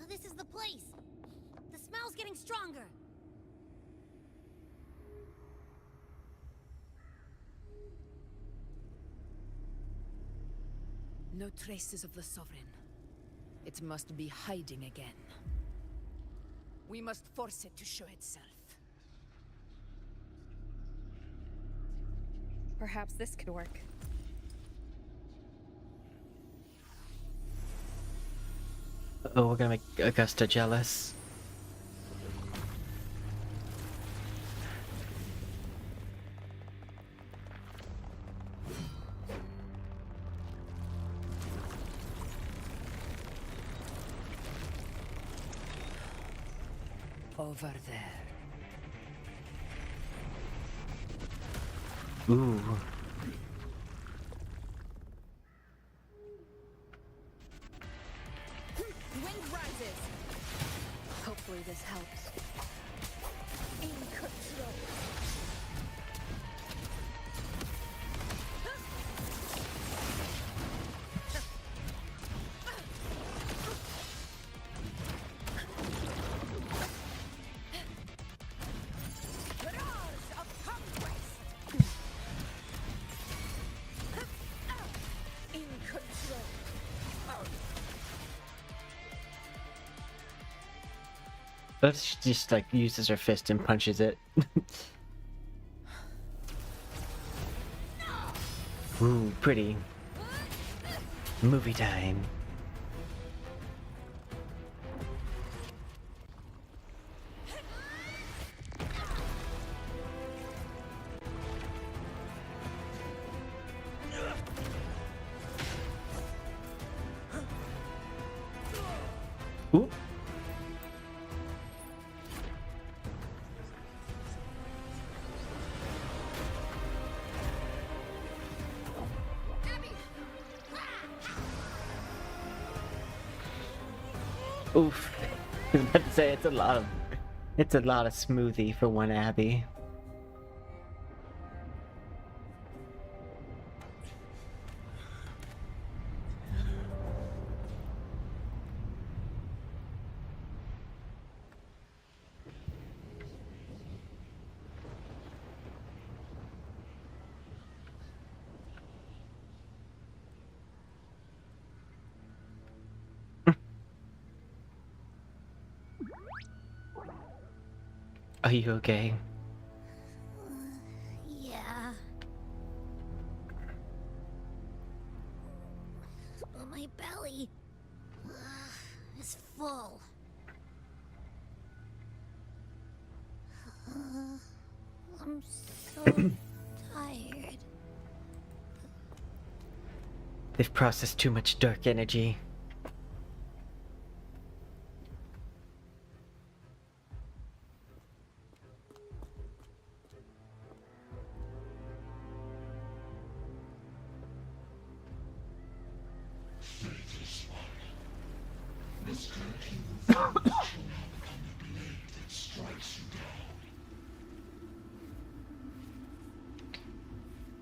This is the place! The smell's getting stronger! No traces of the Sovereign. It must be hiding again. We must force it to show itself. Perhaps this could work. Oh, we're gonna make Agusta jealous. Over there. Ooh. Wind rises. Hopefully this helps. In control. But she just like uses her fist and punches it. Ooh, pretty. Movie time. Ooh. Oof. I was about to say it's a lot of smoothie for one Abby. Are you okay? Yeah. But my belly is full. I'm so tired. They've processed too much dark energy. This curtain will fall its trauma become the blade that strikes you down.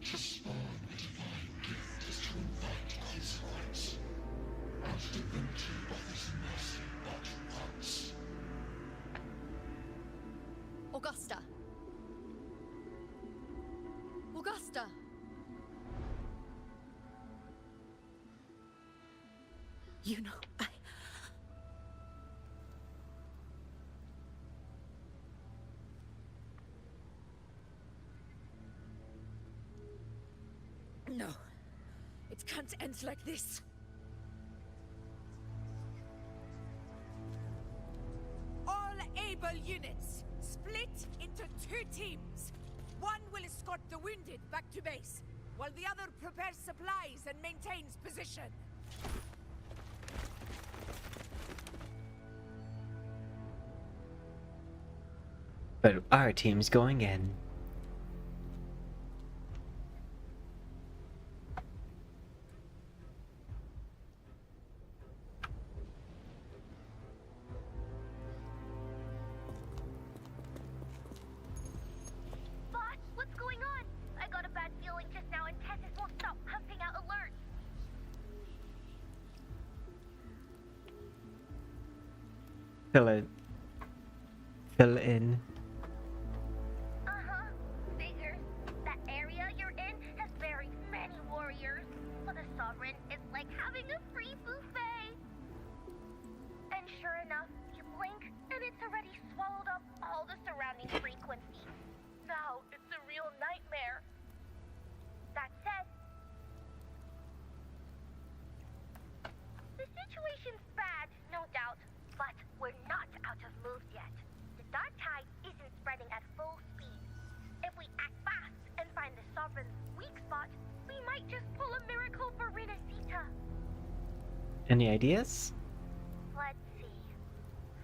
To spawn a divine gift is to invite consequence, and divinity offers mercy but once. Augusta. Augusta. You know, No. It can't end like this. All able units, split into 2 teams. One will escort the wounded back to base, while the other prepares supplies and maintains position. But our team's going in. Boss, what's going on? I got a bad feeling just now and Tessus won't stop pumping out alerts. Fill in. Uh-huh. Figures. That area you're in has very many warriors. But the Sovereign is like having a free buffet. And sure enough, you blink and it's already swallowed up all the surrounding frequencies. Now it's a real nightmare. That said, the situation's bad, no doubt, but we're not out of moves yet. The dark tide isn't spreading at full speed. If we act fast and find the Sovereign's weak spot, we might just pull a miracle for Renacita. Any ideas? Let's see.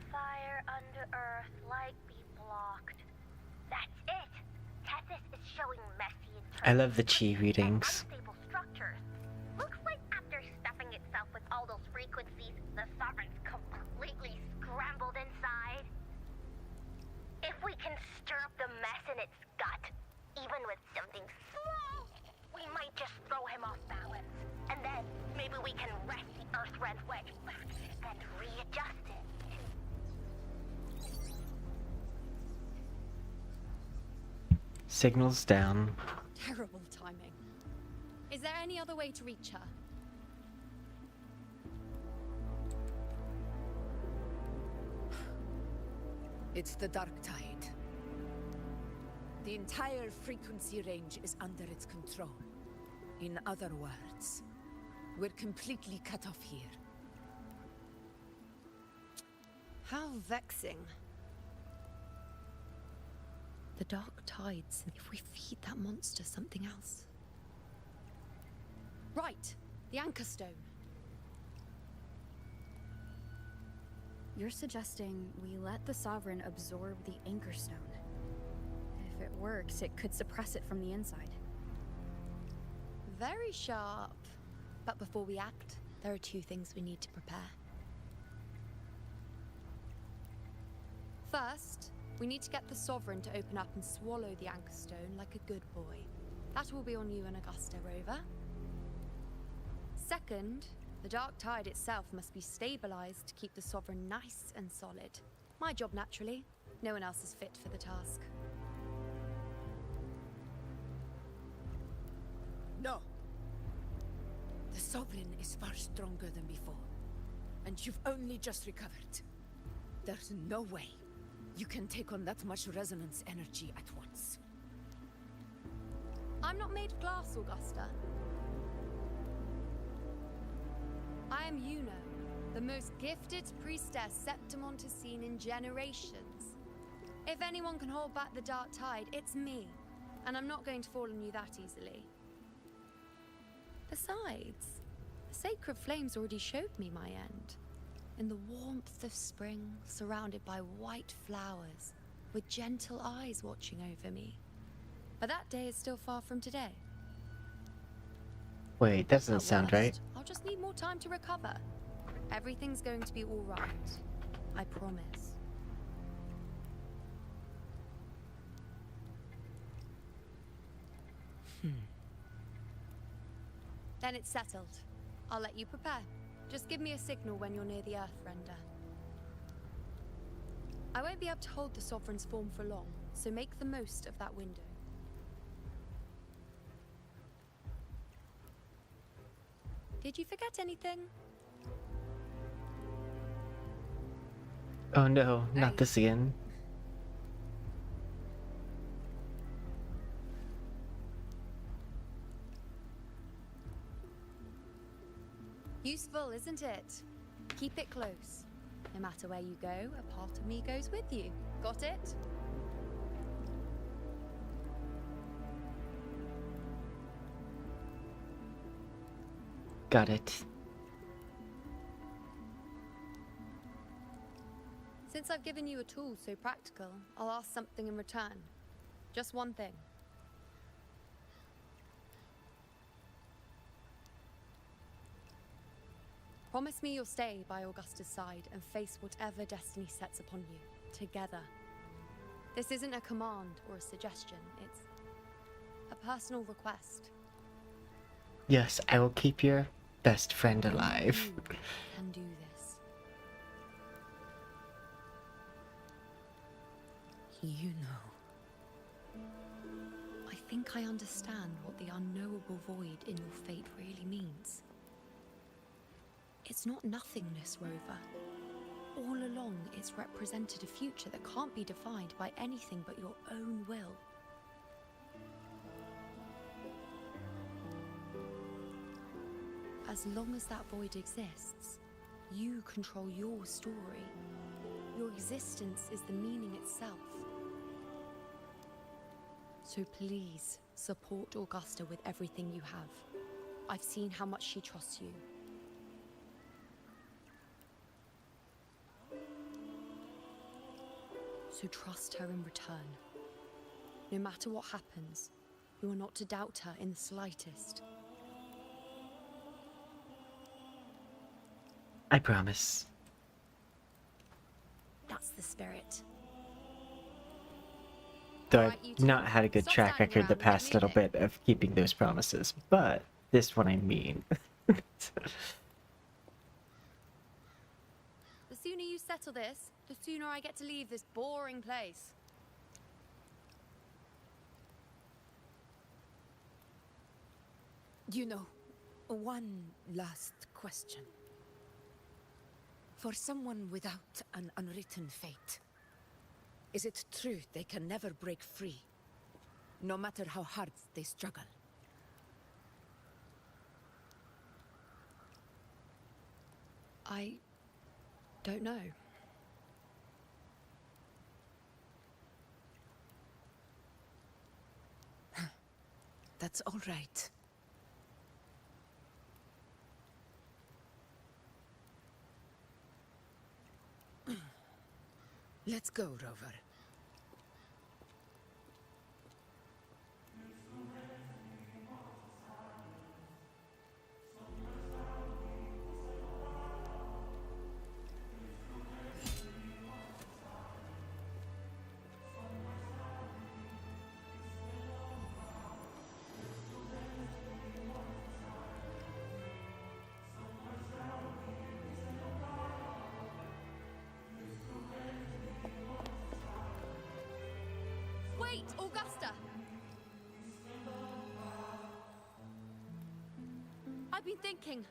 Fire under earth, light be blocked. That's it. Tessus is showing messy I love the chi readings. unstable structures. Looks like after stuffing itself with all those frequencies, the Sovereign's completely scrambled inside. If we can stir up the mess in its gut, even with something small, we might just throw him off balance. And then maybe we can wrest the Earthrend wedge back and readjust it. Signals down. terrible timing. Is there any other way to reach her? It's the Dark Tide. The entire frequency range is under its control. In other words, we're completely cut off here. How vexing. The Dark Tides. If we feed that monster something else. Right, the Anchor Stone. You're suggesting we let the Sovereign absorb the Anchor Stone. If it works, it could suppress it from the inside. Very sharp. But before we act, there are two things we need to prepare. First, we need to get the Sovereign to open up and swallow the Anchor Stone like a good boy. That will be on you and Agusta, Rover. Second, the Dark Tide itself must be stabilized to keep the Sovereign nice and solid. My job, naturally. No one else is fit for the task. No! The Sovereign is far stronger than before. And you've only just recovered. There's no way you can take on that much resonance energy at once. I'm not made of glass, Augusta. I am Yuno, the most gifted priestess Septimont has seen in generations. If anyone can hold back the Dark Tide, it's me. And I'm not going to fall on you that easily. Besides, the sacred flames already showed me my end. In the warmth of spring, surrounded by white flowers, with gentle eyes watching over me. But that day is still far from today. Wait, that doesn't At sound worst, right. I'll just need more time to recover. Everything's going to be all right. I promise. Then it's settled. I'll let you prepare. Just give me a signal when you're near the Earthrender. I won't be able to hold the Sovereign's form for long, so make the most of that window. Did you forget anything? Oh no, not this again. Useful, isn't it? Keep it close. No matter where you go, a part of me goes with you. Got it? Got it. Since I've given you a tool so practical, I'll ask something in return. Just one thing. Promise me you'll stay by Augusta's side and face whatever destiny sets upon you, together. This isn't a command or a suggestion, it's a personal request. Yes, I will keep your best friend alive. You can do this. You know. I think I understand what the unknowable void in your fate really means. It's not nothingness, Rover. All along, it's represented a future that can't be defined by anything but your own will. As long as that void exists, you control your story. Your existence is the meaning itself. So please, support Augusta with everything you have. I've seen how much she trusts you. So trust her in return. No matter what happens, you are not to doubt her in the slightest. I promise. That's the spirit. Though Alright, you I've two, not had a good stop track standing record the around and let past me little pick. bit of keeping those promises, but this one I mean. The sooner you settle this, the sooner I get to leave this boring place. You know, one last question. For someone without an unwritten fate, Is it true they can never break free, no matter how hard they struggle? I don't know. That's all right. Let's go, Rover. Wait, Augusta! I've been thinking.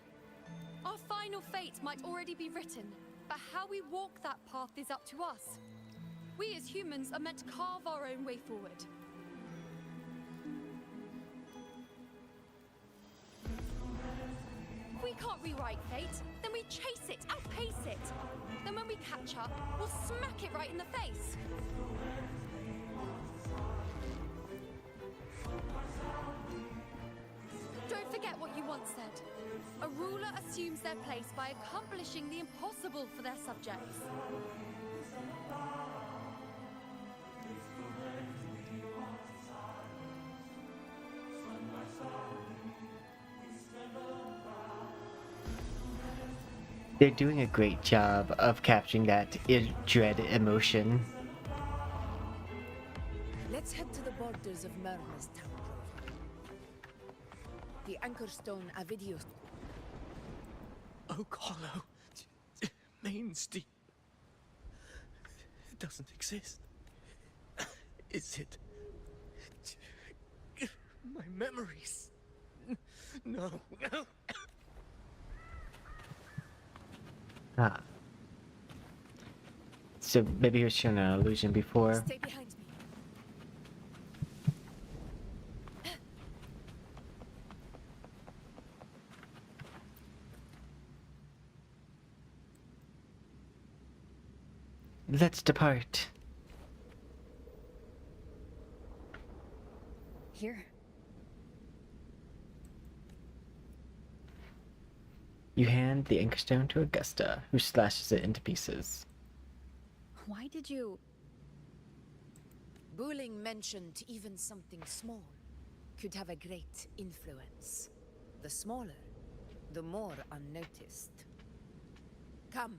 Our final fate might already be written, but how we walk that path is up to us. We as humans are meant to carve our own way forward. If we can't rewrite fate, then we chase it, outpace it. Then when we catch up, we'll smack it right in the face. Don't forget what you once said. A ruler assumes their place by accomplishing the impossible for their subjects. They're doing a great job of capturing that dread emotion. Let's head to the borders of Myrna's town, Rover. The anchor stone Avidios. Oak Hollow. Mains Deep. It doesn't exist. Is it? My memories. No. Ah. So maybe he was shown an illusion before. Stay behind me. Let's depart. Here. You hand the anchor stone to Agusta, who slashes it into pieces. Why did you... Booling mentioned even something small could have a great influence. The smaller, the more unnoticed. Come,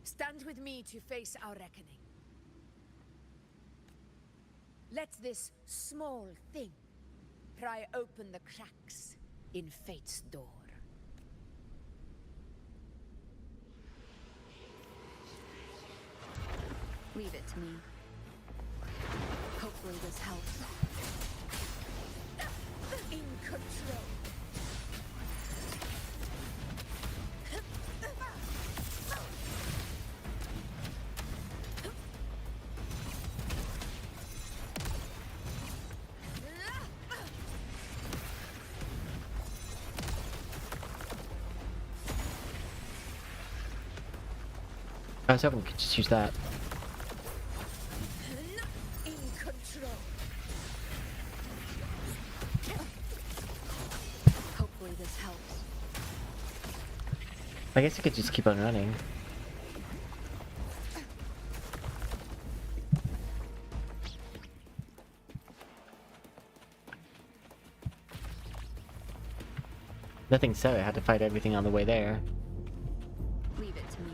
stand with me to face our reckoning. Let this small thing pry open the cracks in fate's door. Leave it to me. Hopefully this helps. In control. I was hoping we could just use that. In control. Hopefully this helps. I guess I could just keep on running. Nothing said I had to fight everything on the way there. Leave it to me.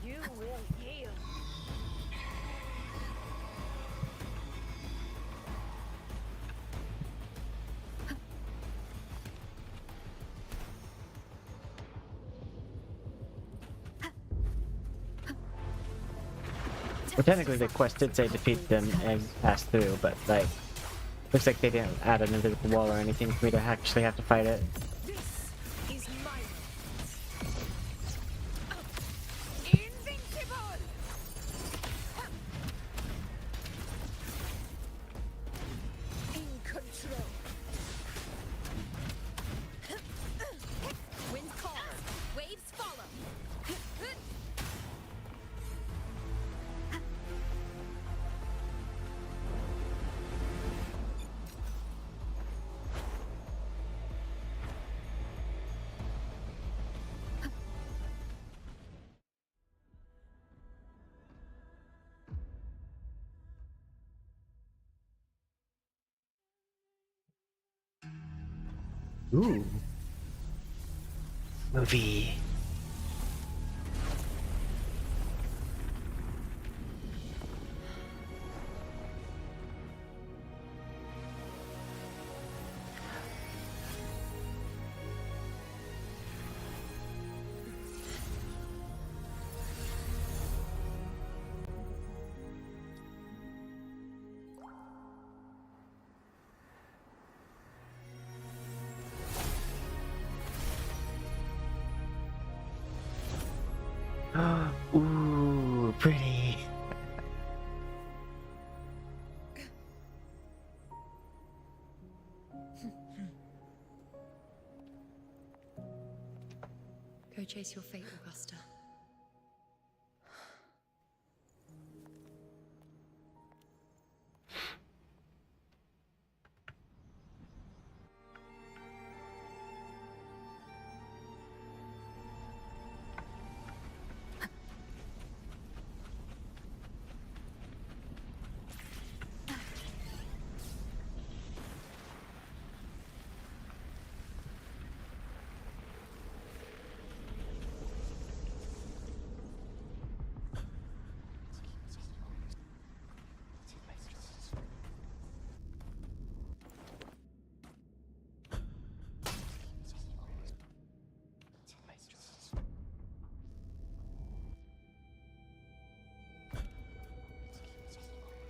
You will yield. Well, technically the quest did say defeat them and pass through, but like, looks like they didn't add an invisible wall or anything for me to actually have to fight it. This is my moment. Ooh. Movie. Ooh, pretty. Go chase your fate, Augusta.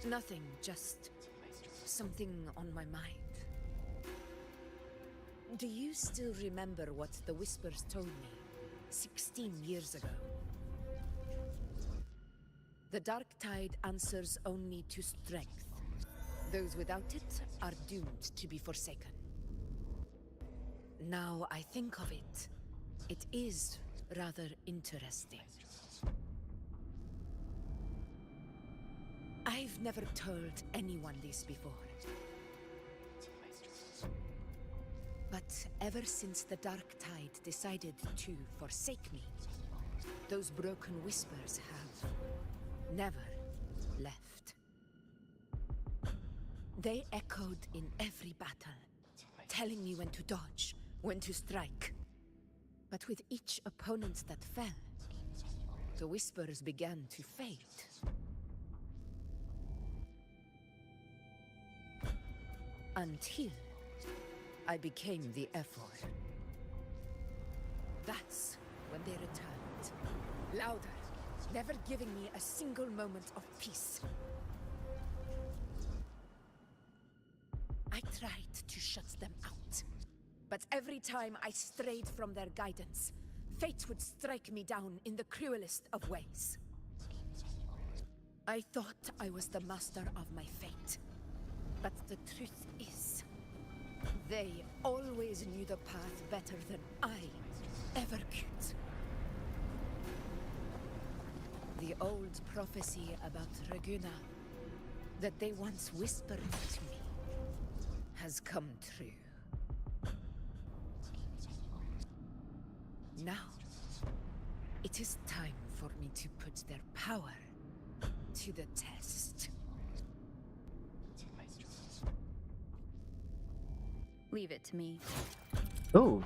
Nothing, just something on my mind. Do you still remember what the Whispers told me 16 years ago? The Dark Tide answers only to strength. Those without it are doomed to be forsaken. Now I think of it, it is rather interesting. I've never told anyone this before. But ever since the Dark Tide decided to forsake me, those broken whispers have never left. They echoed in every battle, telling me when to dodge, when to strike. But with each opponent that fell, the whispers began to fade. Until I became the F-word. That's when they returned. Louder, never giving me a single moment of peace. I tried to shut them out. But every time I strayed from their guidance, fate would strike me down in the cruelest of ways. I thought I was the master of my fate. But the truth is, they always knew the path better than I ever could. The old prophecy about Reguna, that they once whispered to me, has come true. Now, it is time for me to put their power to the test. Leave it to me. Ooh.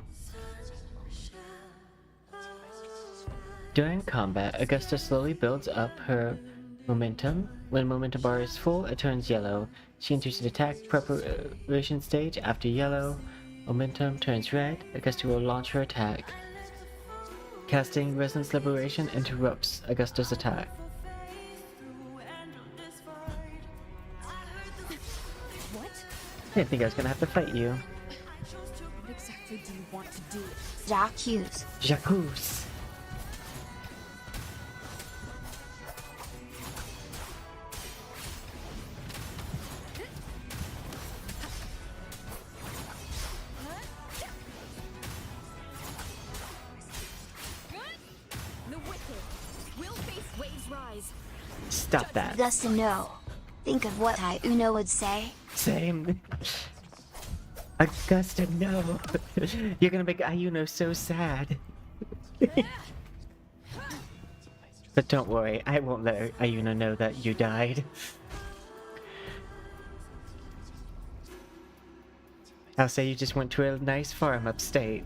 During combat, Agusta slowly builds up her momentum. When momentum bar is full, it turns yellow. She enters the attack preparation stage. After yellow, momentum turns red. Agusta will launch her attack. Casting Resonance Liberation interrupts Agusta's attack. What? I didn't think I was gonna have to fight you. What exactly do you want to do? J'accuse. J'accuse. The wicked will face waves rise. Stop that. Augusta, no. Think of what Uno would say. Same. Agusta, no. You're gonna make Ayuno so sad. But don't worry, I won't let Ayuno know that you died. I'll say you just went to a nice farm upstate.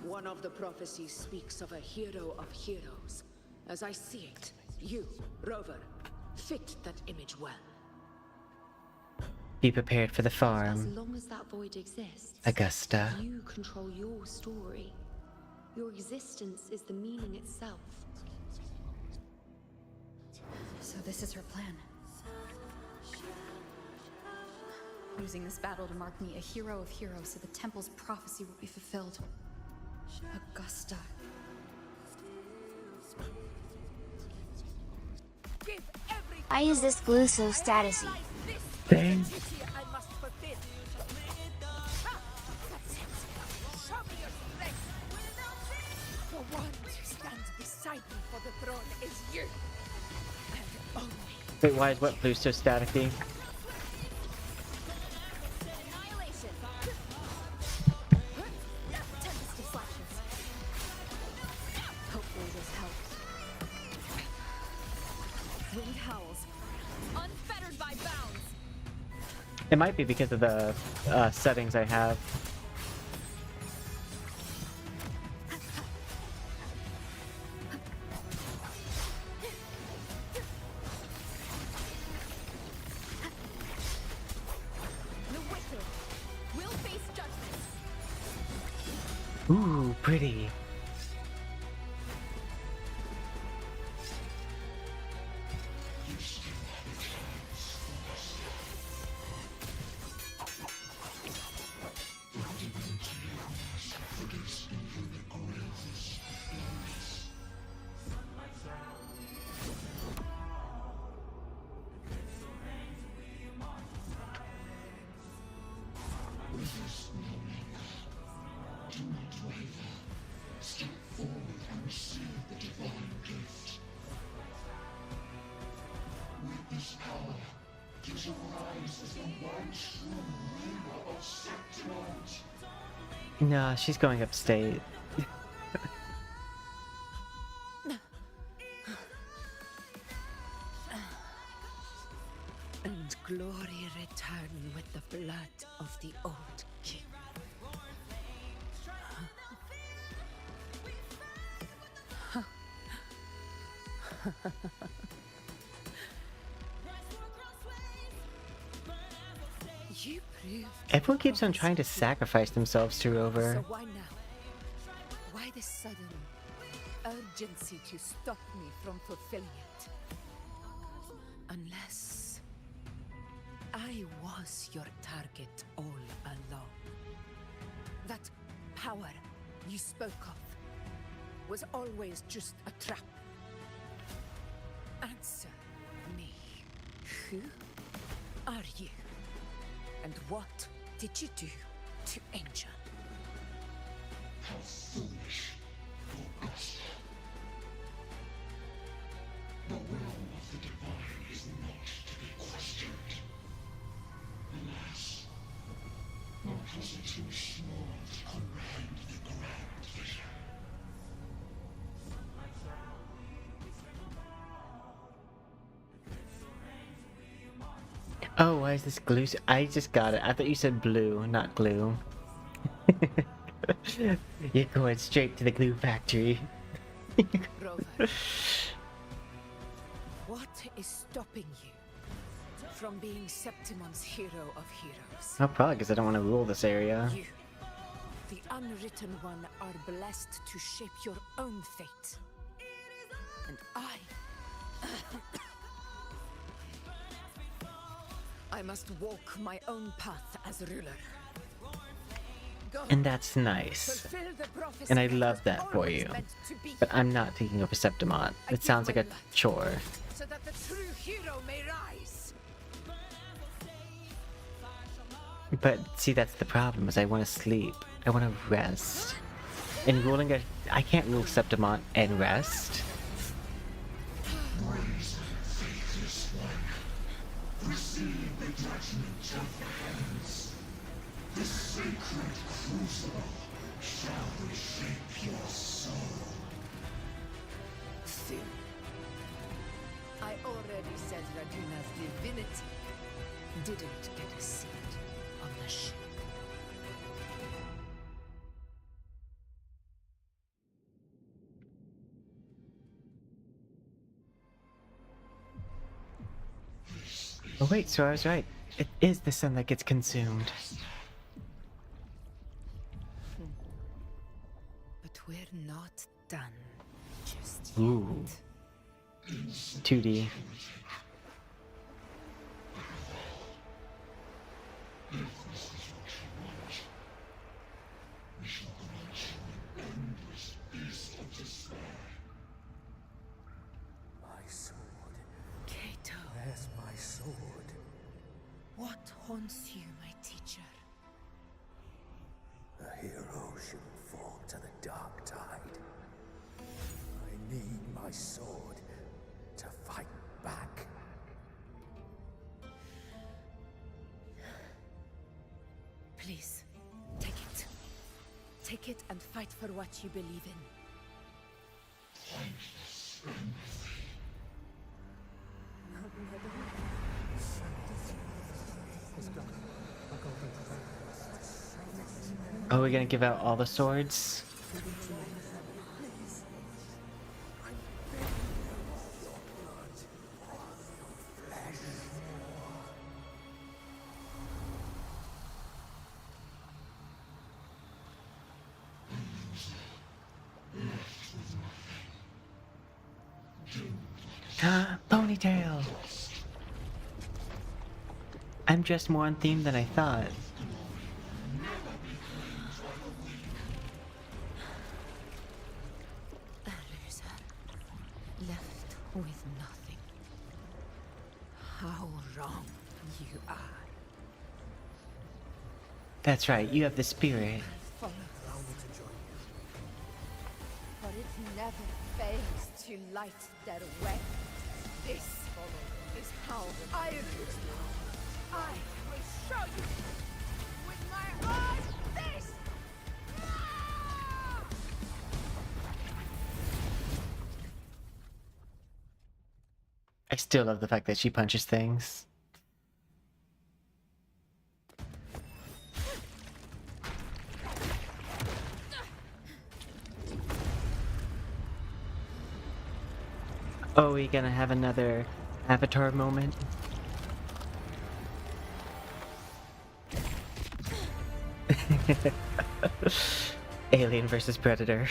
One of the prophecies speaks of a hero of heroes. As I see it, you, Rover, fit that image well. Be prepared for the As farm, long as that void exists, Agusta. you control your story. Your existence is the meaning itself. So this is her plan. Using this battle to mark me a hero of heroes so the temple's prophecy will be fulfilled. Agusta. Why is this glue so statusy? Dang. I must fulfill. Show me your strength. The one who stands beside me for the throne is you. And only. Wait, why is what blue so staticky? Tempesty flashes. Hopefully this helps. Wind howls. Unfettered by bounds. It might be because of the settings I have. The wicked will face judgment. Ooh, pretty. Do not waver. Step forward and receive the divine gift. With this power, visualize as the one true ruler of Septimont. Nah, she's going upstate. And glory return with the blood of the old king. You proved Everyone keeps on trying to sacrifice themselves to Rover. So why now? Why this sudden urgency to stop me from fulfilling it? Unless I was your target all along. That power you spoke of was always just a trap. Answer me. Who are you? And what did you do to Angel? How foolish, Agusta. The will of the divine is not to be questioned. Alas, mortals are too small to comprehend the grand vision. Oh, why is this glue? I just got it. I thought you said blue, not glue. You're going straight to the glue factory. Rover, what is stopping you from being Septimon's hero of heroes? Oh, probably because I don't want to rule this area. You, the unwritten one, are blessed to shape your own fate. And I must walk my own path as ruler. Go. And that's nice. And I love that for you. But I'm not taking over Septimont. It sounds like a chore. So that the true hero may rise. But see, that's the problem, is I want to sleep. I want to rest. And ruling a... I can't rule Septimont and rest. Brazen, faithless one, receive the judgment of the heavens. The sacred crucible shall reshape your soul. Fool. I already said Raguna's divinity didn't get a seat on the ship. Oh wait, so I was right. It is the sun that gets consumed. But we're not done just Ooh. 2D. My sword. Kato. Where's my sword? What haunts you, my teacher? A hero shouldn't fall to the dark tide. I need my sword to fight back. Please, take it. Take it and fight for what you believe in. Oh, we're gonna give out all the swords? Ponytail! I'm just more on theme than I thought. Left with nothing. How wrong you are. That's right, you have the spirit. Follow. For it never fails to light their way. This is how I will. I will show you with my own fist. I still love the fact that she punches things. Oh, we gonna have another Avatar moment? Alien versus Predator.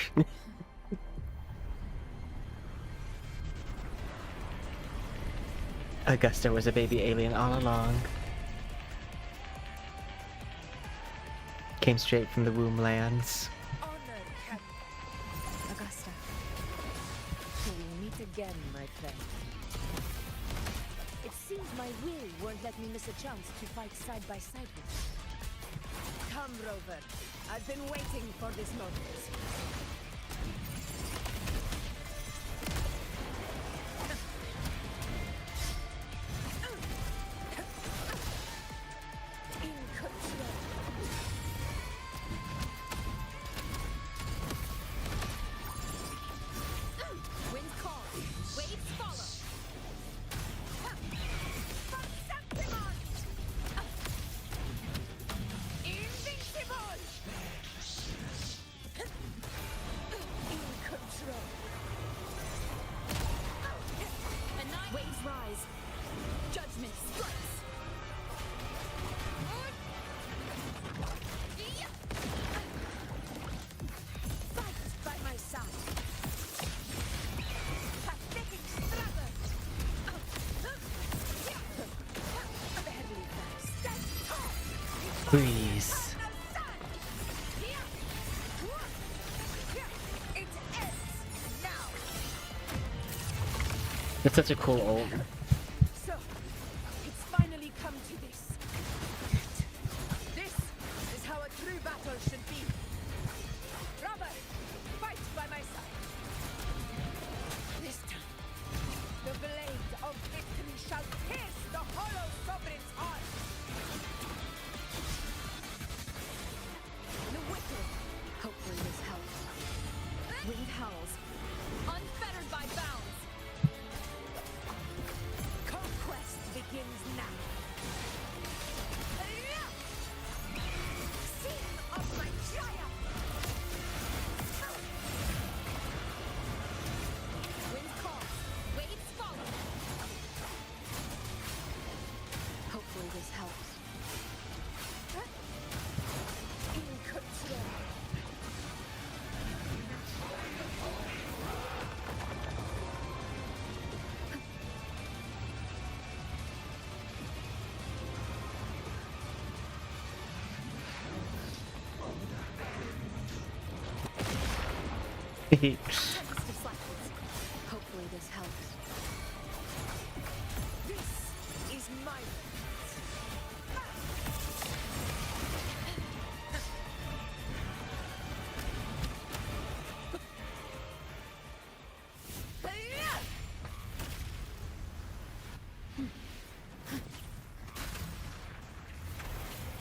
Agusta was a baby alien all along. Came straight from the womb lands. Agusta. We meet again, my friend. It seems my will won't let me miss a chance to fight side by side with you. Come, Rover. I've been waiting for this moment. Breeze. That's such a cool ult. So, it's finally come to this. This is how a true battle should be. Robert, fight by my side. This time, the blade of victory shall pierce the hollow sovereign's heart. The wicked. Hopefully this helps. Winged howls, unfettered by bounds. Hopefully this helps. This is my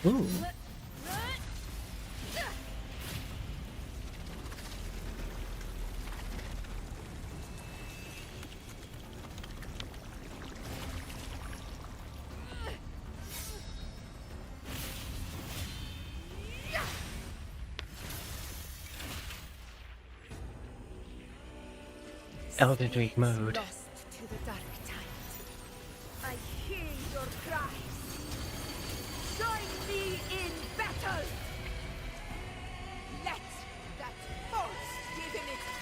Ooh. Elden Ring mode. lost to the dark tide. I hear your cries. Join me in battle. Let that false divinity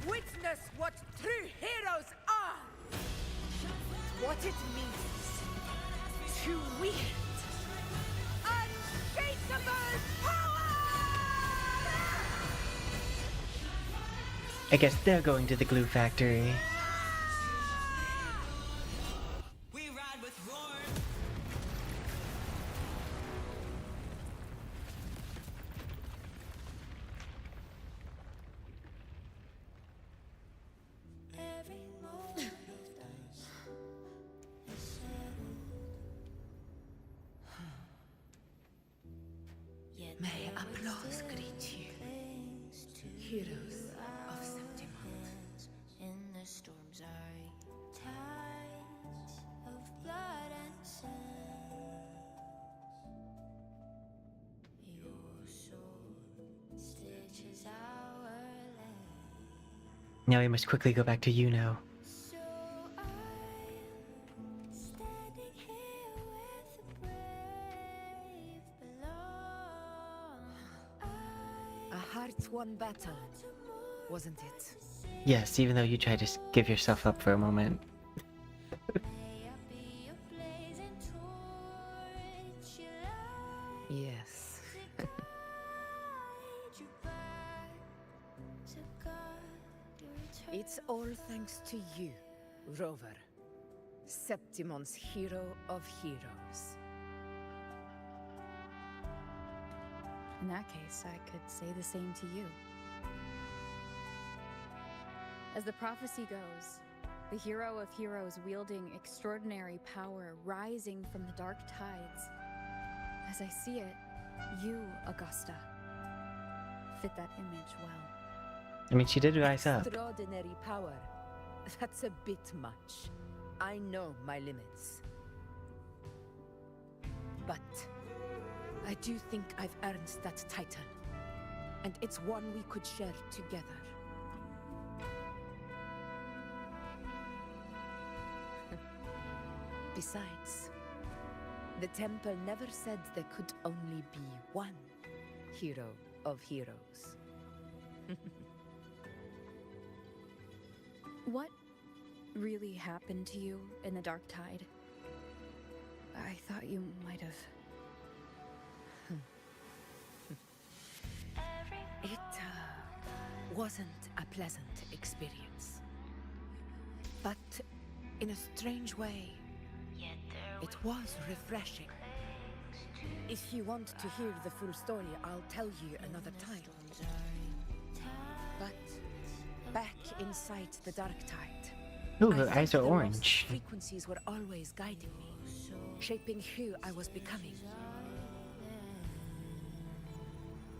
witness what true heroes are. What it means to wield unshakable power. I guess they're going to the glue factory. May applause greet you, heroes of Septimont. In the storm's eye, tides of blood and sand. Your sword stitches our land. Now we must quickly go back to Yuno. So I'm standing here with the brave below. A heart-won battle, wasn't it? Yes, even though you tried to give yourself up for a moment. Yes. It's all thanks to you, Rover. Septimon's hero of heroes. In that case, I could say the same to you. As the prophecy goes, the hero of heroes wielding extraordinary power rising from the dark tides. As I see it, you, Agusta, fit that image well. I mean, she did rise up. Extraordinary power. That's a bit much. I know my limits. But I do think I've earned that title. And it's one we could share together. Besides, the temple never said there could only be one hero of heroes. What really happened to you in the Dark Tide? I thought you might have... It wasn't a pleasant experience. But in a strange way, it was refreshing. If you want to hear the full story, I'll tell you another time. But back inside the Dark Tide, Ooh, her eyes are the orange. lost frequencies were always guiding me, shaping who I was becoming.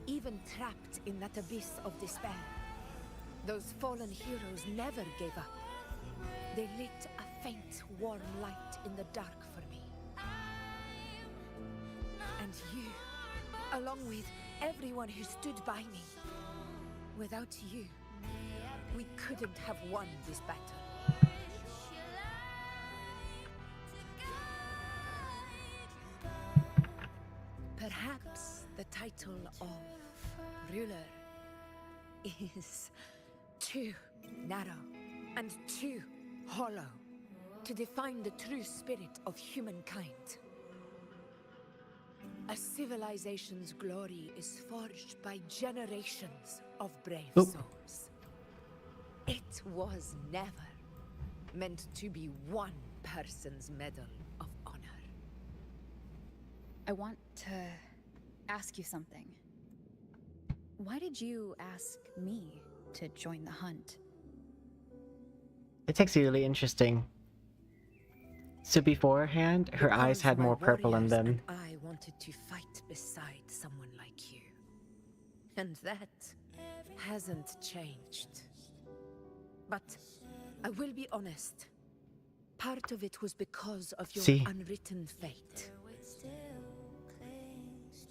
Even trapped in that abyss of despair, those fallen heroes never gave up. They lit a faint, warm light in the dark for me. And you, along with everyone who stood by me. Without you, we couldn't have won this battle. Perhaps the title of ruler is too narrow and too hollow to define the true spirit of humankind. A civilization's glory is forged by generations of brave Oh. souls. It was never meant to be one person's medal of honor. I want to ask you something. Why did you ask me to join the hunt? It's actually really interesting. So beforehand, her eyes had more purple in them. And I wanted to fight beside someone like you. And that hasn't changed. But I will be honest. Part of it was because of your See? unwritten fate.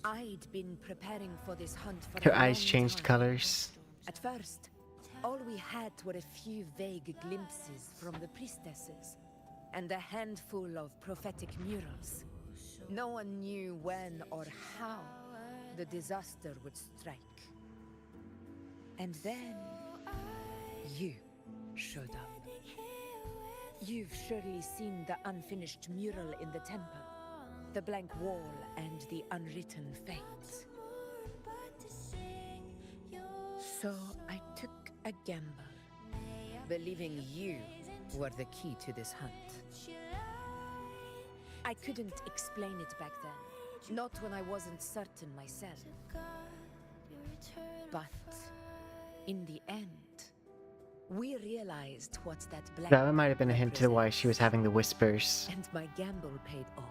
I'd been preparing for this hunt for Her a eyes long changed time. colors. At first, all we had were a few vague glimpses from the priestesses, and a handful of prophetic murals. No one knew when or how the disaster would strike. And then you showed up. You've surely seen the unfinished mural in the temple, the blank wall and the unwritten fate. So I took a gamble, believing you were the key to this hunt. I couldn't explain it back then, not when I wasn't certain myself. But in the end, we realized what that blank That might have been a hint to why she was having the whispers. and my gamble paid off.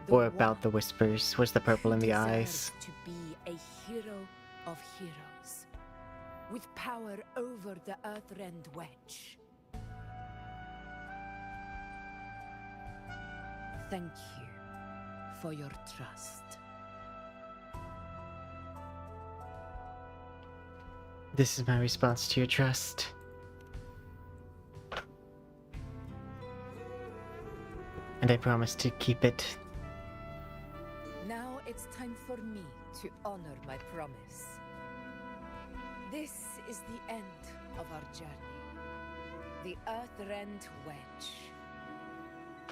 Or about the whispers was the purple in the eyes. To be a hero of heroes, with power over the Earthrend Wedge. Thank you for your trust. This is my response to your trust. And I promise to keep it. Now it's time for me to honor my promise. This is the end of our journey. The Earthrend Wedge.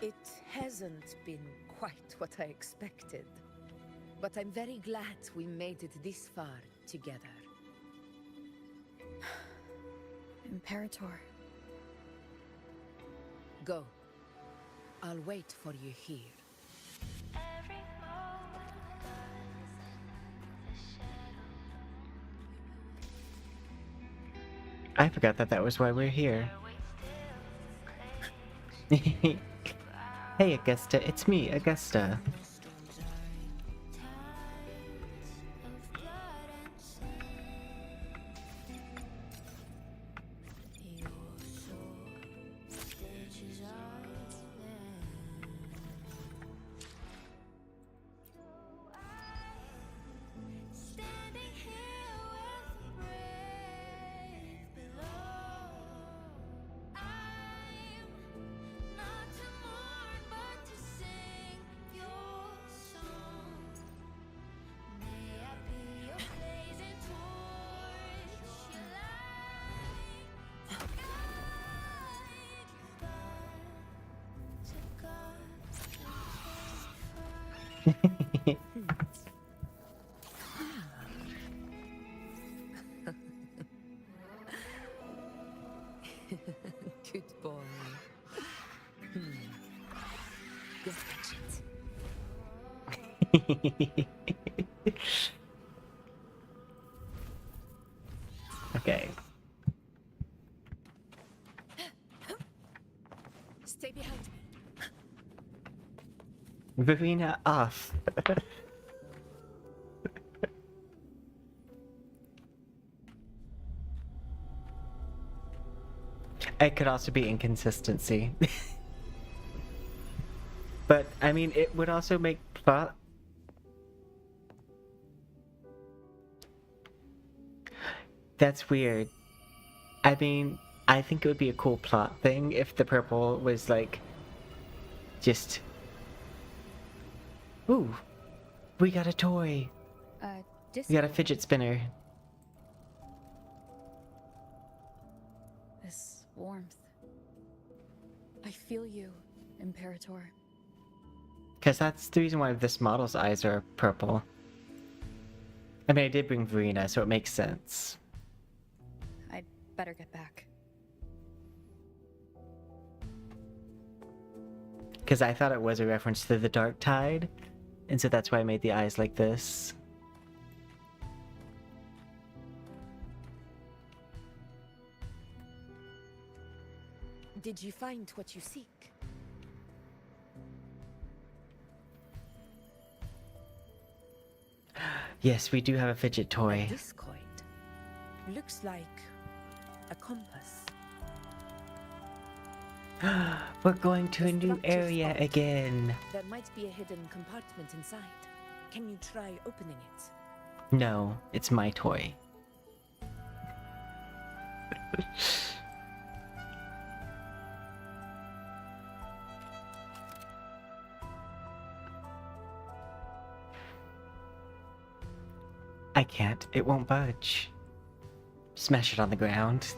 It hasn't been quite what I expected, but I'm very glad we made it this far together. Imperator. Go. I'll wait for you here. I forgot that was why we're here. Hey Augusta, it's me, Augusta. Good boy. Go fetch it. Okay. Stay behind me. Verena off. It could also be inconsistency. But, I mean, it would also make plot... That's weird. I mean, I think it would be a cool plot thing if the purple was, like, just... Ooh, we got a toy. We got a fidget spinner. This warmth. I feel you, Imperator. Because that's the reason why this model's eyes are purple. I mean, I did bring Verena, so it makes sense. I'd better get back. Because I thought it was a reference to the Dark Tide, and so that's why I made the eyes like this. Did you find what you seek? Yes, we do have a fidget toy. A discoid. Looks like a compass. We're going to a new area again. There might be a hidden compartment inside. Can you try opening it? No, it's my toy. I can't. It won't budge. Smash it on the ground.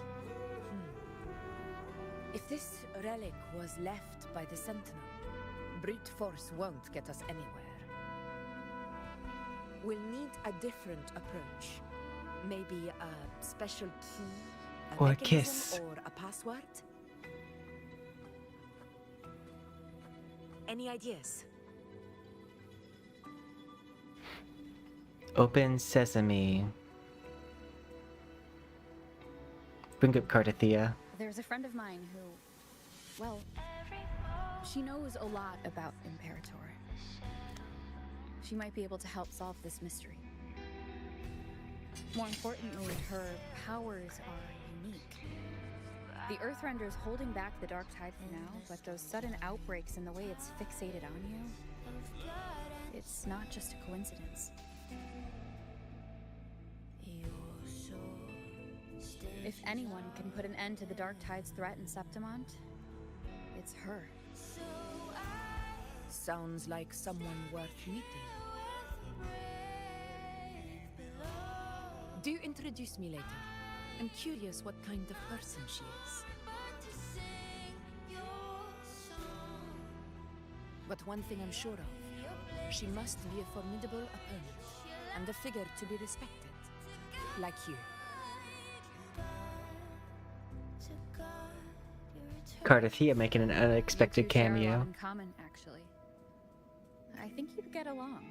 If this relic was left by the Sentinel, brute force won't get us anywhere. We'll need a different approach. Maybe a special key, Or a mechanism, kiss. or a password? Any ideas? Open sesame. Bring up Cardathea. There's a friend of mine who, well, she knows a lot about Imperator. She might be able to help solve this mystery. More importantly, her powers are unique. The Earthrender's holding back the Dark Tide for now, but those sudden outbreaks and the way it's fixated on you, it's not just a coincidence. If anyone can put an end to the Dark Tide's threat in Septimont, it's her. Sounds like someone worth meeting. Do introduce me later. I'm curious what kind of person she is. But one thing I'm sure of, she must be a formidable opponent, and a figure to be respected, like you. Cardathea making an unexpected You two share a lot cameo. in common, actually. I think you'd get along.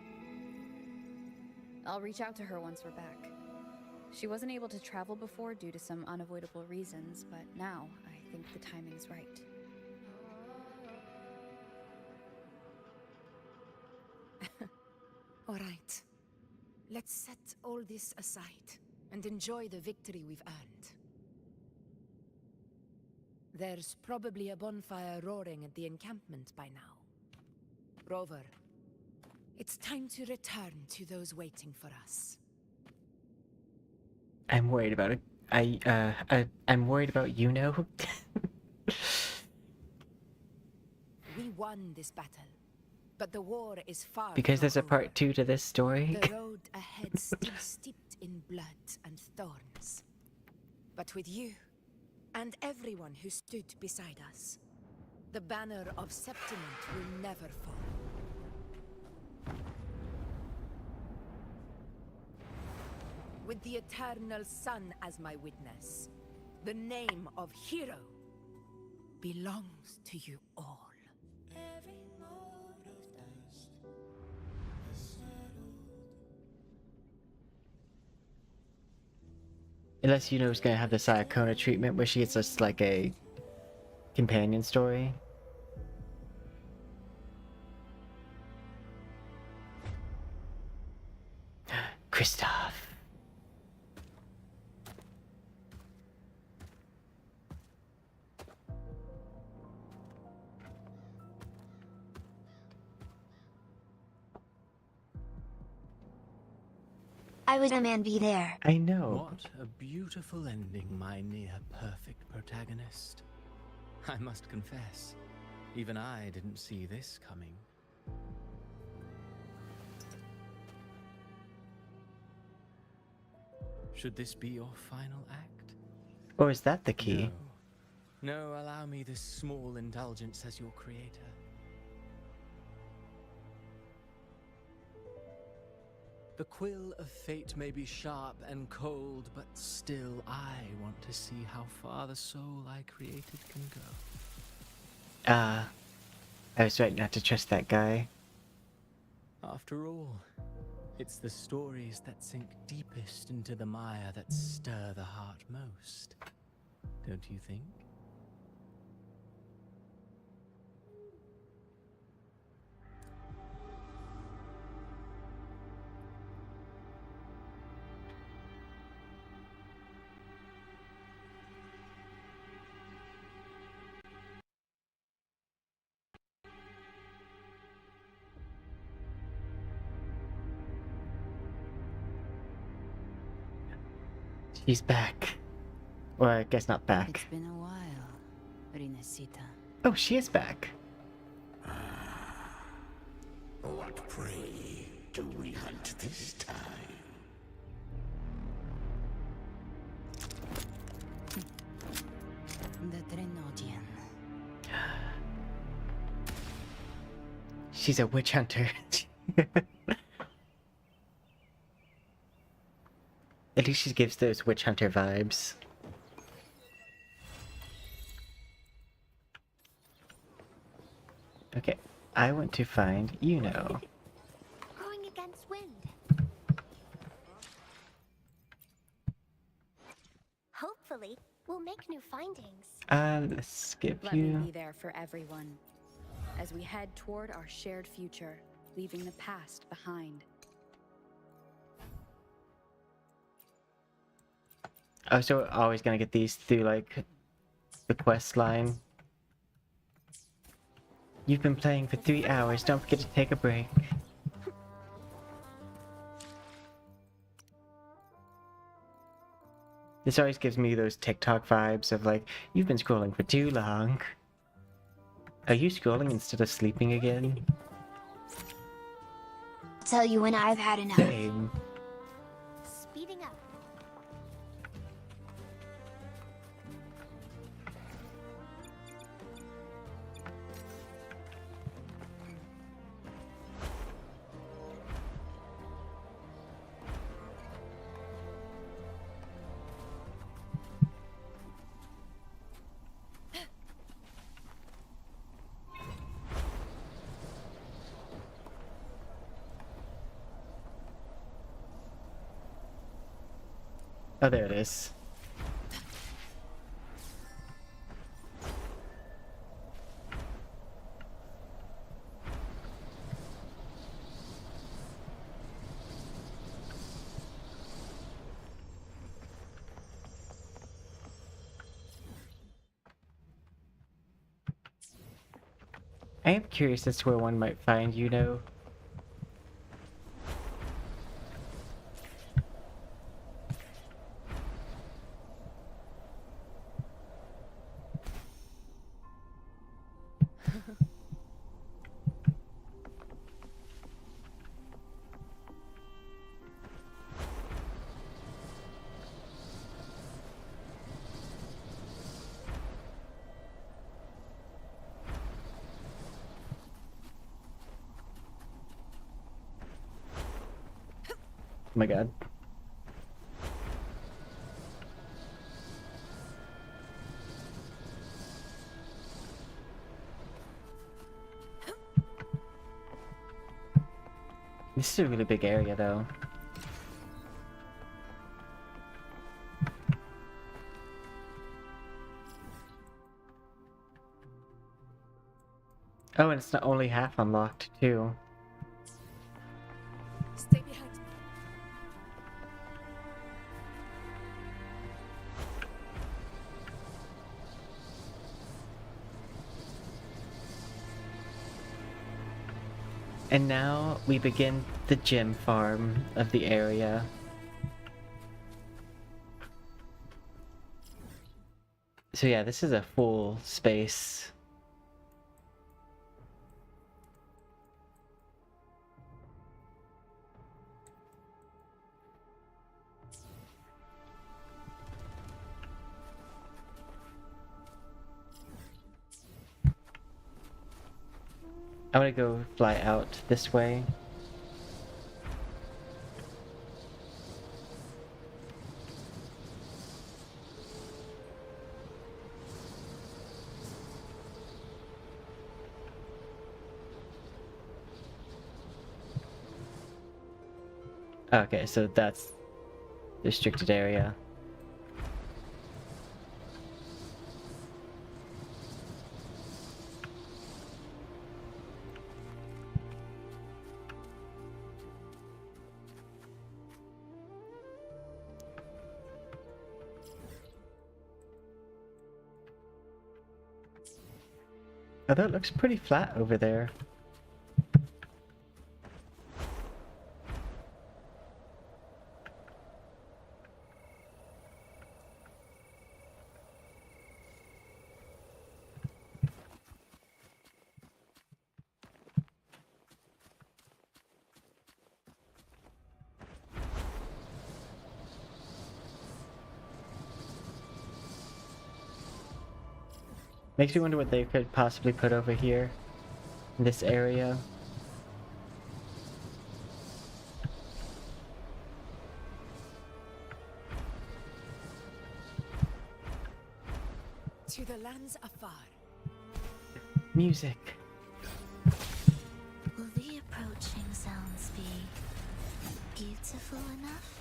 I'll reach out to her once we're back. She wasn't able to travel before due to some unavoidable reasons, but now I think the timing's right. All right. Let's set all this aside and enjoy the victory we've earned. There's probably a bonfire roaring at the encampment by now. Rover, it's time to return to those waiting for us. I'm worried about it. I'm worried about Yuno. We won this battle, but the war is far Because from there's a over. part 2 to this story. The road ahead still steeped in blood and thorns. But with you, and everyone who stood beside us, the banner of Septimont will never fall. With the eternal sun as my witness, the name of hero belongs to you all. Unless Yuno's gonna have the Sayakona treatment where she gets just like a companion story. Kristoff. I would a man be there. I know. What a beautiful ending, my near-perfect protagonist. I must confess, even I didn't see this coming. Should this be your final act? Or is that the key? No, allow me this small indulgence as your creator. The quill of fate may be sharp and cold, but still I want to see how far the soul I created can go. I was right not to trust that guy. After all, it's the stories that sink deepest into the mire that stir the heart most. Don't you think? She's back. Well, I guess not back. It's been a while, Rinesita. Oh, she is back. What prey do we hunt this time? The Drenodian. She's a witch hunter. At least she gives those witch hunter vibes. Okay, I want to find Yuno. Going against wind. Hopefully, we'll make new findings. Let's skip Let you. me be there for everyone as we head toward our shared future, leaving the past behind. Oh, so we're always gonna get these through, like, the quest line. You've been playing for 3 hours, don't forget to take a break. This always gives me those TikTok vibes of like, you've been scrolling for too long. Are you scrolling instead of sleeping again? Tell you when I've had enough. Same. Speeding up. Oh, there it is. I am curious as to where one might find Yuno. Oh my god. This is a really big area though. Oh, and it's not only half unlocked too. Stay behind me. And now we begin the gem farm of the area. So yeah, this is a full space. I'm gonna go fly out this way. Okay, so that's the restricted area. Oh, that looks pretty flat over there. Makes me wonder what they could possibly put over here in this area. To the lands afar. Music. Will the approaching sounds be beautiful enough?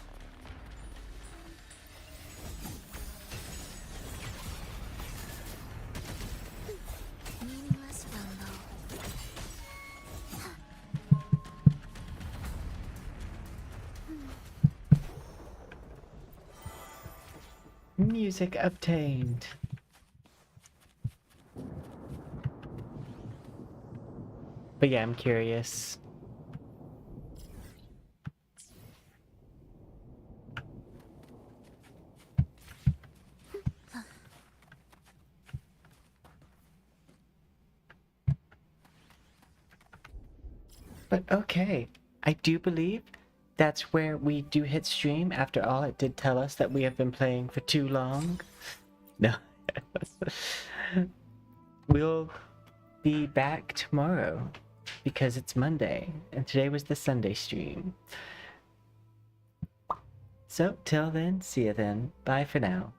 Meaningless rumble. Music obtained. But yeah, I'm curious. But okay, I do believe that's where we do hit stream. After all, it did tell us that we have been playing for too long. No. We'll be back tomorrow because it's Monday and today was the Sunday stream. So till then, see you then. Bye for now.